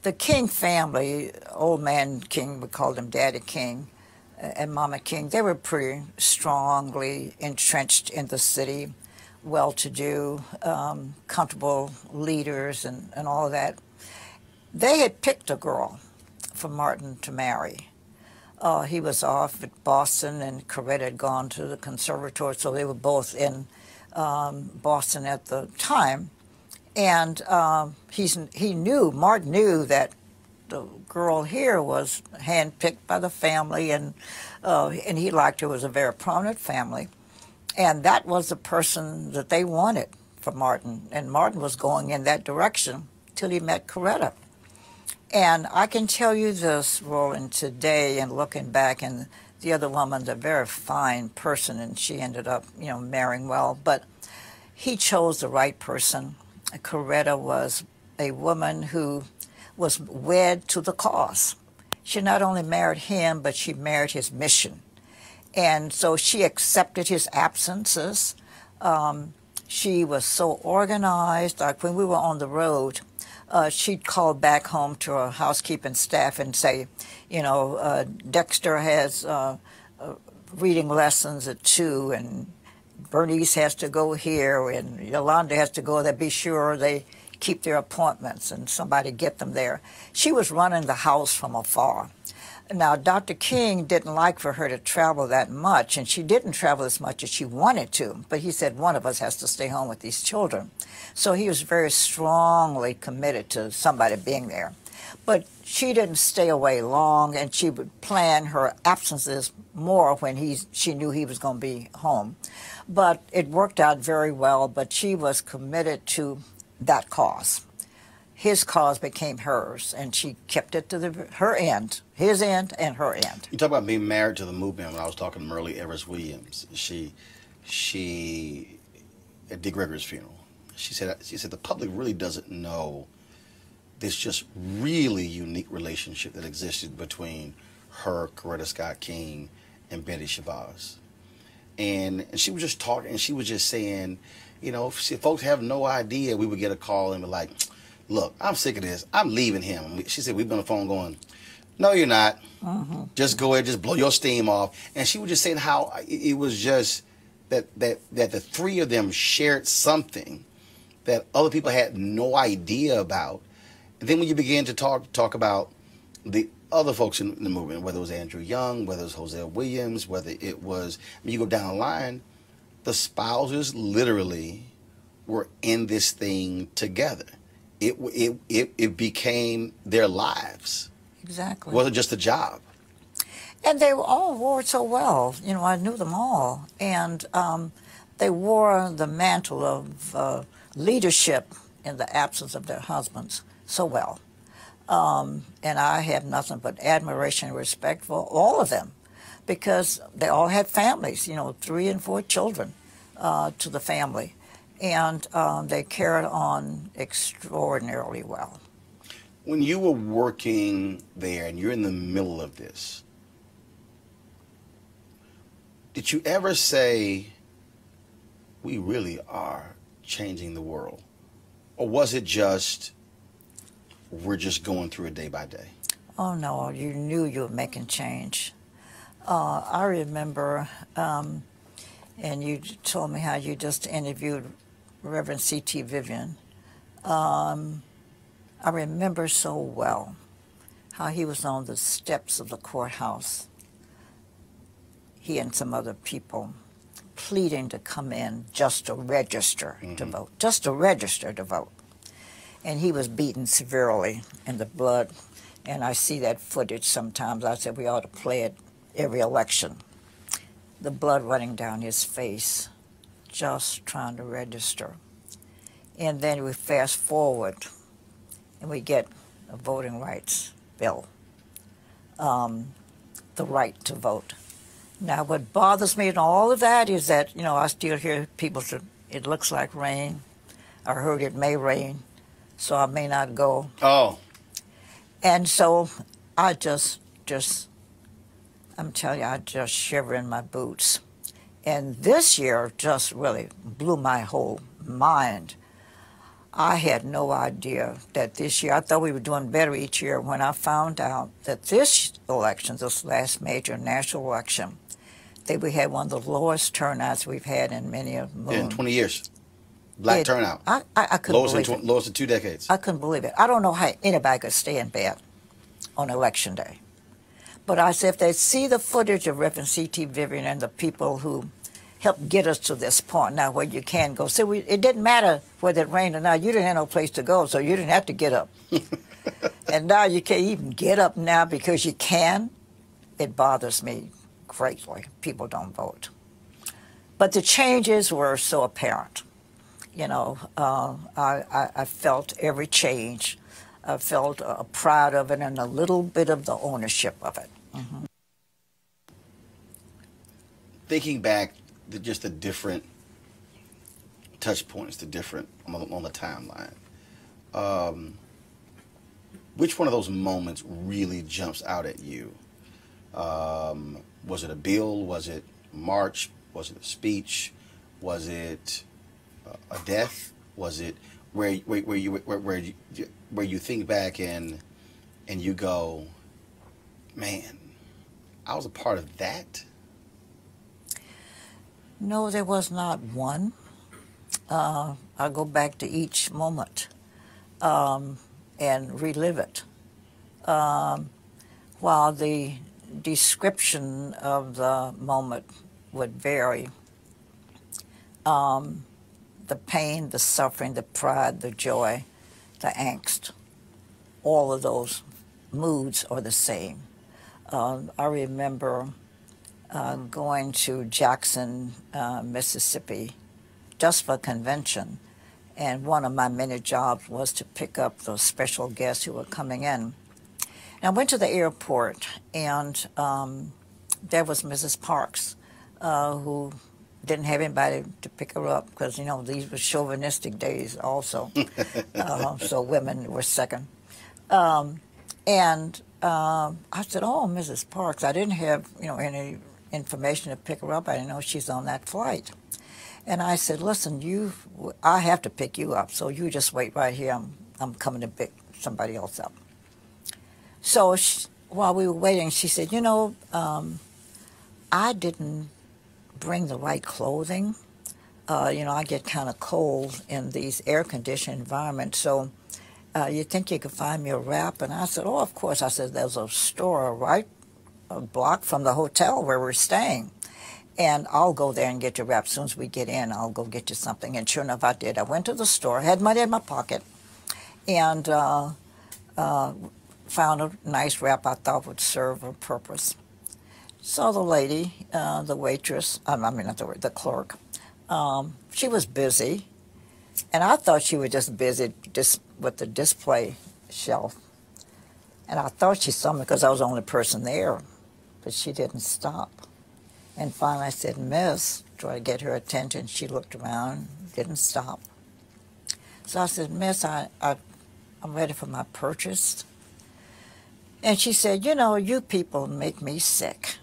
the King family, old man King, we called him Daddy King, and Mama King, they were pretty strongly entrenched in the city, well-to-do, comfortable leaders and all of that. They had picked a girl for Martin to marry. He was off at Boston, and Coretta had gone to the conservatory, so they were both in Boston at the time. And Martin knew that the girl here was handpicked by the family, and he liked her. It was a very prominent family. And that was the person that they wanted for Martin. And Martin was going in that direction till he met Coretta. And I can tell you this, Roland, today, and looking back, and the other woman's a very fine person, and she ended up, marrying well. But he chose the right person. Coretta was a woman who was wed to the cause. She not only married him, but she married his mission. And so she accepted his absences. She was so organized. Like when we were on the road, she'd call back home to her housekeeping staff and say, Dexter has reading lessons at 2, and Bernice has to go here, and Yolanda has to go there. Be sure they keep their appointments and somebody get them there. She was running the house from afar. Now, Dr. King didn't like for her to travel that much, and she didn't travel as much as she wanted to, but he said one of us has to stay home with these children. So he was very strongly committed to somebody being there. But she didn't stay away long, and she would plan her absences more when she knew he was going to be home. But it worked out very well, but she was committed to that cause. His cause became hers, and she kept it to her end, his end and her end. You talk about being married to the movement. When I was talking to Merle Evers Williams, she at Dick Gregory's funeral, she said the public really doesn't know this just really unique relationship that existed between her, Coretta Scott King, and Betty Shabazz. And she was just talking, and she was just saying, folks have no idea. We would get a call and be like, look, I'm sick of this. I'm leaving him. She said, we've been on the phone going, no, you're not. Just go ahead, just blow your steam off. And she was just saying how it was just that the three of them shared something that other people had no idea about. And then when you begin to talk about the other folks in the movement, whether it was Andrew Young, whether it was Hosea Williams, whether it was, you go down the line, the spouses literally were in this thing together. It became their lives. Exactly. It wasn't just a job. And they all wore it so well. I knew them all. And they wore the mantle of leadership in the absence of their husbands so well. And I have nothing but admiration and respect for all of them, because they all had families, 3 and 4 children to the family. And they carried on extraordinarily well. When you were working there and you're in the middle of this, did you ever say, we really are changing the world? Or was it just, we're just going through it day by day? Oh, no, you knew you were making change. I remember, and you told me how you just interviewed Reverend C.T. Vivian. I remember so well how he was on the steps of the courthouse, he and some other people, pleading to come in just to register to vote, just to register to vote. And he was beaten severely in the blood, and I see that footage sometimes. I said we ought to play it every election. The blood running down his face, just trying to register. And then we fast forward, and we get a voting rights bill, the right to vote. Now, what bothers me in all of that is that, you know, I still hear people say, it looks like rain. I heard it may rain, so I may not go. Oh. And so I I'm telling you, I just shiver in my boots. And this year just really blew my whole mind. I had no idea that this year, I thought we were doing better each year when I found out that this election, this last major national election, that we had one of the lowest turnouts we've had in many of them. In 20 years. Black turnout. I couldn't believe it. Lowest in 2 decades. I couldn't believe it. I don't know how anybody could stay in bed on election day. But I said, if they see the footage of Reverend C.T. Vivian and the people who helped get us to this point now where you can go. So it didn't matter whether it rained or not. You didn't have no place to go, so you didn't have to get up. And now you can't even get up now because you can. It bothers me greatly. People don't vote. But the changes were so apparent. You know, I felt every change. I felt proud of it and a little bit of the ownership of it. Mm-hmm. Thinking back, just the different touch points, the different on the timeline. Which one of those moments really jumps out at you? Was it a bill? Was it a march? Was it a speech? Was it a death? Was it where you think back and you go, man, I was a part of that? No, there was not one. I go back to each moment and relive it. While the description of the moment would vary, the pain, the suffering, the pride, the joy, the angst, all of those moods are the same. I remember going to Jackson, Mississippi, just for a convention, and one of my many jobs was to pick up those special guests who were coming in. And I went to the airport, and there was Mrs. Parks, who didn't have anybody to pick her up because, you know, these were chauvinistic days also, so women were second. And I said, oh, Mrs. Parks, I didn't have, you know, any information to pick her up. I didn't know she's on that flight. And I said, listen, I have to pick you up, so you just wait right here. I'm coming to pick somebody else up. So while we were waiting, she said, you know, I didn't bring the right clothing. You know, I get kind of cold in these air-conditioned environments, so you think you could find me a wrap? And I said, oh, of course. I said, there's a store right a block from the hotel where we're staying, and I'll go there and get your wrap. As soon as we get in, I'll go get you something. And sure enough, I did. I went to the store, had money in my pocket, and found a nice wrap I thought would serve a purpose. So the lady, the waitress, I mean, not the clerk, she was busy, and I thought she was just busy just with the display shelf. And I thought she saw me because I was the only person there, but she didn't stop. And finally I said, Miss, tried to get her attention. She looked around, didn't stop. So I said, Miss, I'm ready for my purchase. And she said, you know, you people make me sick.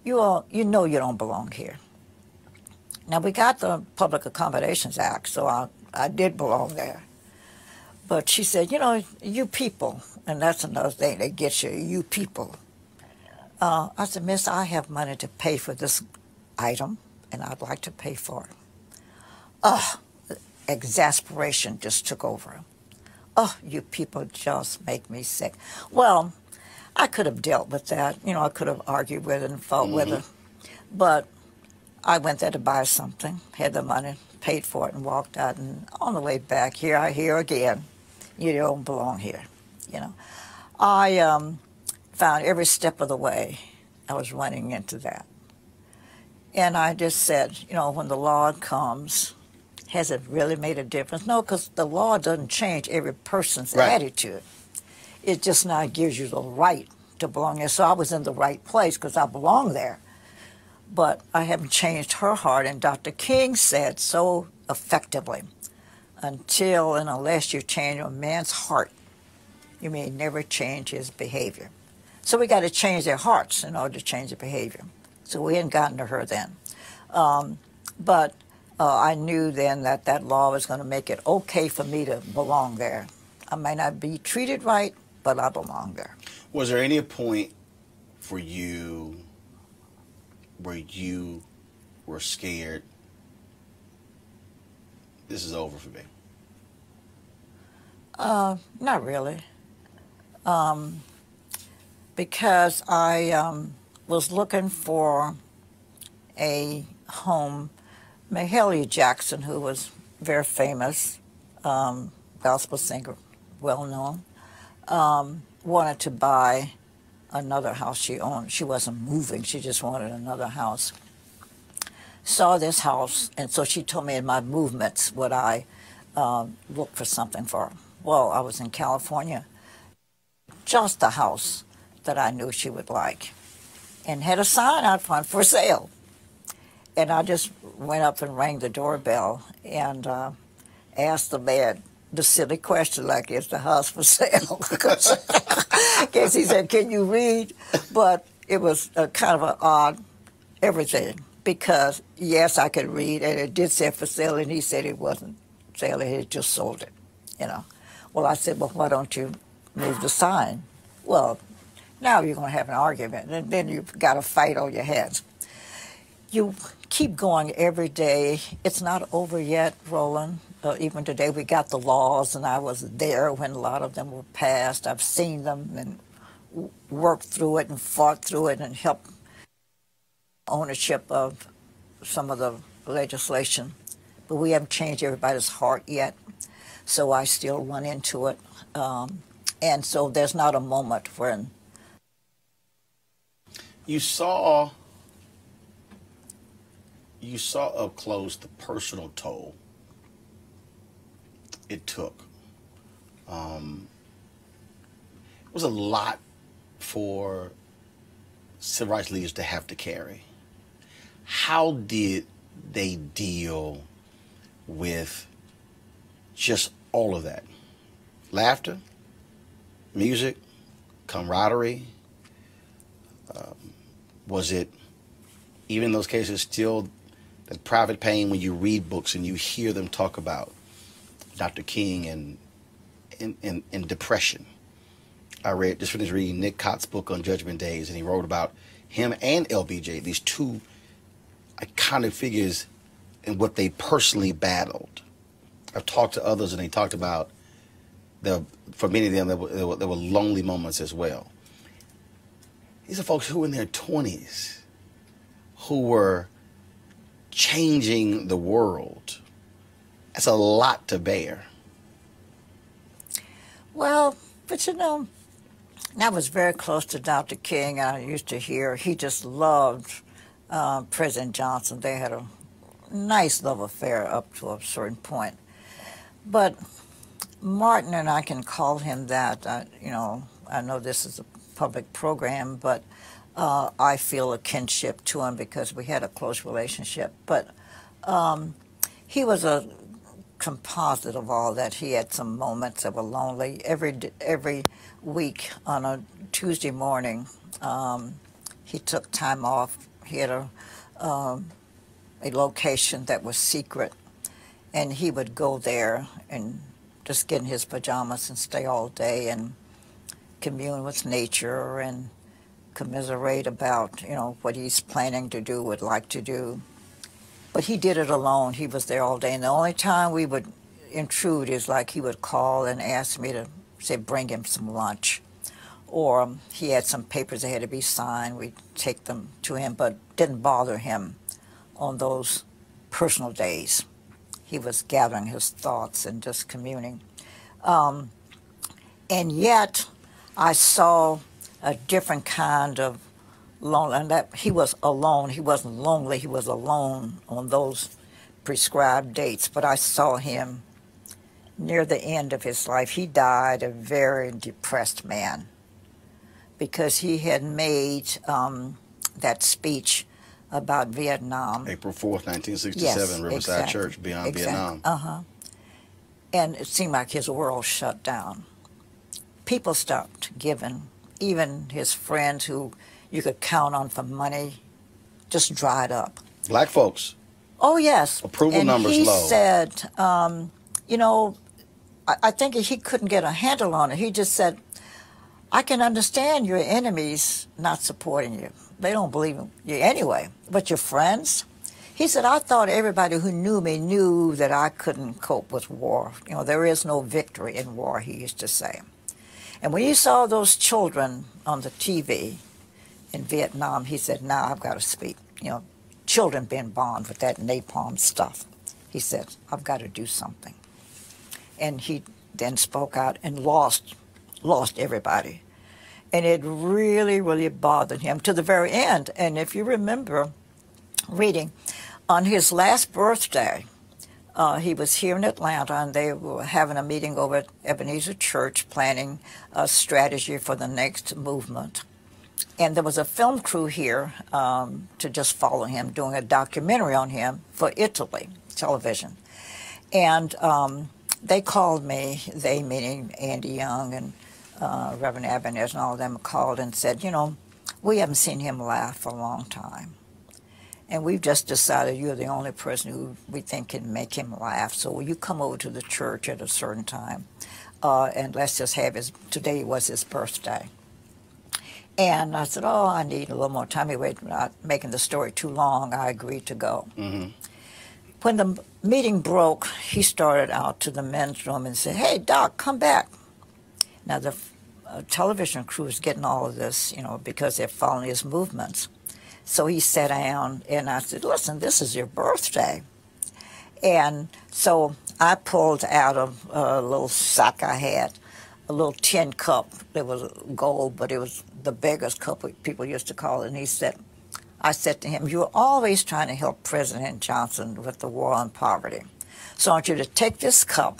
You know you don't belong here. Now, we got the Public Accommodations Act, so I did belong there. But she said, you know, you people, and that's another thing that gets you people. I said, Miss, I have money to pay for this item, and I'd like to pay for it. Exasperation just took over. Oh, you people just make me sick. Well, I could have dealt with that. You know, I could have argued with it and fought with it. But I went there to buy something, had the money, paid for it, and walked out. And on the way back, here I hear again, you don't belong here, you know. I found every step of the way I was running into that. And I just said, you know, when the law comes, has it really made a difference? No, because the law doesn't change every person's attitude. It just now gives you the right to belong there. So I was in the right place because I belong there. But I haven't changed her heart. And Dr. King said so effectively, until and unless you change a man's heart, you may never change his behavior. So we got to change their hearts in order to change their behavior. So we hadn't gotten to her then. But I knew then that that law was going to make it okay for me to belong there. I might not be treated right, but I belong there. Was there any point for you where you were scared, this is over for me? Not really. Because I was looking for a home. Mahalia Jackson, who was very famous, gospel singer, well known, wanted to buy another house she owned. She wasn't moving, she just wanted another house. Saw this house, and so she told me in my movements would I look for something for her. Well, I was in California, just a house that I knew she would like, and had a sign out front for sale. And I just went up and rang the doorbell and asked the man the silly question, like, is the house for sale? Because he said, can you read? But it was kind of an odd everything, because, yes, I could read, and it did say for sale, and he said it wasn't sale, he had just sold it, you know. Well, I said, well, why don't you move the sign? Well, now you're going to have an argument, and then you've got a fight on your hands. You keep going every day. It's not over yet, Roland. Even today we got the laws, and I was there when a lot of them were passed. I've seen them and worked through it and fought through it and helped ownership of some of the legislation. But we haven't changed everybody's heart yet, so I still run into it. And so there's not a moment when... You saw up close the personal toll it took. It was a lot for civil rights leaders to have to carry. How did they deal with just all of that? Laughter, music, camaraderie. Was it, even in those cases, still that private pain when you read books and you hear them talk about Dr. King and depression? I just finished reading Nick Cott's book on Judgment Days, and he wrote about him and LBJ, these two iconic figures, and what they personally battled. I've talked to others, and they talked about, for many of them, there were lonely moments as well. These are folks who were in their 20s, who were changing the world. That's a lot to bear. Well, but you know, I was very close to Dr. King. I used to hear he just loved President Johnson. They had a nice love affair up to a certain point. But Martin, and I can call him that, you know, I know this is a public program, but I feel a kinship to him because we had a close relationship. But he was a composite of all that. He had some moments that were lonely. Every week on a Tuesday morning, he took time off. He had a location that was secret, and he would go there and just get in his pajamas and stay all day and commune with nature and commiserate about, you know, what he's planning to do, would like to do. But he did it alone. He was there all day. And the only time we would intrude is like he would call and ask me to, say, bring him some lunch. Or he had some papers that had to be signed. We'd take them to him, but didn't bother him on those personal days. He was gathering his thoughts and just communing. And yet, I saw a different kind of lonely, and that he was alone. He wasn't lonely, he was alone on those prescribed dates. But I saw him near the end of his life. He died a very depressed man. because he had made that speech about Vietnam. April 4th, 1967, Yes, Riverside exactly. Church, Beyond Exactly. Vietnam. And it seemed like his world shut down. People stopped giving. Even his friends who you could count on for money just dried up. Black folks. Oh, yes. Approval numbers he low. He said, you know, I think he couldn't get a handle on it. He just said, I can understand your enemies not supporting you. They don't believe in you anyway. But your friends? He said, I thought everybody who knew me knew that I couldn't cope with war. You know, there is no victory in war, he used to say. And when he saw those children on the TV in Vietnam, he said, now I've got to speak. You know, children being bombed with that napalm stuff. He said, I've got to do something. And he then spoke out and lost everybody. And it really, really bothered him to the very end. And if you remember reading, on his last birthday, he was here in Atlanta, and they were having a meeting over at Ebenezer Church planning a strategy for the next movement. And there was a film crew here to just follow him, doing a documentary on him for Italy television. And they called me, they meaning Andy Young and Reverend Ebenezer and all of them called and said, you know, we haven't seen him laugh for a long time. And we've just decided you're the only person who we think can make him laugh. So will you come over to the church at a certain time? And let's just have today was his birthday. And I said, oh, I need a little more time. Anyway, not making the story too long, I agreed to go. Mm-hmm. When the meeting broke, he started out to the men's room and said, hey, Doc, come back. Now, the television crew is getting all of this, you know, because they're following his movements. So he sat down, and I said, listen, this is your birthday. And so I pulled out a little sack I had, a little tin cup. It was gold, but it was the beggars cup, people used to call it. And he said, I said to him, you're always trying to help President Johnson with the war on poverty. So I want you to take this cup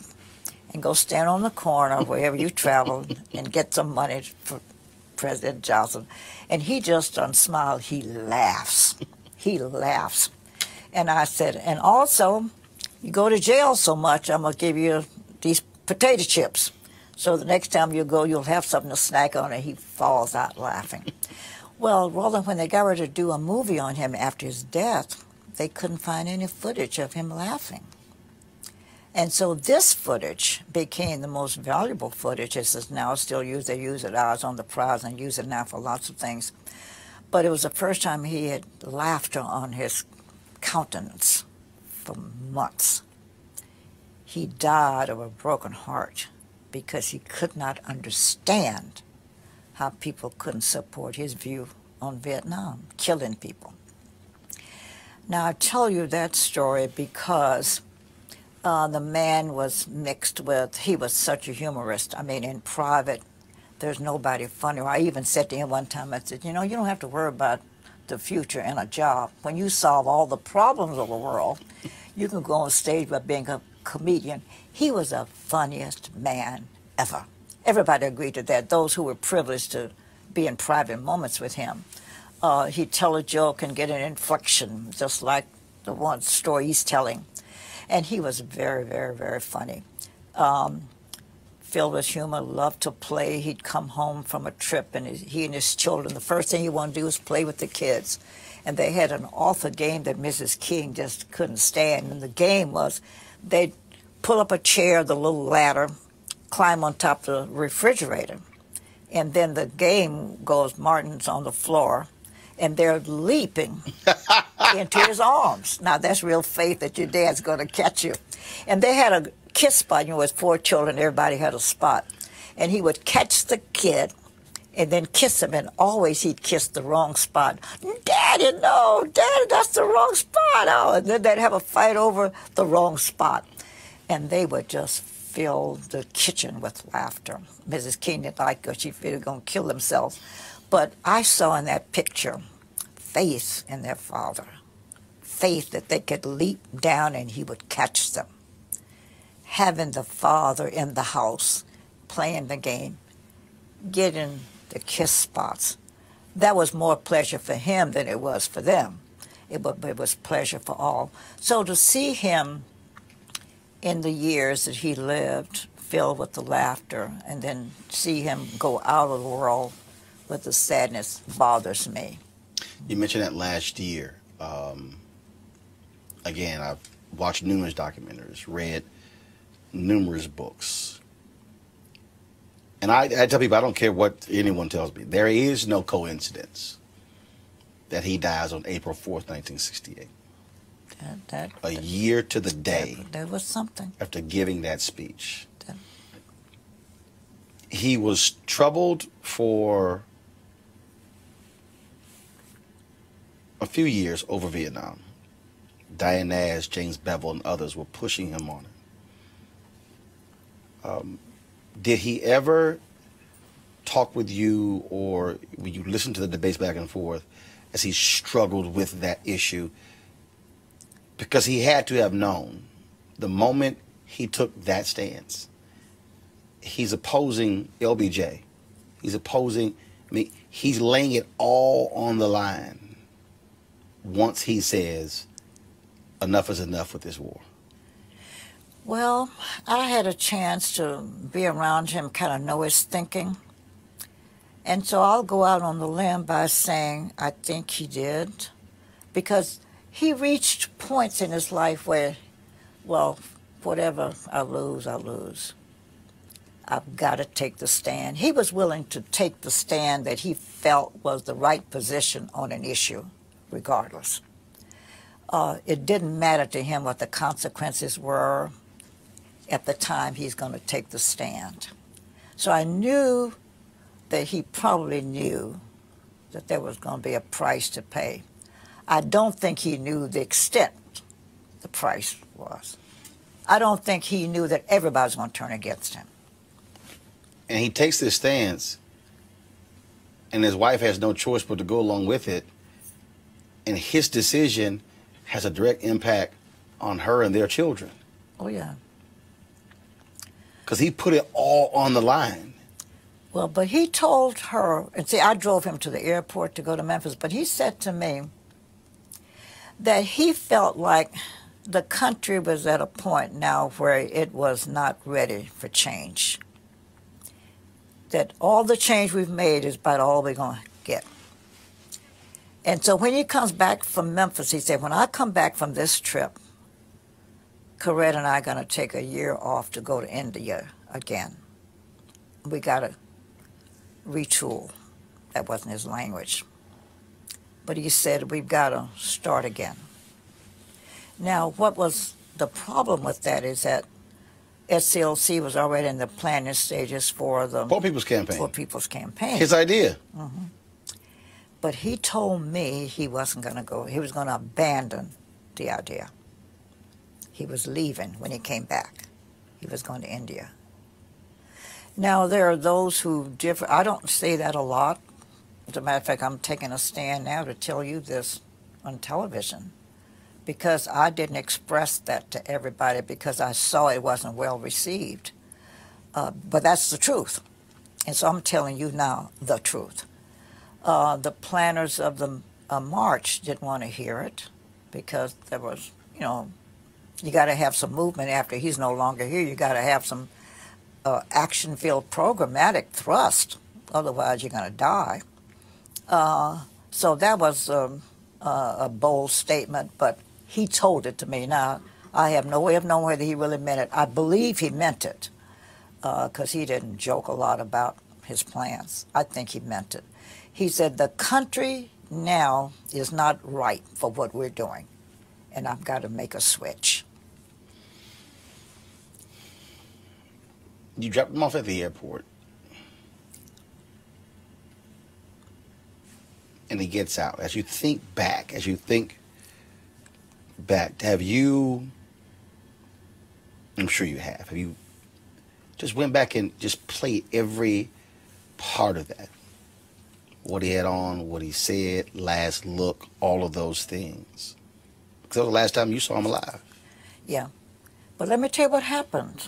and go stand on the corner wherever you travel and get some money for President Johnson. And he just smiled. He laughs. He laughs. And I said, and also, you go to jail so much, I'm going to give you these potato chips. So the next time you go, you'll have something to snack on, and he falls out laughing. Well, Roland, when they got ready to do a movie on him after his death, they couldn't find any footage of him laughing. And so this footage became the most valuable footage. This is now still used. They use it out on the prize and use it now for lots of things. But it was the first time he had laughter on his countenance for months. He died of a broken heart because he could not understand how people couldn't support his view on Vietnam, killing people. Now, I tell you that story because the man was mixed with, he was such a humorist. I mean, in private, there's nobody funnier. I even said to him one time, I said, you know, you don't have to worry about the future and a job. When you solve all the problems of the world, you can go on stage by being a comedian. He was the funniest man ever. Everybody agreed to that, those who were privileged to be in private moments with him. He'd tell a joke and get an inflection, just like the one story he's telling. And he was very, very, very funny. Filled with humor, loved to play. He'd come home from a trip, and he and his children, the first thing he wanted to do was play with the kids. And they had an awful game that Mrs. King just couldn't stand. And the game was they'd pull up a chair, the little ladder, climb on top of the refrigerator. And then the game goes, Martin's on the floor, and they're leaping into his arms. Now, that's real faith that your dad's going to catch you. And they had a kiss spot. You know, with 4 children, everybody had a spot. And he would catch the kid and then kiss him, and always he'd kiss the wrong spot. Daddy, no, Daddy, that's the wrong spot. Oh, and then they'd have a fight over the wrong spot. And they would just fill the kitchen with laughter. Mrs. King didn't like her. She figured they were going to kill themselves. But I saw in that picture faith in their father, faith that they could leap down and he would catch them. Having the father in the house, playing the game, getting the kiss spots. That was more pleasure for him than it was for them. It was pleasure for all. So to see him in the years that he lived, filled with the laughter, and then see him go out of the world with the sadness bothers me. You mentioned that last year. Again, I've watched numerous documentaries, read numerous books. And I tell people, I don't care what anyone tells me. There is no coincidence that he dies on April 4th, 1968. A year to the day. There was something. After giving that speech. He was troubled for a few years over Vietnam. Diane Nash, James Bevel, and others were pushing him on it. Did he ever talk with you, or when you listen to the debates back and forth, as he struggled with that issue? Because he had to have known the moment he took that stance. He's opposing LBJ. He's opposing, I mean, he's laying it all on the line once he says, enough is enough with this war. Well, I had a chance to be around him, kind of know his thinking. And so I'll go out on the limb by saying I think he did. Because he reached points in his life where, well, whatever I lose, I lose. I've got to take the stand. He was willing to take the stand that he felt was the right position on an issue, regardless. It didn't matter to him what the consequences were. At the time, he's going to take the stand. So I knew that he probably knew that there was going to be a price to pay. I don't think he knew the extent the price was. I don't think he knew that everybody's going to turn against him. And he takes this stance, and his wife has no choice but to go along with it. And his decision has a direct impact on her and their children. Oh, yeah. Because he put it all on the line. Well, but he told her, and see, I drove him to the airport to go to Memphis, but he said to me that he felt like the country was at a point now where it was not ready for change. That all the change we've made is about all we're going to get. And so when he comes back from Memphis, he said, when I come back from this trip, Corette and I are going to take a year off to go to India again. We got to retool. That wasn't his language. But he said, we've got to start again. Now, what was the problem with that is that SCLC was already in the planning stages for the Poor People's Campaign. Poor People's Campaign. His idea. Mm-hmm. But he told me he wasn't going to go. He was going to abandon the idea. He was leaving when he came back. He was going to India. Now, there are those who differ. I don't say that a lot. As a matter of fact, I'm taking a stand now to tell you this on television, because I didn't express that to everybody because I saw it wasn't well received. But that's the truth. And so I'm telling you now the truth. The planners of the march didn't want to hear it because there was, you know, you got to have some movement after he's no longer here. You got to have some action-filled programmatic thrust. Otherwise, you're going to die. So that was a bold statement, but he told it to me. Now, I have no way of knowing whether he really meant it. I believe he meant it because he didn't joke a lot about his plans. I think he meant it. He said, the country now is not right for what we're doing, and I've got to make a switch. You dropped him off at the airport, and he gets out. As you think back, have you, I'm sure you have you just went back and just played every part of that? What he had on, what he said, last look, all of those things. Because that was the last time you saw him alive. Yeah. But let me tell you what happened.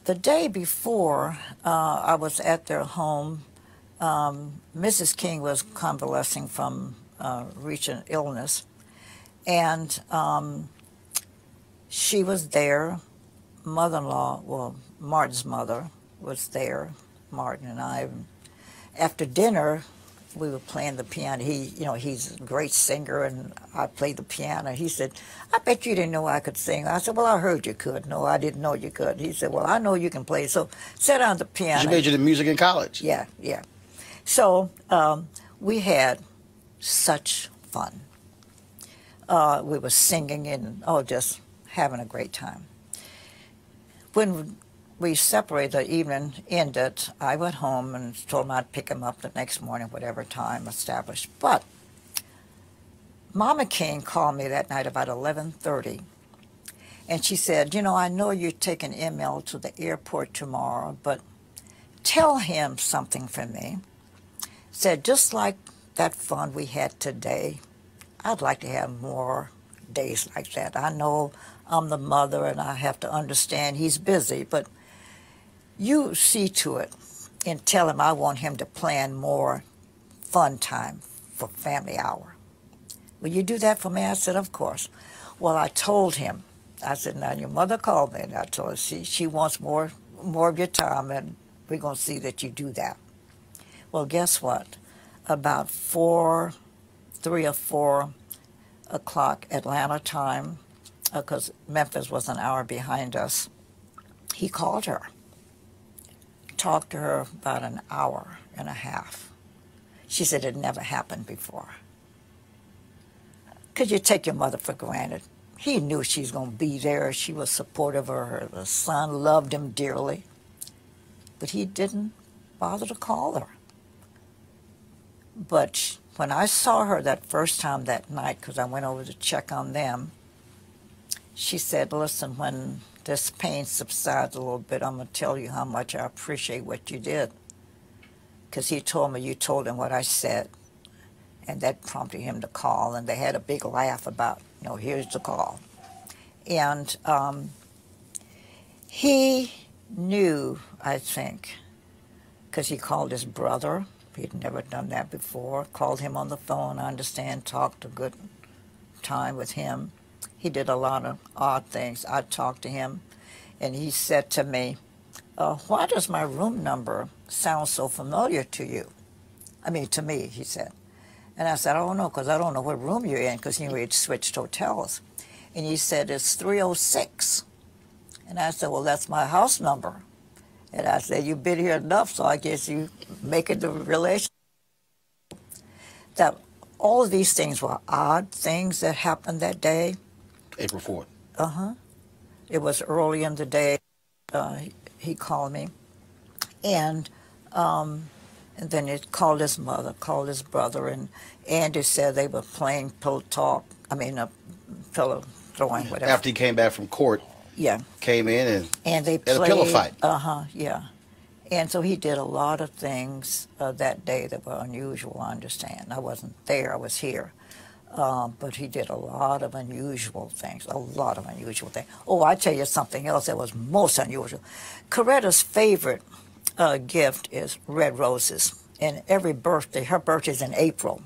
The day before, I was at their home Mrs. King was convalescing from recent illness, and she was there. Mother-in-law, well, Martin's mother was there, Martin and I. After dinner, we were playing the piano. He's a great singer, and I played the piano. He said, I bet you didn't know I could sing. I said, well, I heard you could. No, I didn't know you could. He said, well, I know you can play, so sit down at the piano. You majored in music in college? Yeah, yeah. So we had such fun. We were singing and, just having a great time. When we separated, the evening ended, I went home and told him I'd pick him up the next morning, whatever time established. But Mama King called me that night about 11:30, and she said, I know you're taking ML to the airport tomorrow, but tell him something for me. Said, just like that fun we had today, I'd like to have more days like that. I know I'm the mother and I have to understand he's busy, but you see to it and tell him I want him to plan more fun time for family hour. Will you do that for me? I said, of course. Well, I told him, I said, now your mother called me, and I told her she wants more of your time, and we're going to see that you do that. Well, guess what? About 3 or 4 o'clock Atlanta time, because Memphis was an hour behind us, he called her. Talked to her about an hour and a half. She said it never happened before. Could you take your mother for granted? He knew she was going to be there. She was supportive of her. The son loved him dearly. But he didn't bother to call her. But when I saw her that first time that night, because I went over to check on them, she said, listen, when this pain subsides a little bit, I'm going to tell you how much I appreciate what you did. Because he told me you told him what I said. And that prompted him to call. And they had a big laugh about, here's the call. And he knew, I think, because he called his brother. He'd never done that before. Called him on the phone, I understand, talked a good time with him. He did a lot of odd things. I talked to him, and he said to me, why does my room number sound so familiar to you? I mean, to me, he said. And I said, I don't know, because I don't know what room you're in, because we'd switched hotels. And he said, it's 306. And I said, well, that's my house number. And I said, you've been here enough, so I guess you make it the relation. That all of these things were odd things that happened that day. April 4th. Uh-huh. It was early in the day. He called me. And then he called his mother, called his brother, and Andy said they were playing pillow throwing, whatever. After he came back from court. Yeah. Came in and they played a pillow fight. Yeah. And so he did a lot of things that day that were unusual, I understand. I wasn't there, I was here. But he did a lot of unusual things, Oh, I tell you something else that was most unusual. Coretta's favorite gift is red roses. And every birthday, her birthday's in April.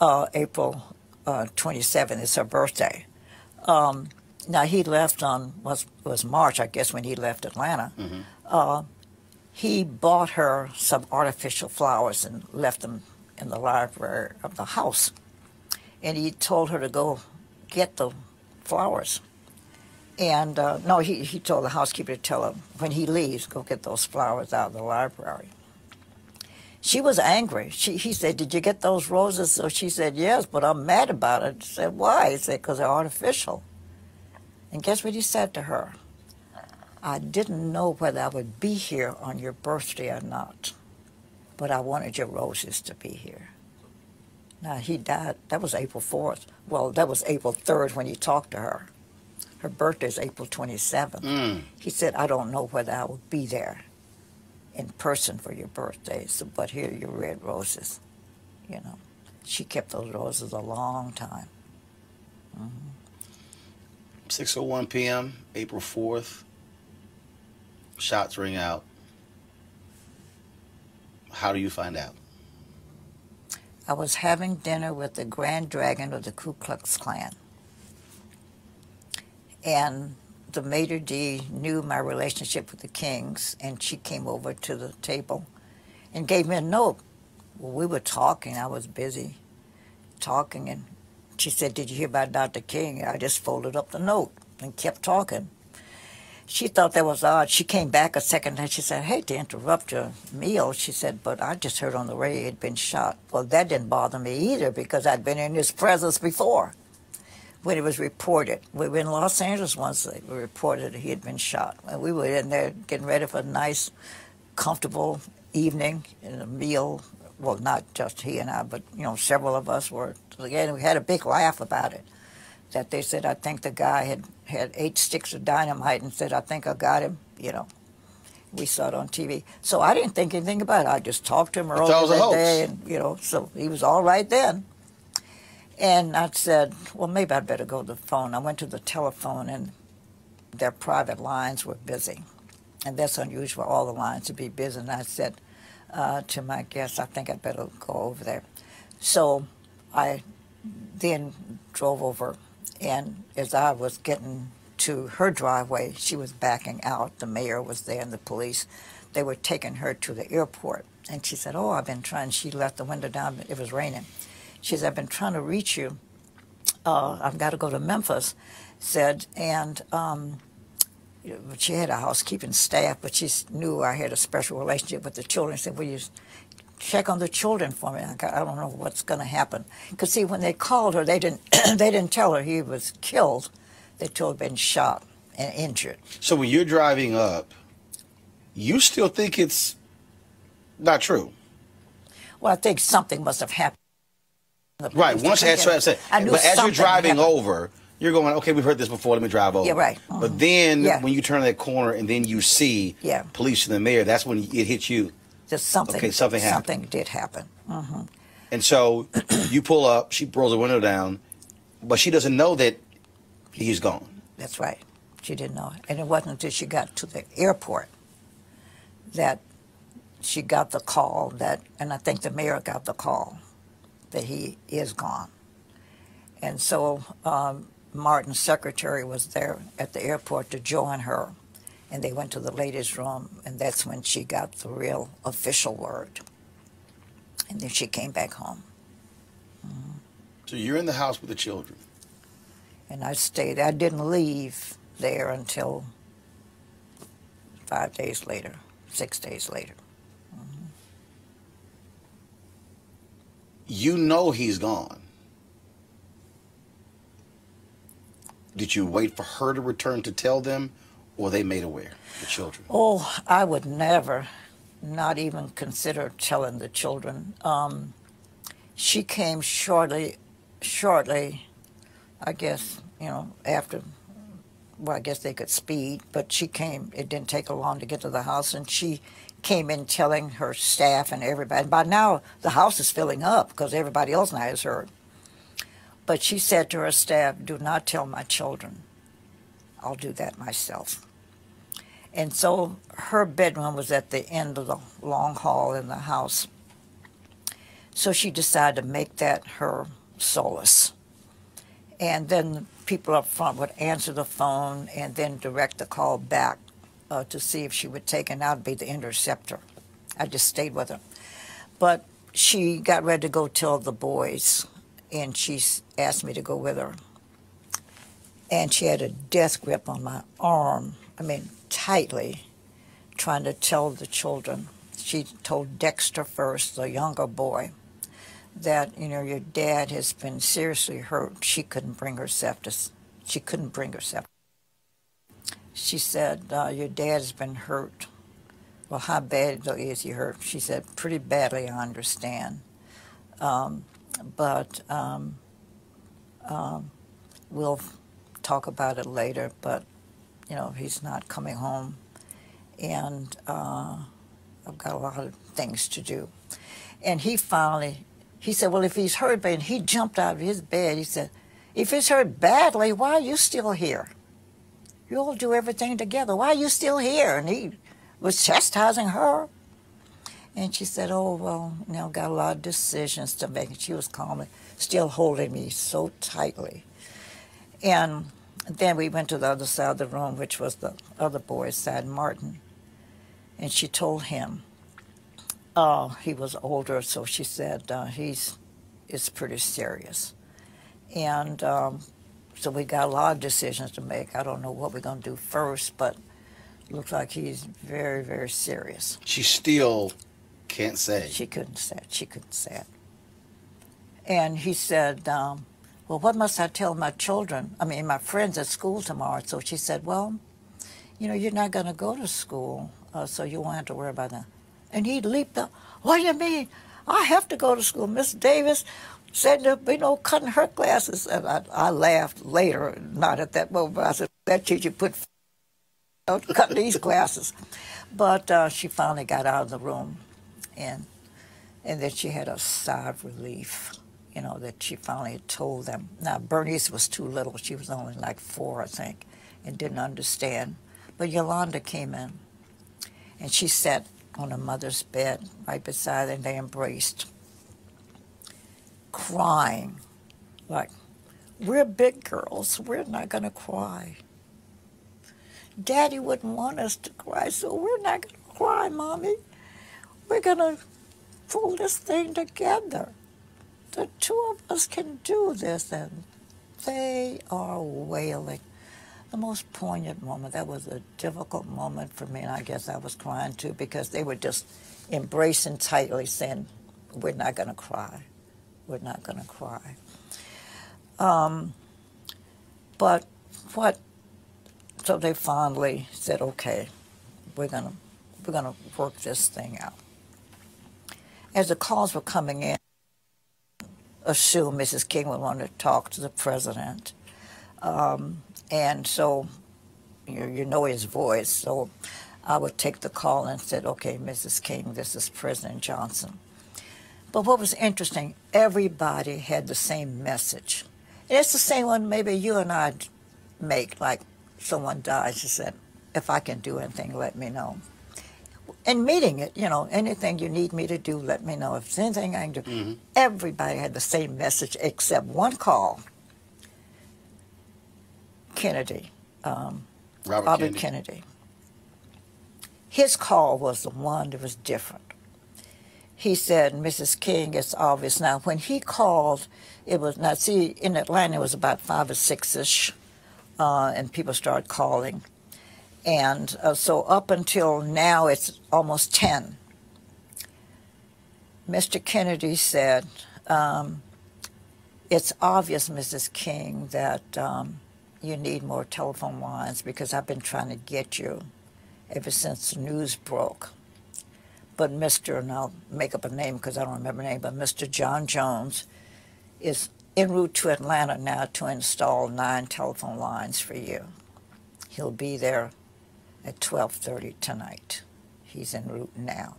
April 27th is her birthday. Now, he left on, was March, I guess, when he left Atlanta. Mm-hmm. He bought her some artificial flowers and left them in the library of the house. And he told her to go get the flowers. And, no, he told the housekeeper to tell her, when he leaves, go get those flowers out of the library. She was angry. He said, did you get those roses? So she said, yes, but I'm mad about it. She said, why? He said, because they're artificial. And guess what he said to her? I didn't know whether I would be here on your birthday or not, but I wanted your roses to be here. Now, he died. That was April 4th. Well, that was April 3rd when he talked to her. Her birthday is April 27th. Mm. He said, I don't know whether I would be there in person for your birthday, but here are your red roses. She kept those roses a long time. Mm-hmm. 6:01 p.m., April 4th. Shots ring out. How do you find out? I was having dinner with the Grand Dragon of the Ku Klux Klan. And the maitre d' knew my relationship with the Kings, and she came over to the table and gave me a note. Well, we were talking. I was busy talking, and she said, "Did you hear about Dr. King?" I just folded up the note and kept talking. She thought that was odd. She came back a second and she said, "I hate to interrupt your meal." She said, "But I just heard on the radio he'd been shot." Well, that didn't bother me either because I'd been in his presence before when it was reported. We were in Los Angeles once. They reported he had been shot. And we were in there getting ready for a nice, comfortable evening and a meal. Well, not just he and I, but, you know, several of us were together. We had a big laugh about it. That they said, I think the guy had 8 sticks of dynamite and said, "I think I got him," you know. We saw it on TV. So I didn't think anything about it. I just talked to him earlier that day, and, you know, so he was all right then. And I said, well, maybe I'd better go to the phone. I went to the telephone, and their private lines were busy. And that's unusual for all the lines to be busy. And I said to my guest, I think I'd better go over there. So I then drove over. And as I was getting to her driveway, she was backing out. The mayor was there and the police. They were taking her to the airport. And she said, "Oh, I've been trying." She left the window down. It was raining. She said, "I've been trying to reach you. I've got to go to Memphis," said, and she had a housekeeping staff, but she knew I had a special relationship with the children. She said, "Will you check on the children for me? I don't know what's going to happen." Because, see, when they called her, they didn't tell her he was killed. They told her he'd been shot and injured. So when you're driving up, you still think it's not true? Well, I think something must have happened. Right. Once but as you're driving over, you're going, okay, we've heard this before, let me drive over. Yeah, right. But then when you turn that corner and then you see police and the mayor, that's when it hits you. Just something. Okay, something happened. Something did happen. Mm-hmm. And so you pull up, she rolls the window down, but she doesn't know that he's gone. That's right. She didn't know. And it wasn't until she got to the airport that she got the call that, and I think the mayor got the call that he is gone. And so Martin's secretary was there at the airport to join her. And they went to the ladies' room, and that's when she got the real official word. And then she came back home. Mm-hmm. So you're in the house with the children. And I stayed. I didn't leave there until 5 days later, 6 days later. Mm-hmm. You know he's gone. Did you wait for her to return to tell them? Or they made aware, the children? Oh, I would never, not even consider telling the children. She came shortly, I guess, you know, after, well, I guess they could speed, but she came, it didn't take her long to get to the house, and she came in telling her staff and everybody. By now, the house is filling up because everybody else now has heard. But she said to her staff, "Do not tell my children. I'll do that myself." And so her bedroom was at the end of the long hall in the house. So she decided to make that her solace. And then the people up front would answer the phone and then direct the call back to see if she would take it, and I'd be the interceptor. I just stayed with her. But she got ready to go tell the boys, and she asked me to go with her. And she had a death grip on my arm, I mean, tightly, trying to tell the children. She told Dexter first, the younger boy, that, you know, your dad has been seriously hurt. She couldn't bring herself. She said, your dad has been hurt. Well, how bad is he hurt? She said, pretty badly, I understand. But we'll talk about it later, but, you know, he's not coming home, and I've got a lot of things to do. And he said, well, if he's hurt, and he jumped out of his bed, he said, if he's hurt badly, why are you still here? You all do everything together. Why are you still here? And he was chastising her. And she said, oh, well, you know, got a lot of decisions to make. And she was calmly, still holding me so tightly. And then we went to the other side of the room, which was the other boy's side, Martin. And she told him, he was older, so she said, it's pretty serious. And so we got a lot of decisions to make. I don't know what we're going to do first, but it looks like he's very, very serious. She still can't say. She couldn't say it. She couldn't say it. And he said, well, what must I tell my children, my friends at school tomorrow? So she said, well, you know, you're not going to go to school, so you won't have to worry about that. And he leaped up. What do you mean? I have to go to school. Miss Davis said there'll be no cutting her classes. And I laughed later, not at that moment, but I said, that teacher put cut these classes. But she finally got out of the room, and then she had a sigh of relief, you know, that she finally told them. Now, Bernice was too little. She was only like 4, I think, and didn't understand. But Yolanda came in, and she sat on her mother's bed right beside her, and they embraced, crying, like, we're big girls. We're not going to cry. Daddy wouldn't want us to cry, so we're not going to cry, Mommy. We're going to pull this thing together. The two of us can do this. And they are wailing. The most poignant moment. That was a difficult moment for me, and I guess I was crying too, because they were just embracing tightly, saying, we're not going to cry. We're not going to cry. But what? So they finally said, okay, we're gonna work this thing out. As the calls were coming in, assumed Mrs. King would want to talk to the president. And so, you know his voice, so I would take the call and said, okay, Mrs. King, this is President Johnson. But what was interesting, everybody had the same message. And it's the same one maybe you and I make, like someone dies, she said, if I can do anything, let me know. And meeting it, you know, anything you need me to do, let me know. If there's anything I can do. Mm-hmm. Everybody had the same message except one call. Kennedy, Robert Kennedy. His call was the one that was different. He said, Mrs. King, it's obvious. Now, when he called, it was, now see, in Atlanta it was about 5 or 6-ish, and people started calling. And so up until now, it's almost 10. Mr. Kennedy said, it's obvious, Mrs. King, that you need more telephone lines because I've been trying to get you ever since the news broke. But Mr., and I'll make up a name because I don't remember the name, but Mr. John Jones is en route to Atlanta now to install 9 telephone lines for you. He'll be there at 12:30 tonight. He's en route now.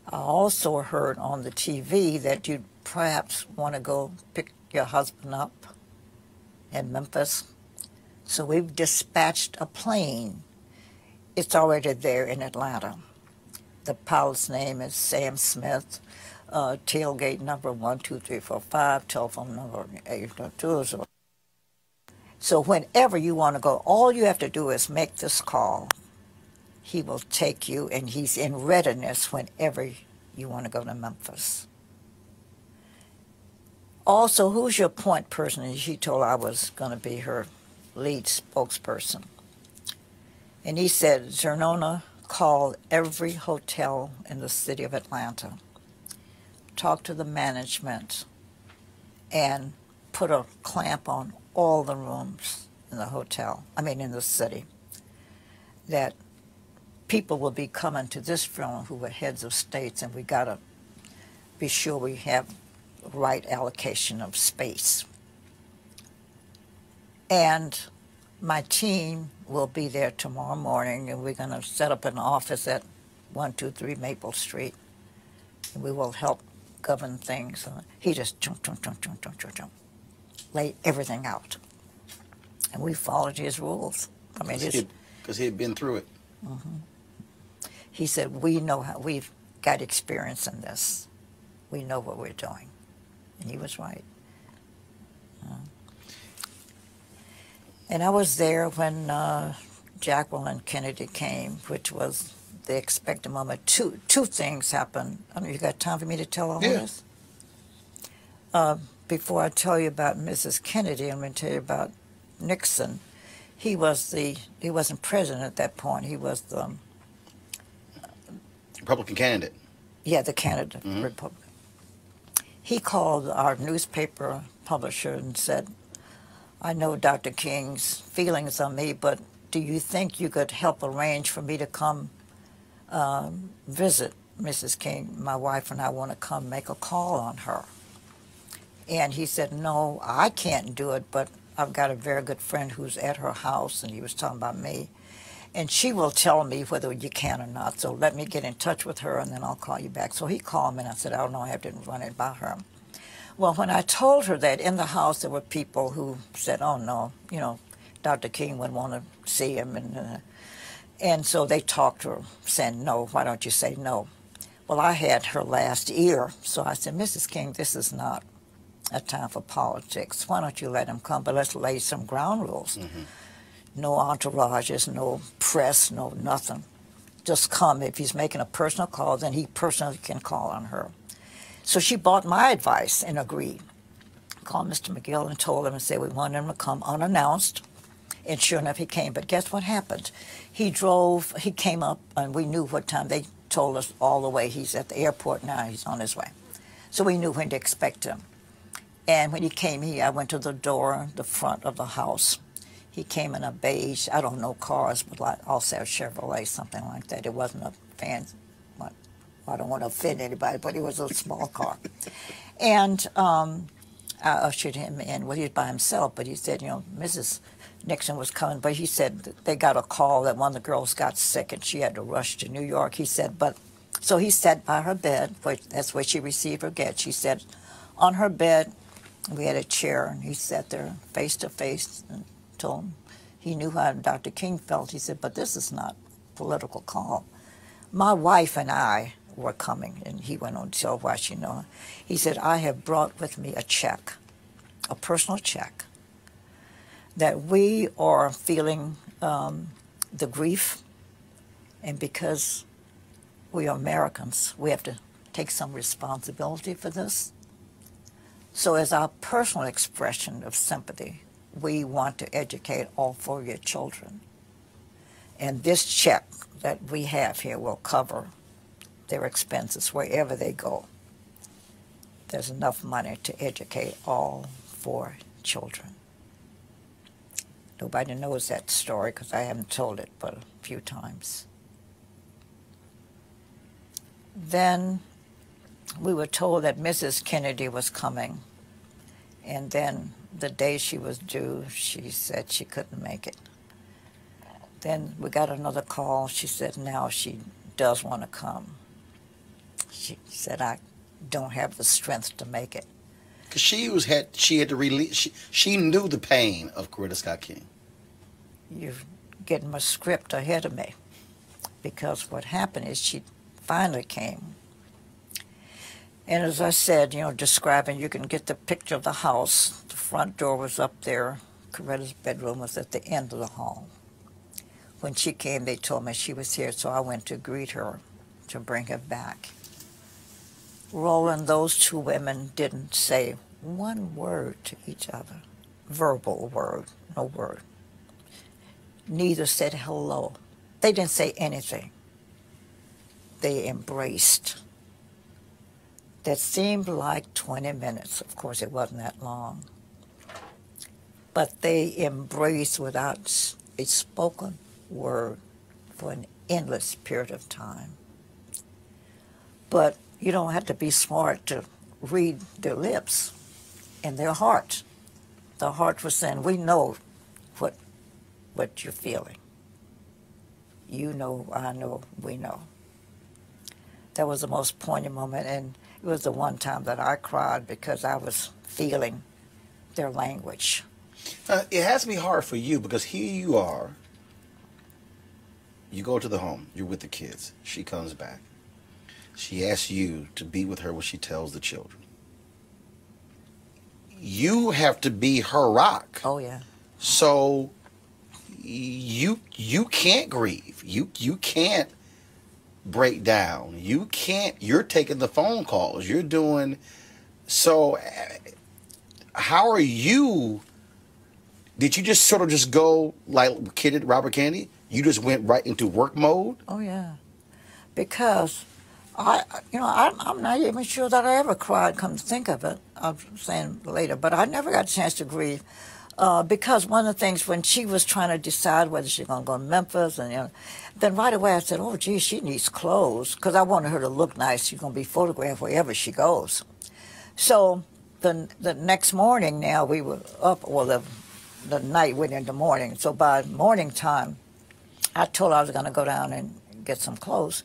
I also heard on the TV that you'd perhaps want to go pick your husband up in Memphis. So we've dispatched a plane. It's already there in Atlanta. The pilot's name is Sam Smith. Tailgate number 12345, telephone number 822. So whenever you want to go, all you have to do is make this call. He will take you, and he's in readiness whenever you want to go to Memphis. Also, who's your point person? And she told I was going to be her lead spokesperson. And he said, Xernona, call every hotel in the city of Atlanta, talk to the management, and put a clamp on all the rooms in the hotel, in the city, that people will be coming to this room who are heads of states, and we got to be sure we have the right allocation of space. And my team will be there tomorrow morning, and we're going to set up an office at 123 Maple Street, and we will help govern things. He just jump, lay everything out. And we followed his rules. Because he had been through it. Mm-hmm. He said, we know how, we've got experience in this. We know what we're doing. And he was right. And I was there when Jacqueline Kennedy came, which was the expected moment. Two things happened. I don't know, you got time for me to tell all this? Before I tell you about Mrs. Kennedy, I'm going to tell you about Nixon. He wasn't president at that point. He was the Republican candidate. Yeah, the candidate, Republican. He called our newspaper publisher and said, I know Dr. King's feelings on me, but do you think you could help arrange for me to come visit Mrs. King? My wife and I want to come make a call on her. And he said, no, I can't do it, but I've got a very good friend who's at her house, and he was talking about me, and she will tell me whether you can or not, so let me get in touch with her, and then I'll call you back. So he called me, and I said, I don't know, I have to run it by her. Well, when I told her that, in the house there were people who said, oh, no, you know, Dr. King wouldn't want to see him, and so they talked to her, saying, no, why don't you say no? Well, I had her last ear, so I said, Mrs. King, this is not a time for politics. Why don't you let him come, but let's lay some ground rules. No entourages, no press, no nothing. Just come. If he's making a personal call, then he personally can call on her. So she bought my advice and agreed. Called Mr. McGill and told him and said we wanted him to come unannounced. And sure enough, he came. But guess what happened? He came up, and we knew what time. They told us all the way. He's at the airport now. He's on his way. So we knew when to expect him. And when he came here, I went to the door, the front of the house. He came in a beige, I don't know cars, but like also a Chevrolet, something like that. It wasn't a fancy, I don't want to offend anybody, but it was a small car. And I ushered him in. Well, he was by himself, but he said, you know, Mrs. Nixon was coming, but he said they got a call that one of the girls got sick and she had to rush to New York. He said, so he sat by her bed, that's where she received her gift. She said, on her bed, we had a chair, and he sat there face to face and told him he knew how Dr. King felt. He said, but this is not a political call. My wife and I were coming, and he went on to tell why she knew. He said, I have brought with me a check, a personal check, that we are feeling the grief, and because we are Americans, we have to take some responsibility for this. So as our personal expression of sympathy, we want to educate all 4 of your children. And this check that we have here will cover their expenses wherever they go. There's enough money to educate all 4 children. Nobody knows that story because I haven't told it but a few times. Then we were told that Mrs. Kennedy was coming, and then the day she was due, she said she couldn't make it. Then we got another call. She said now she does want to come. She said, I don't have the strength to make it. Because she had to release, she knew the pain of Coretta Scott King. You're getting my script ahead of me, because what happened is she finally came. And as I said, you know, describing, you can get the picture of the house. The front door was up there. Coretta's bedroom was at the end of the hall. When she came, they told me she was here, so I went to greet her to bring her back. Roland, those 2 women didn't say one word to each other. Verbal word, no word. Neither said hello. They didn't say anything. They embraced. That seemed like 20 minutes. Of course, it wasn't that long. But they embraced without a spoken word for an endless period of time. But you don't have to be smart to read their lips and their heart. The heart was saying, we know what you're feeling. You know, I know, we know. That was the most poignant moment, and it was the one time that I cried because I was feeling their language. It has to be hard for you because here you are. You go to the home. You're with the kids. She comes back. She asks you to be with her when she tells the children. You have to be her rock. Oh, yeah. So you can't grieve. You can't break down. You can't. You're taking the phone calls. You're doing. So how are you? Did you just sort of just go like kidded Robert Kennedy? You just went right into work mode? Oh, yeah. Because I'm not even sure that I ever cried, come to think of it. I'm saying later, but I never got a chance to grieve. Because one of the things, when she was trying to decide whether she's going to go to Memphis, and then right away I said, oh, gee, she needs clothes, because I wanted her to look nice. She's going to be photographed wherever she goes. So the next morning now, we were up, well, the night went into morning. So by morning time, I told her I was going to go down and get some clothes.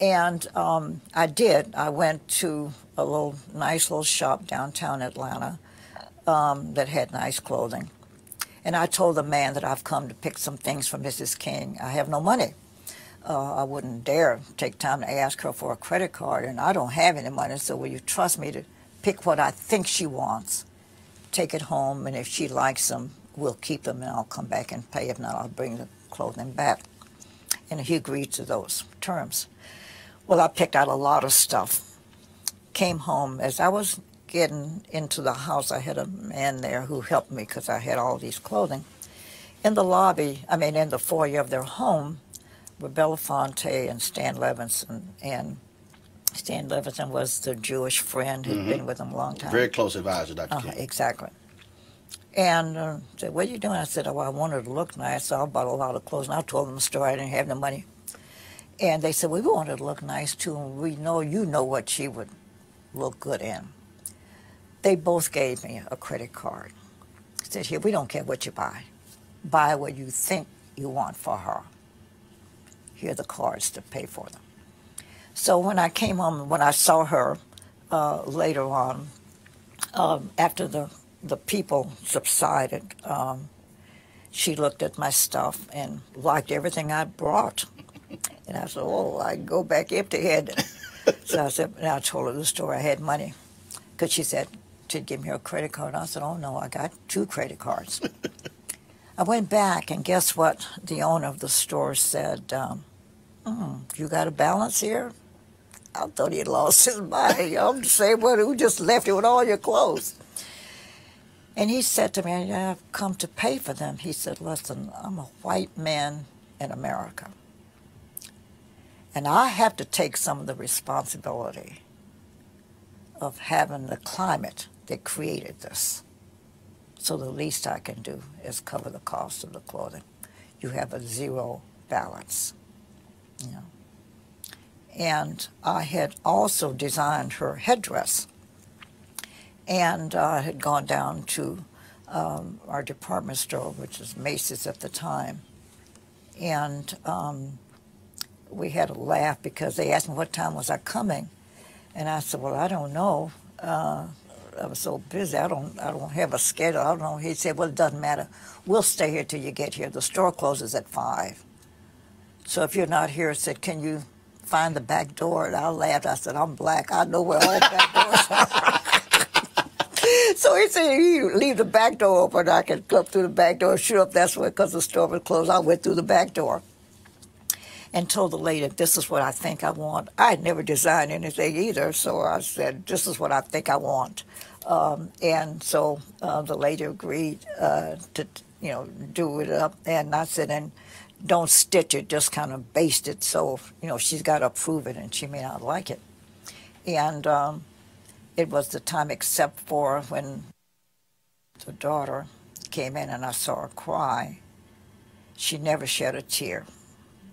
And I did. I went to a nice little shop downtown Atlanta that had nice clothing. And I told the man that I've come to pick some things for Mrs. King. I have no money. I wouldn't dare take time to ask her for a credit card, and I don't have any money, so will you trust me to pick what I think she wants, take it home, and if she likes them, we'll keep them, and I'll come back and pay. If not, I'll bring the clothing back. And he agreed to those terms. Well, I picked out a lot of stuff. Came home. As I was getting into the house, I had a man there who helped me because I had all these clothing. In the lobby, in the foyer of their home, were Belafonte and Stan Levinson. And Stan Levinson was the Jewish friend who'd been with him a long time. Very close advisor, Dr. King. Exactly. And said, what are you doing? I said, oh, I wanted to look nice, so I bought a lot of clothes. And I told them the story. I didn't have no money. And they said, well, we wanted to look nice, too, and we know you know what she would look good in. They both gave me a credit card. Said, here, we don't care what you buy. Buy what you think you want for her. Here are the cards to pay for them. So when I came home, when I saw her later on, after the people subsided, she looked at my stuff and liked everything I brought. And I said, oh, I go back empty-handed. So I said, and I told her the story. I had money. Because she said, she'd give me her credit card. I said, oh, no, I got 2 credit cards. I went back, and guess what? The owner of the store said, you got a balance here? I thought he'd lost his mind. I'm the same one who just left you with all your clothes. And he said to me, I've come to pay for them. He said, listen, I'm a white man in America. And I have to take some of the responsibility of having the climate that created this. So the least I can do is cover the cost of the clothing. You have a zero balance, And I had also designed her headdress. And I had gone down to our department store, which was Macy's at the time. And we had a laugh because they asked me what time was I coming. And I said, well, I don't know. I was so busy. I don't have a schedule. I don't know. He said, well, it doesn't matter. We'll stay here till you get here. The store closes at 5. So if you're not here, I said, can you find the back door? And I laughed. I said, I'm black. I know where all back doors are. So he said, you leave the back door open. I can come through the back door. Sure, if that's where, because the store was closed, I went through the back door and told the lady, this is what I think I want. I had never designed anything either, so I said, this is what I think I want. And so the lady agreed to, do it up. And I said, and don't stitch it, just kind of baste it. So, she's got to approve it, and she may not like it. And it was the time except for when the daughter came in and I saw her cry. She never shed a tear.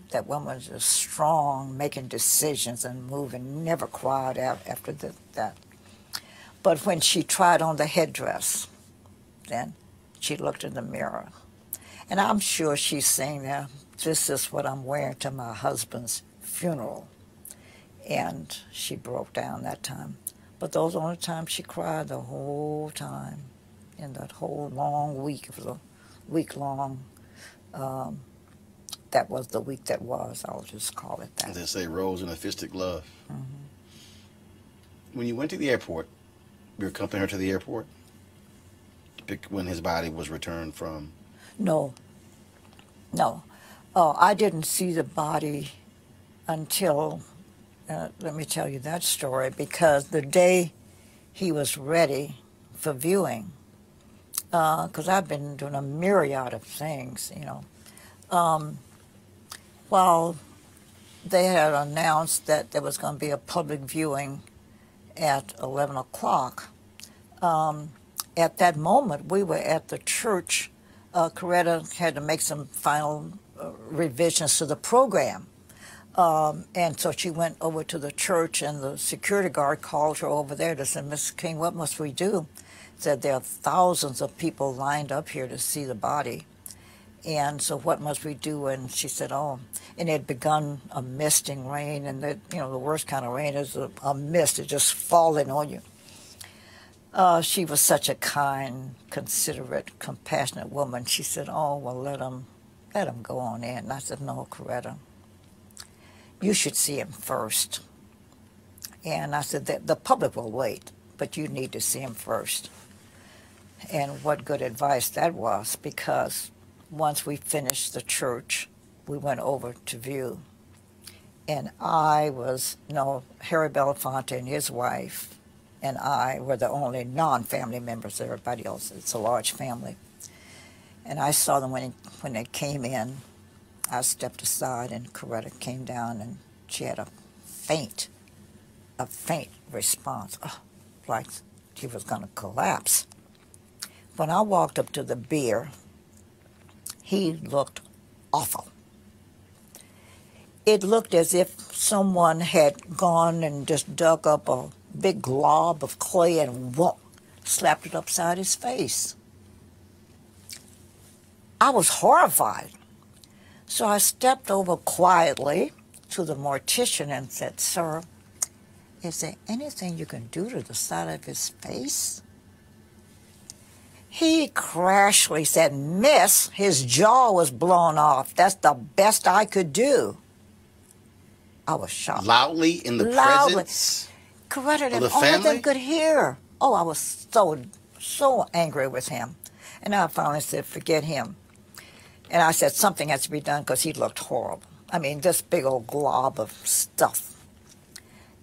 That woman was just strong, making decisions and moving, never cried out after that. But when she tried on the headdress, then she looked in the mirror. And I'm sure she's saying that this is what I'm wearing to my husband's funeral. And she broke down that time. But those were the only times she cried the whole time. In that whole long week, it was a week-long that was the week that was. I'll just call it that. As they say, rose in a fistic love. Mm-hmm. When you went to the airport, you accompanied her to the airport? When his body was returned from? No. No. I didn't see the body until, let me tell you that story, because the day he was ready for viewing, because I've been doing a myriad of things, you know. While they had announced that there was going to be a public viewing at 11 o'clock, at that moment we were at the church. Coretta had to make some final revisions to the program. And so she went over to the church, and the security guard called her over there to say, Miss King, what must we do? Said there are thousands of people lined up here to see the body. And so what must we do? And she said, oh, and it had begun a misting rain, and the, you know, the worst kind of rain is a mist, it's just falling on you. She was such a kind, considerate, compassionate woman. She said, oh, well, let him go on in. And I said, no, Coretta, you should see him first. And I said, the public will wait, but you need to see him first. And what good advice that was, because once we finished the church, we went over to view. And I was, Harry Belafonte and his wife and I were the only non-family members. Everybody else, it's a large family. And I saw them when they came in. I stepped aside, and Coretta came down, and she had a faint response, like she was going to collapse. When I walked up to the bier, he looked awful. It looked as if someone had gone and just dug up a big glob of clay and whoop, slapped it upside his face. I was horrified. So I stepped over quietly to the mortician and said, sir, is there anything you can do to the side of his face? He crashly said, miss, his jaw was blown off. That's the best I could do. I was shocked. Loudly in the presence Coretta, of the only family? them could hear. Oh, I was so angry with him. And I finally said, forget him. And I said, something has to be done, because he looked horrible. I mean, this big old glob of stuff.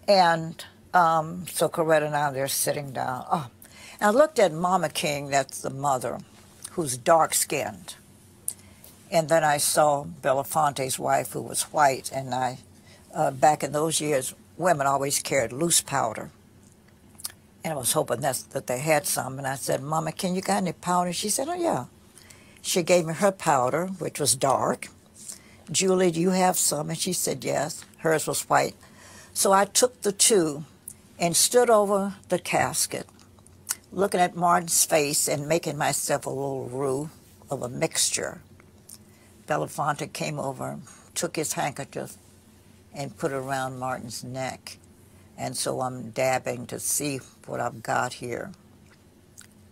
And so Coretta and I, they're sitting down. Oh, and I looked at Mama King, that's the mother, who's dark-skinned. And then I saw Belafonte's wife, who was white. And I, back in those years, women always carried loose powder. And I was hoping that they had some. And I said, Mama King, you got any powder? She said, oh, yeah. She gave me her powder, which was dark. Julie, do you have some? And she said, yes. Hers was white. So I took the two and stood over the casket, looking at Martin's face and making myself a little roux of a mixture. Belafonte came over, took his handkerchief, and put it around Martin's neck. And so I'm dabbing to see what I've got here,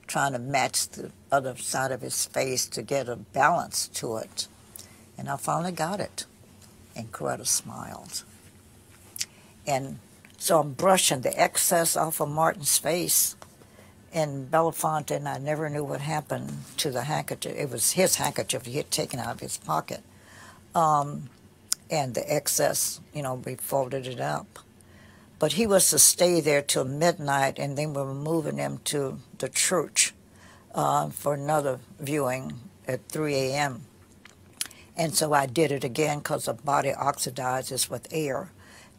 trying to match the other side of his face to get a balance to it. And I finally got it. And Coretta smiled. And so I'm brushing the excess off of Martin's face. And Belafonte and I never knew what happened to the handkerchief. It was his handkerchief he had taken out of his pocket. And the excess, we folded it up. But he was to stay there till midnight, and then we were moving him to the church for another viewing at 3 a.m. And so I did it again, because the body oxidizes with air.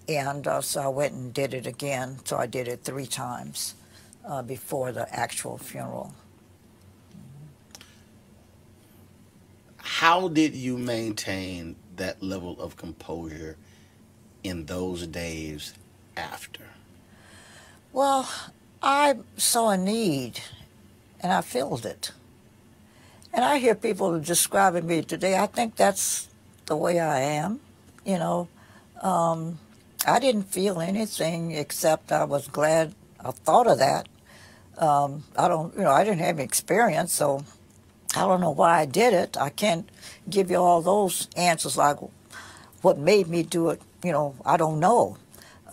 And so I went and did it again. So I did it 3 times before the actual funeral. How did you maintain that level of composure in those days after? Well, I saw a need, and I filled it. And I hear people describing me today. I think that's the way I am. I didn't feel anything except I was glad I thought of that. I didn't have experience, so I don't know why I did it. I can't give you all those answers like what made me do it. You know, I don't know.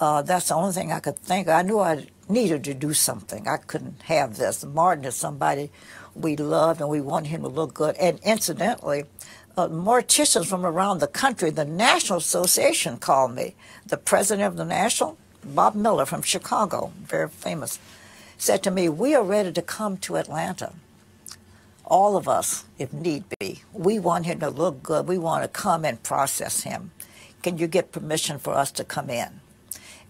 That's the only thing I could think. I knew I needed to do something. I couldn't have this. Martin is somebody we loved and we wanted him to look good. And incidentally, morticians from around the country, the National Association called me. The president of the National, Bob Miller from Chicago, very famous, said to me, we are ready to come to Atlanta. All of us, if need be. We want him to look good. We want to come and process him. Can you get permission for us to come in?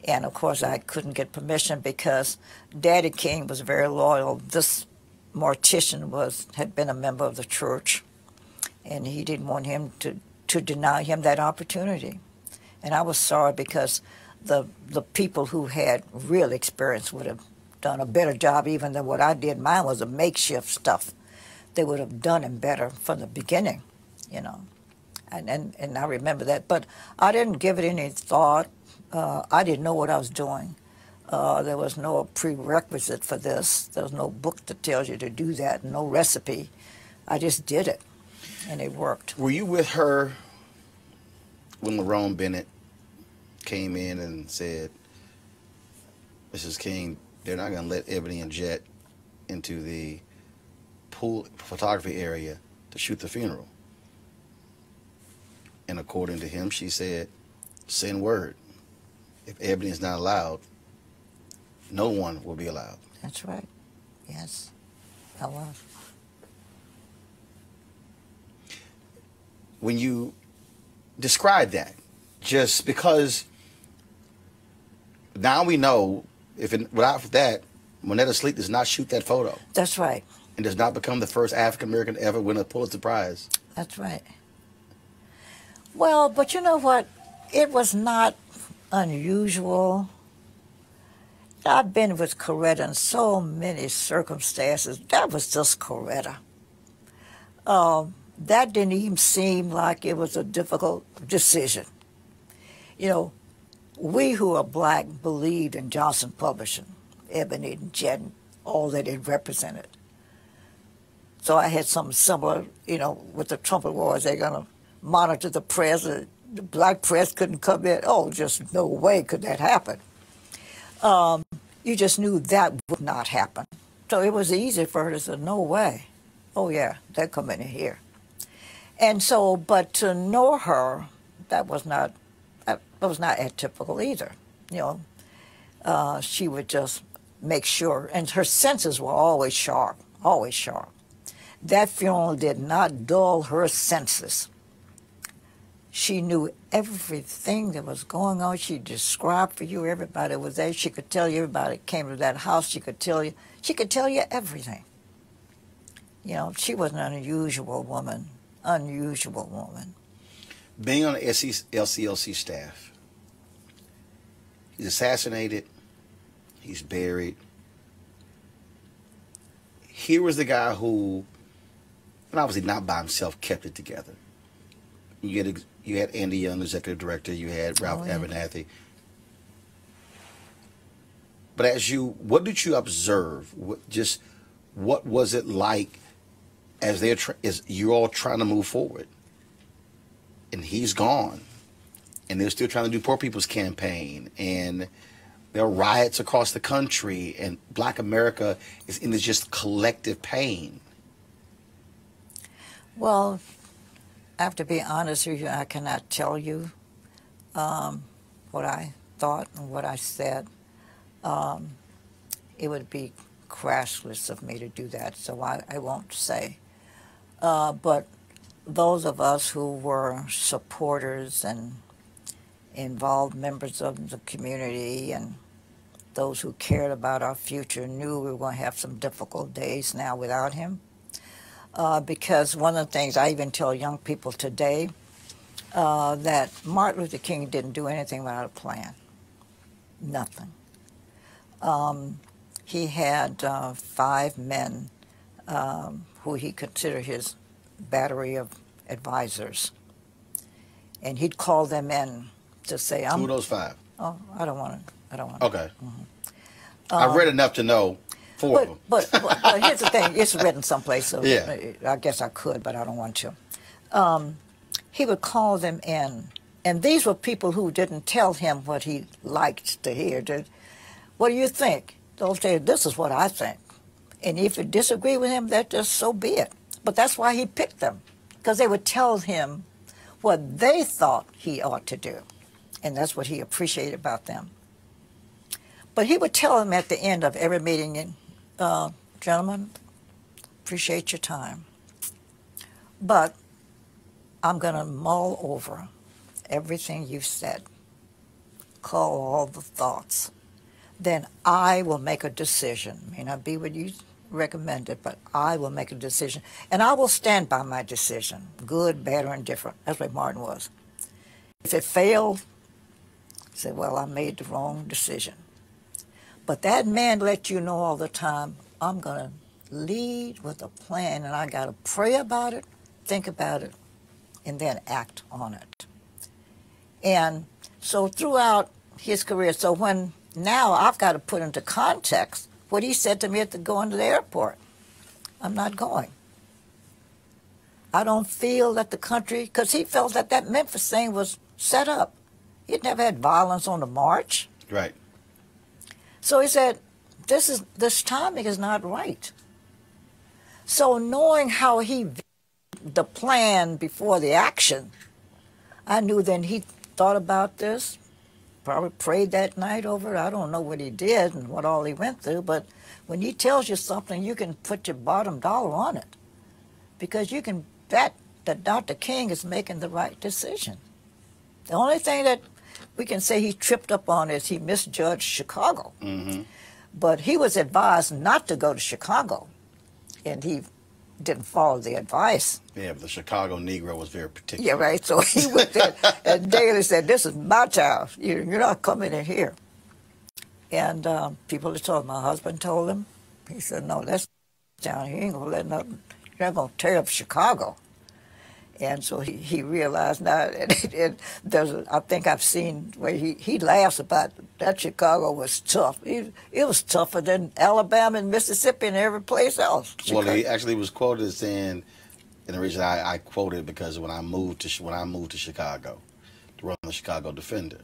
And, of course, I couldn't get permission because Daddy King was very loyal. This mortician had been a member of the church, and he didn't want him to deny him that opportunity. And I was sorry because the people who had real experience would have done a better job even than what I did. Mine was a makeshift stuff. They would have done him better from the beginning, you know. And I remember that. But I didn't give it any thought. I didn't know what I was doing. There was no prerequisite for this. There was no book that tells you to do that, no recipe. I just did it, and it worked. Were you with her when Lerone Bennett came in and said, Mrs. King, they're not going to let Ebony and Jet into the pool photography area to shoot the funeral? And according to him, she said, send word. If Ebony is not allowed, no one will be allowed. That's right. Yes, I was. When you describe that, just because now we know without that, Monetta Sleet does not shoot that photo. That's right. And does not become the first African American to ever win a Pulitzer Prize. That's right. Well, but you know what? It was not unusual. I've been with Coretta in so many circumstances. That was just Coretta. That didn't even seem like it was a difficult decision. You know, we who are black believed in Johnson Publishing, Ebony and Jet, all that it represented. So I had something similar, you know, with the trumpet wars. They're going to monitor the press. The black press couldn't come in. Oh, just no way could that happen. You just knew that would not happen. So it was easy for her to say, no way. Oh, yeah, they're coming in here. And so, but to know her, that was not atypical either. You know, she would just make sure, and her senses were always sharp, always sharp. That funeral did not dull her senses. She knew everything that was going on. She described for you everybody was there. She could tell you everybody that came to that house. She could tell you everything. You know, she was an unusual woman. Unusual woman. Being on the LCLC staff, he's assassinated, he's buried. Here was the guy who, and obviously not by himself, kept it together. You had Andy Young, executive director. You had Ralph Abernathy. But what did you observe? What was it like as you're all trying to move forward? And he's gone, and they're still trying to do Poor People's Campaign, and there are riots across the country, and Black America is in this just collective pain. Well, I have to be honest with you. I cannot tell you what I thought and what I said. It would be crassless of me to do that, so I won't say. But those of us who were supporters and involved members of the community and those who cared about our future knew we were going to have some difficult days now without him. Because one of the things I even tell young people today, that Martin Luther King didn't do anything without a plan. Nothing. He had 5 men who he considered his battery of advisors. And he'd call them in to say, Who are those 5? Oh, I don't want to. Okay. I've read enough to know Four of them. But here's the thing. It's written someplace, so yeah. I guess I could, but I don't want to. He would call them in. And these were people who didn't tell him what he liked to hear. What do you think? They'll say, this is what I think. And if you disagree with him, that just so be it. But that's why he picked them, because they would tell him what they thought he ought to do. And that's what he appreciated about them. But he would tell them at the end of every meeting, gentlemen, appreciate your time. But I'm going to mull over everything you've said, call all the thoughts. Then I will make a decision. May not be what you recommended, but I will make a decision. And I will stand by my decision, good, bad, or indifferent. That's what Martin was. If it failed, say, well, I made the wrong decision. But that man let you know all the time, I'm going to lead with a plan, and I got to pray about it, think about it, and then act on it. And so throughout his career, so when now I've got to put into context what he said to me at going to the airport. I'm not going. I don't feel that the country, because he felt that that Memphis thing was set up. He'd never had violence on the march. Right. So he said, this timing is not right. So knowing how he viewed the plan before the action, I knew then he thought about this, probably prayed that night over it. I don't know what he did and what all he went through, but when he tells you something, you can put your bottom dollar on it, because you can bet that Dr. King is making the right decision. The only thing that we can say he tripped up on is he misjudged Chicago. Mm-hmm. But he was advised not to go to Chicago, and he didn't follow the advice. Yeah, but the Chicago Negro was very particular. Yeah, right. So he went there, and Daly said, this is my town. You're not coming in here. And people had told him, my husband told him. He said, no, that's town. He ain't going to let nothing, you're not going to tear up Chicago. And so he realized now, and I think I've seen where he laughs about that Chicago was tough. It was tougher than Alabama and Mississippi and every place else. Well, he actually was quoted as saying, and the reason I quoted because when I moved to Chicago to run the Chicago Defender,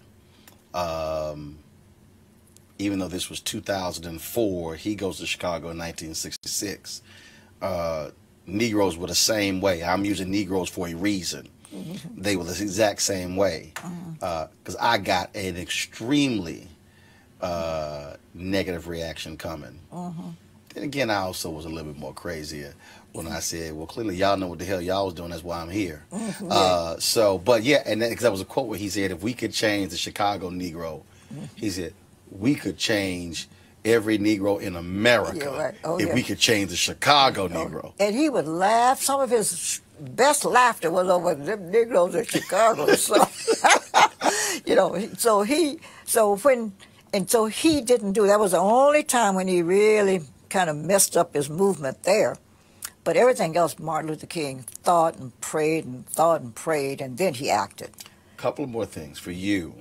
even though this was 2004, he goes to Chicago in 1966. Negroes were the same way. I'm using Negroes for a reason. Mm-hmm. They were the exact same way. Because I got an extremely negative reaction coming. Mm-hmm. Then again, I also was a little bit more crazier when I said, well, clearly y'all know what the hell y'all was doing. That's why I'm here. Mm-hmm. But yeah, and because that was a quote where he said, if we could change the Chicago Negro, mm-hmm. he said, we could change every Negro in America if we could change the Chicago Negro. And he would laugh. Some of his best laughter was over them Negroes in Chicago. So, you know, so he didn't do, that was the only time when he really kind of messed up his movement there. But everything else, Martin Luther King thought and prayed and thought and prayed, and then he acted. A couple more things for you.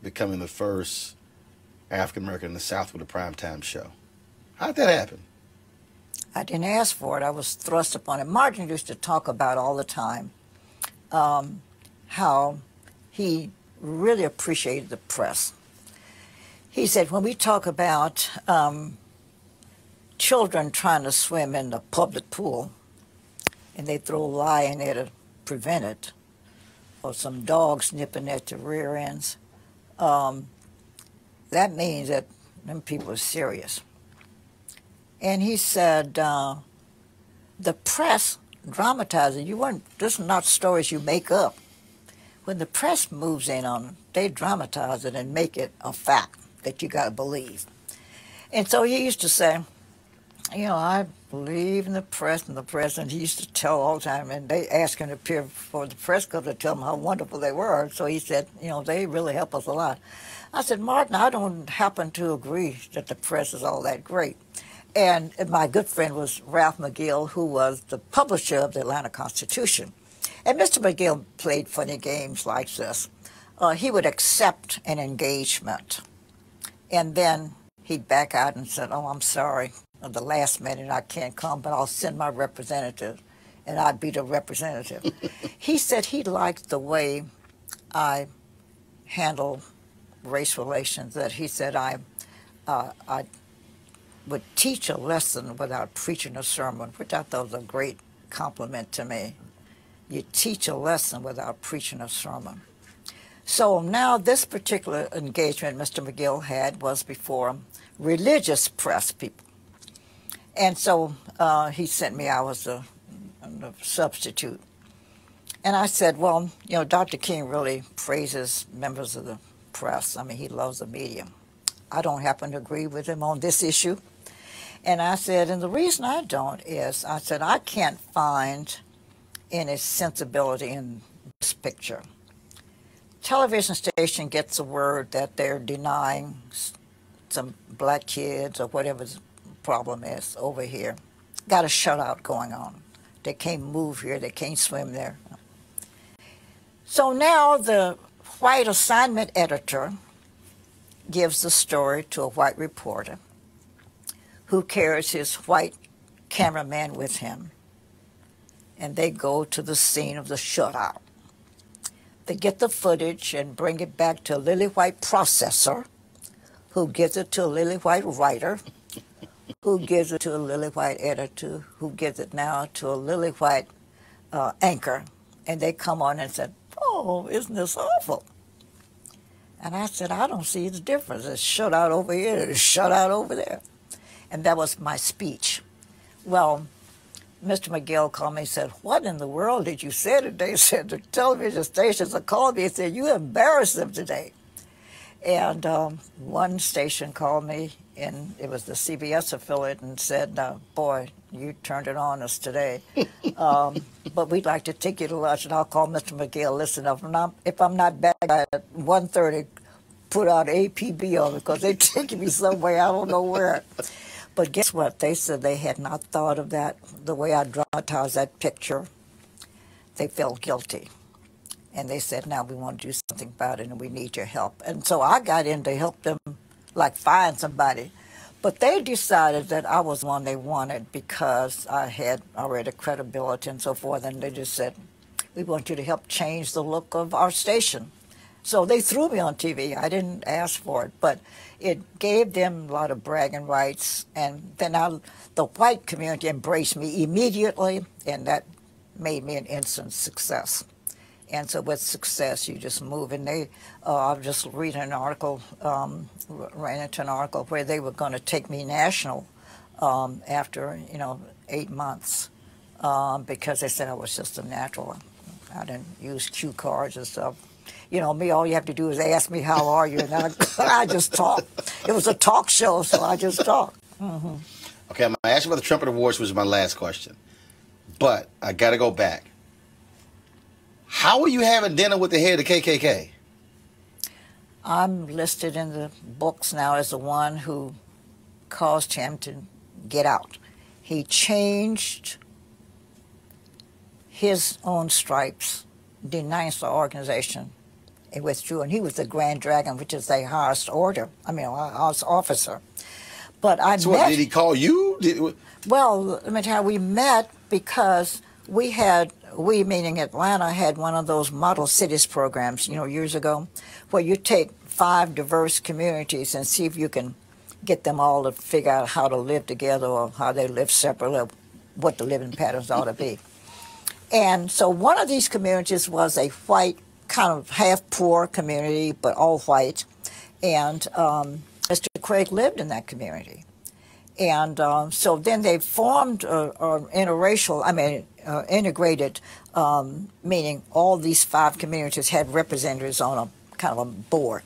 Becoming the first African-American in the South with a primetime show. How did that happen? I didn't ask for it. I was thrust upon it. Martin used to talk about all the time how he really appreciated the press. He said, when we talk about children trying to swim in the public pool and they throw a lie in there to prevent it, or some dogs nipping at the rear ends, that means that them people are serious. And he said, the press dramatizes. This is not stories you make up. When the press moves in on them, they dramatize it and make it a fact that you got to believe. And so he used to say, you know, I believe in the press and the president. He used to tell all the time, and they asked him to appear before the press club to tell them how wonderful they were. So he said, you know, they really help us a lot. I said, Martin, I don't happen to agree that the press is all that great. And my good friend was Ralph McGill, who was the publisher of the Atlanta Constitution. And Mr. McGill played funny games like this. He would accept an engagement, and then he'd back out and said, oh, I'm sorry, at the last minute I can't come, but I'll send my representative, and I'd be the representative. He said he liked the way I handle race relations, that he said I would teach a lesson without preaching a sermon, which I thought was a great compliment to me. You teach a lesson without preaching a sermon. So now this particular engagement Mr. McGill had was before religious press people. And so he sent me, I was the substitute. And I said, well, you know, Dr. King really praises members of the press. I mean, he loves the media. I don't happen to agree with him on this issue. And I said, and the reason I don't is, I said, I can't find any sensibility in this picture. Television station gets a word that they're denying some black kids or whatever the problem is over here. Got a shutout going on. They can't move here, they can't swim there. So now the white assignment editor gives the story to a white reporter who carries his white cameraman with him, and they go to the scene of the shutout. They get the footage and bring it back to a lily white processor, who gives it to a lily white writer, who gives it to a lily white editor, who gives it now to a lily white anchor, and they come on and said, oh, isn't this awful? And I said, I don't see the difference. It's shut out over here, it's shut out over there. And that was my speech. Well, Mr. McGill called me and said, what in the world did you say today? He said, the television stations are calling me and said, you embarrassed them today. And one station called me, and it was the CBS affiliate, and said, boy, you turned it on us today. But we'd like to take you to lunch, and I'll call Mr. McGill. Listen, if I'm not back at 1:30, put out APB on it, because they're taking me somewhere, I don't know where. But guess what? They said they had not thought of that, the way I dramatized that picture. They felt guilty. And they said, now we want to do something about it, and we need your help. And so I got in to help them, like find somebody. But they decided that I was one they wanted because I had already credibility and so forth. And they just said, we want you to help change the look of our station. So they threw me on TV. I didn't ask for it, but it gave them a lot of bragging rights. And then the white community embraced me immediately, and that made me an instant success. And so with success, you just move. And I was just reading an article, ran into an article where they were going to take me national after, 8 months because they said I was just a natural. I didn't use cue cards and stuff. You know, me, all you have to do is ask me, how are you? And I just talk. It was a talk show, so I just talk. Mm-hmm. Okay, I'm going to ask you about the Trumpet Awards, which was my last question. But I got to go back. How are you having dinner with the head of the KKK? I'm listed in the books now as the one who caused him to get out. He changed his own stripes, denounced the organization, and withdrew. And he was the Grand Dragon, which is the highest order, highest officer. But I met... What, did he call you? Well, let me tell you, we met because we meaning Atlanta, had one of those model cities programs, years ago, where you take 5 diverse communities and see if you can get them all to figure out how to live together or how they live separately, or what the living patterns ought to be. And so one of these communities was a white, kind of half-poor community, but all white. And Mr. Craig lived in that community. And so then they formed an interracial, integrated, meaning all these 5 communities had representatives on a kind of a board.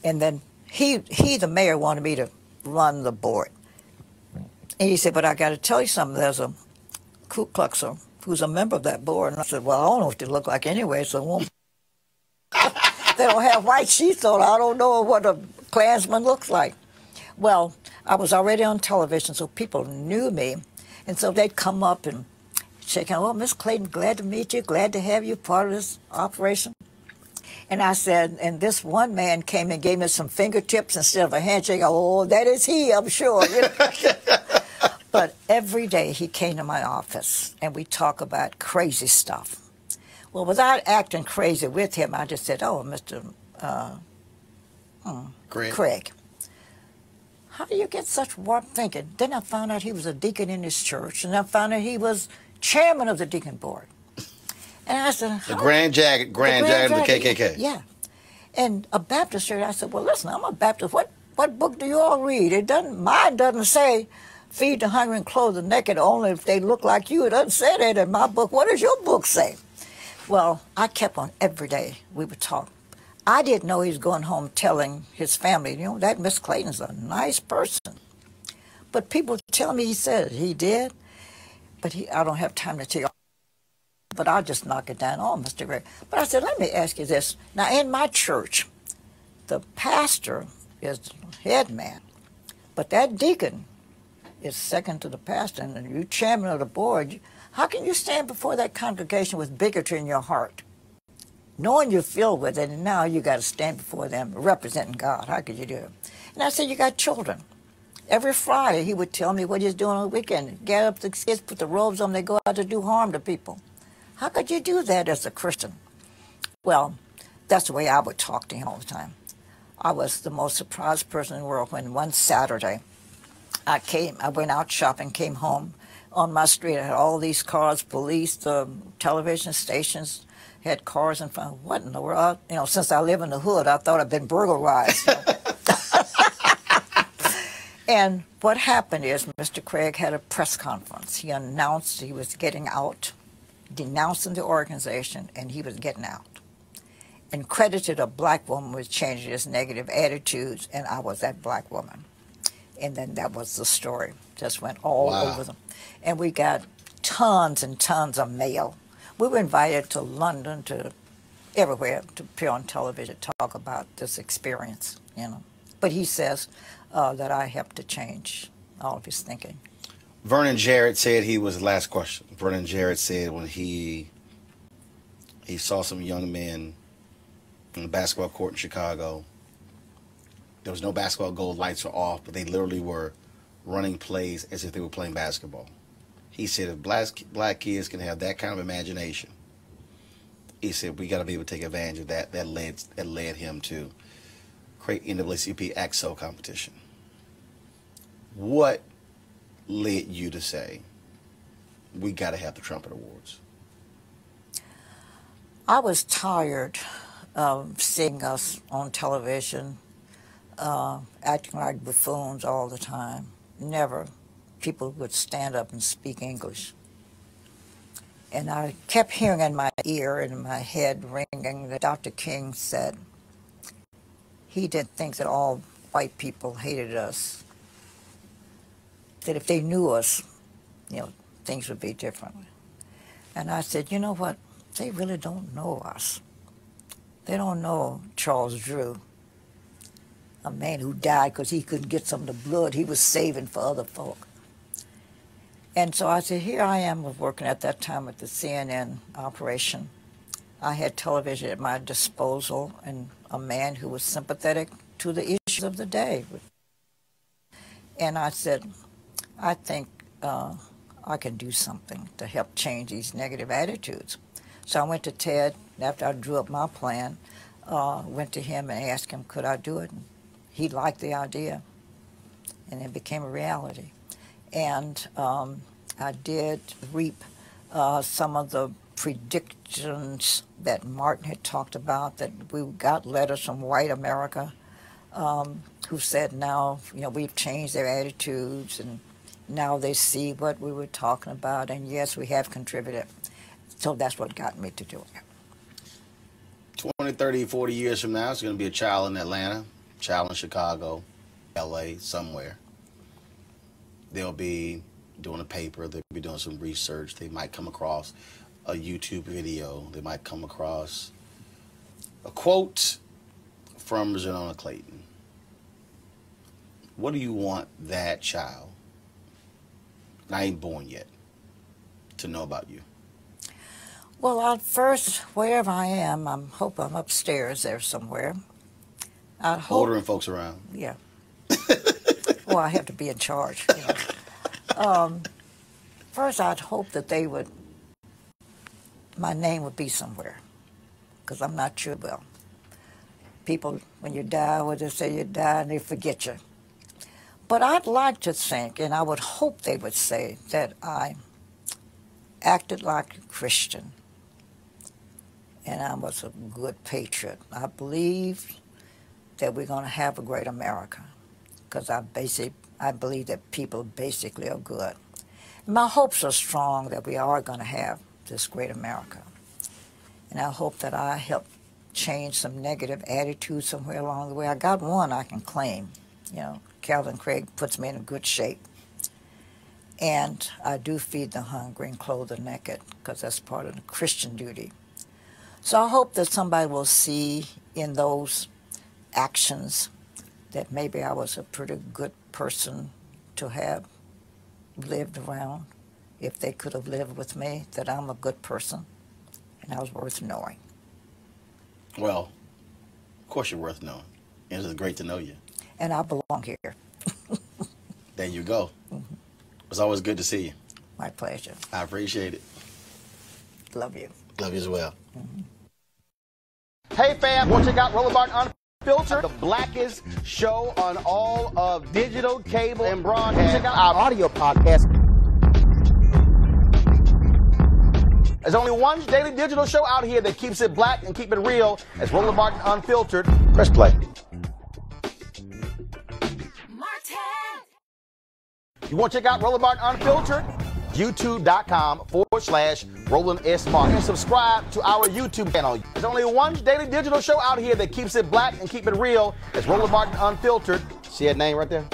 And then he, the mayor, wanted me to run the board. And he said, but I got to tell you something, there's a Ku Kluxer who's a member of that board. And I said, well, I don't know what they look like anyway, so it won't. They don't have white sheets on. I don't know what a Klansman looks like. Well, I was already on television, so people knew me. And so they'd come up and shake hands. Oh, Miss Clayton, glad to meet you. Glad to have you part of this operation. And I said, and this one man came and gave me some fingertips instead of a handshake. Oh, that is he, I'm sure. You know? But every day he came to my office, and we talk about crazy stuff. Well, without acting crazy with him, I just said, oh, Mr. Craig, how do you get such warped thinking? Then I found out he was a deacon in his church, and I found out he was chairman of the deacon board. And I said, the Grand Dragon of the KKK. Yeah. And a Baptist church, I said, well, listen, I'm a Baptist. What book do you all read? Mine doesn't say feed the hungry and clothe the naked only if they look like you. It doesn't say that in my book. What does your book say? Well, I kept on every day. We would talk. I didn't know he was going home telling his family, you know, that Miss Clayton's a nice person. But people tell me he said he did, but I don't have time to tell you. But I'll just knock it down on Mr. Gray. But I said, let me ask you this. Now, in my church, the pastor is the head man, but that deacon is second to the pastor, and you chairman of the board. How can you stand before that congregation with bigotry in your heart, knowing you're filled with it, and now you got to stand before them representing God? How could you do it? And I said, you got children. Every Friday, he would tell me what he's doing on the weekend. Get up the kids, put the robes on, they go out to do harm to people. How could you do that as a Christian? Well, that's the way I would talk to him all the time. I was the most surprised person in the world when one Saturday I went out shopping, came home. On my street, I had all these cars, police, the television stations had cars in front. What in the world? You know, since I live in the hood, I thought I'd been burglarized. And what happened is Mr. Craig had a press conference. He announced he was getting out, denouncing the organization, and he was getting out. And credited a black woman with changing his negative attitudes, and I was that black woman. And then that was the story. Just went all over them. And we got tons and tons of mail. We were invited to London, to everywhere, to appear on television, to talk about this experience, you know. But he says that I helped to change all of his thinking. Vernon Jarrett said last question. Vernon Jarrett said when he saw some young men on the basketball court in Chicago, there was no basketball goal, lights were off, but they literally were running plays as if they were playing basketball. He said if black kids can have that kind of imagination, he said we got to be able to take advantage of that. That led him to create NAACP AXO competition. What led you to say we got to have the Trumpet Awards? I was tired of seeing us on television acting like buffoons all the time. Never people would stand up and speak English. And I kept hearing in my ear and in my head ringing that Dr. King said he didn't think that all white people hated us, that if they knew us, you know, things would be different. And I said, you know what, they really don't know us. They don't know Charles Drew, a man who died because he couldn't get some of the blood he was saving for other folk. And so I said, here I am working at that time at the CNN operation. I had television at my disposal and a man who was sympathetic to the issues of the day. And I said, I think I can do something to help change these negative attitudes. So I went to Ted, after I drew up my plan, went to him and asked him, could I do it? And he liked the idea, and it became a reality. And I did reap some of the predictions that Martin had talked about, that we got letters from white America who said now, you know, we've changed their attitudes, and now they see what we were talking about, and yes, we have contributed. So that's what got me to do it. 20, 30, 40 years from now, it's going to be a child in Atlanta, a child in Chicago, LA, somewhere. They'll be doing a paper, they'll be doing some research, they might come across a YouTube video, they might come across a quote from Xernona Clayton. What do you want that child, and I ain't born yet, to know about you? Well, first, wherever I am, I hope I'm upstairs there somewhere. I'd hope, ordering folks around. Yeah. Well, I have to be in charge. You know. First, I'd hope that my name would be somewhere, because I'm not sure. Well, people, when you die, what they say, you die and they forget you. But I'd like to think, and I would hope they would say, that I acted like a Christian and I was a good patriot. I believe that we're going to have a great America, because I believe that people basically are good. My hopes are strong that we are going to have this great America. And I hope that I help change some negative attitudes somewhere along the way. I got one I can claim. You know, Calvin Craig puts me in a good shape. And I do feed the hungry and clothe the naked, because that's part of the Christian duty. So I hope that somebody will see in those actions that maybe I was a pretty good person to have lived around, if they could have lived with me, that I'm a good person and I was worth knowing. Well, of course you're worth knowing. It is great to know you. And I belong here. There you go. Mm-hmm. It's always good to see you. My pleasure. I appreciate it. Love you. Love you as well. Mm-hmm. Hey fam, want to check out Roland Unfiltered, the blackest show on all of digital, cable, and broadcast. Check out our audio podcast. There's only one daily digital show out here that keeps it black and keep it real. It's Roland Martin Unfiltered. Press play. You want to check out Roland Martin Unfiltered? YouTube.com/Roland S. Martin. And subscribe to our YouTube channel. There's only one daily digital show out here that keeps it black and keep it real. It's Roland Martin Unfiltered. See that name right there?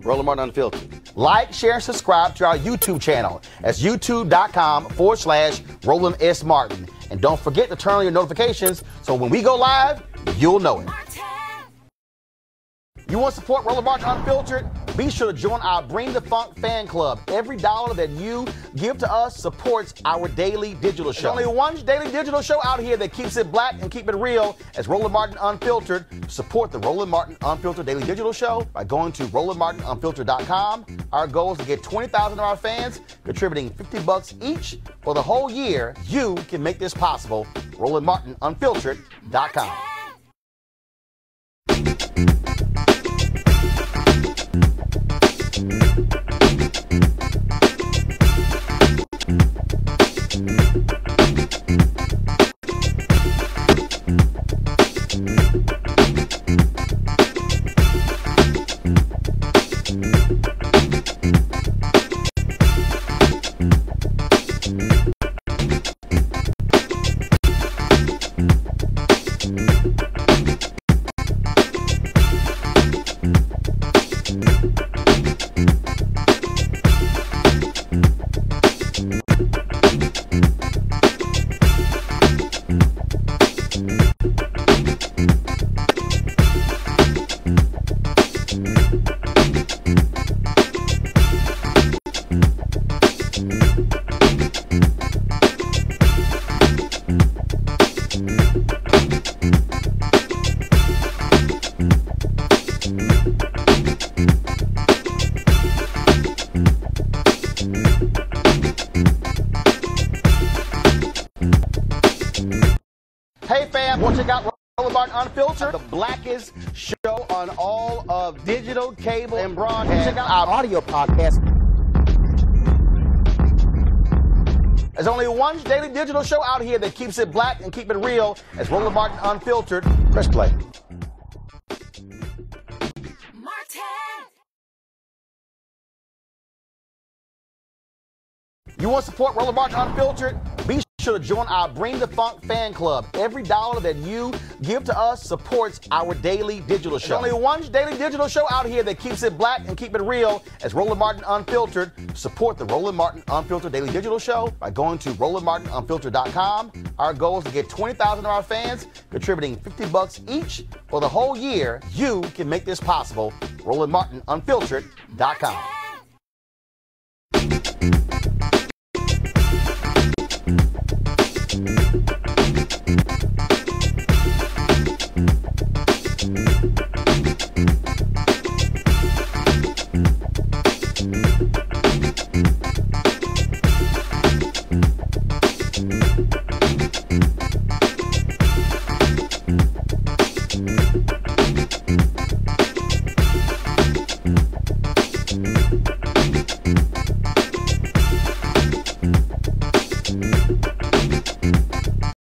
Roland Martin Unfiltered. Like, share, and subscribe to our YouTube channel. That's YouTube.com/Roland S. Martin. And don't forget to turn on your notifications so when we go live, you'll know it. You want to support Roland Martin Unfiltered? Be sure to join our Bring the Funk fan club. Every dollar that you give to us supports our daily digital show. There's only one daily digital show out here that keeps it black and keep it real. It's Roland Martin Unfiltered. Support the Roland Martin Unfiltered daily digital show by going to RolandMartinUnfiltered.com. Our goal is to get 20,000 of our fans contributing $50 each for the whole year. You can make this possible. RolandMartinUnfiltered.com. Hey fam, want to check out Roland Martin Unfiltered, the blackest show on all of digital, cable, and broadcast. Check out our audio podcast. There's only one daily digital show out here that keeps it black and keep it real. It's Roland Martin Unfiltered. Press play. You want to support Roland Martin Unfiltered? Be sure to join our Bring the Funk fan club. Every dollar that you give to us supports our daily digital show. There's only one daily digital show out here that keeps it black and keep it real. It's Roland Martin Unfiltered. Support the Roland Martin Unfiltered daily digital show by going to RolandMartinUnfiltered.com. Our goal is to get 20,000 of our fans contributing $50 each for the whole year. You can make this possible. RolandMartinUnfiltered.com. Bye.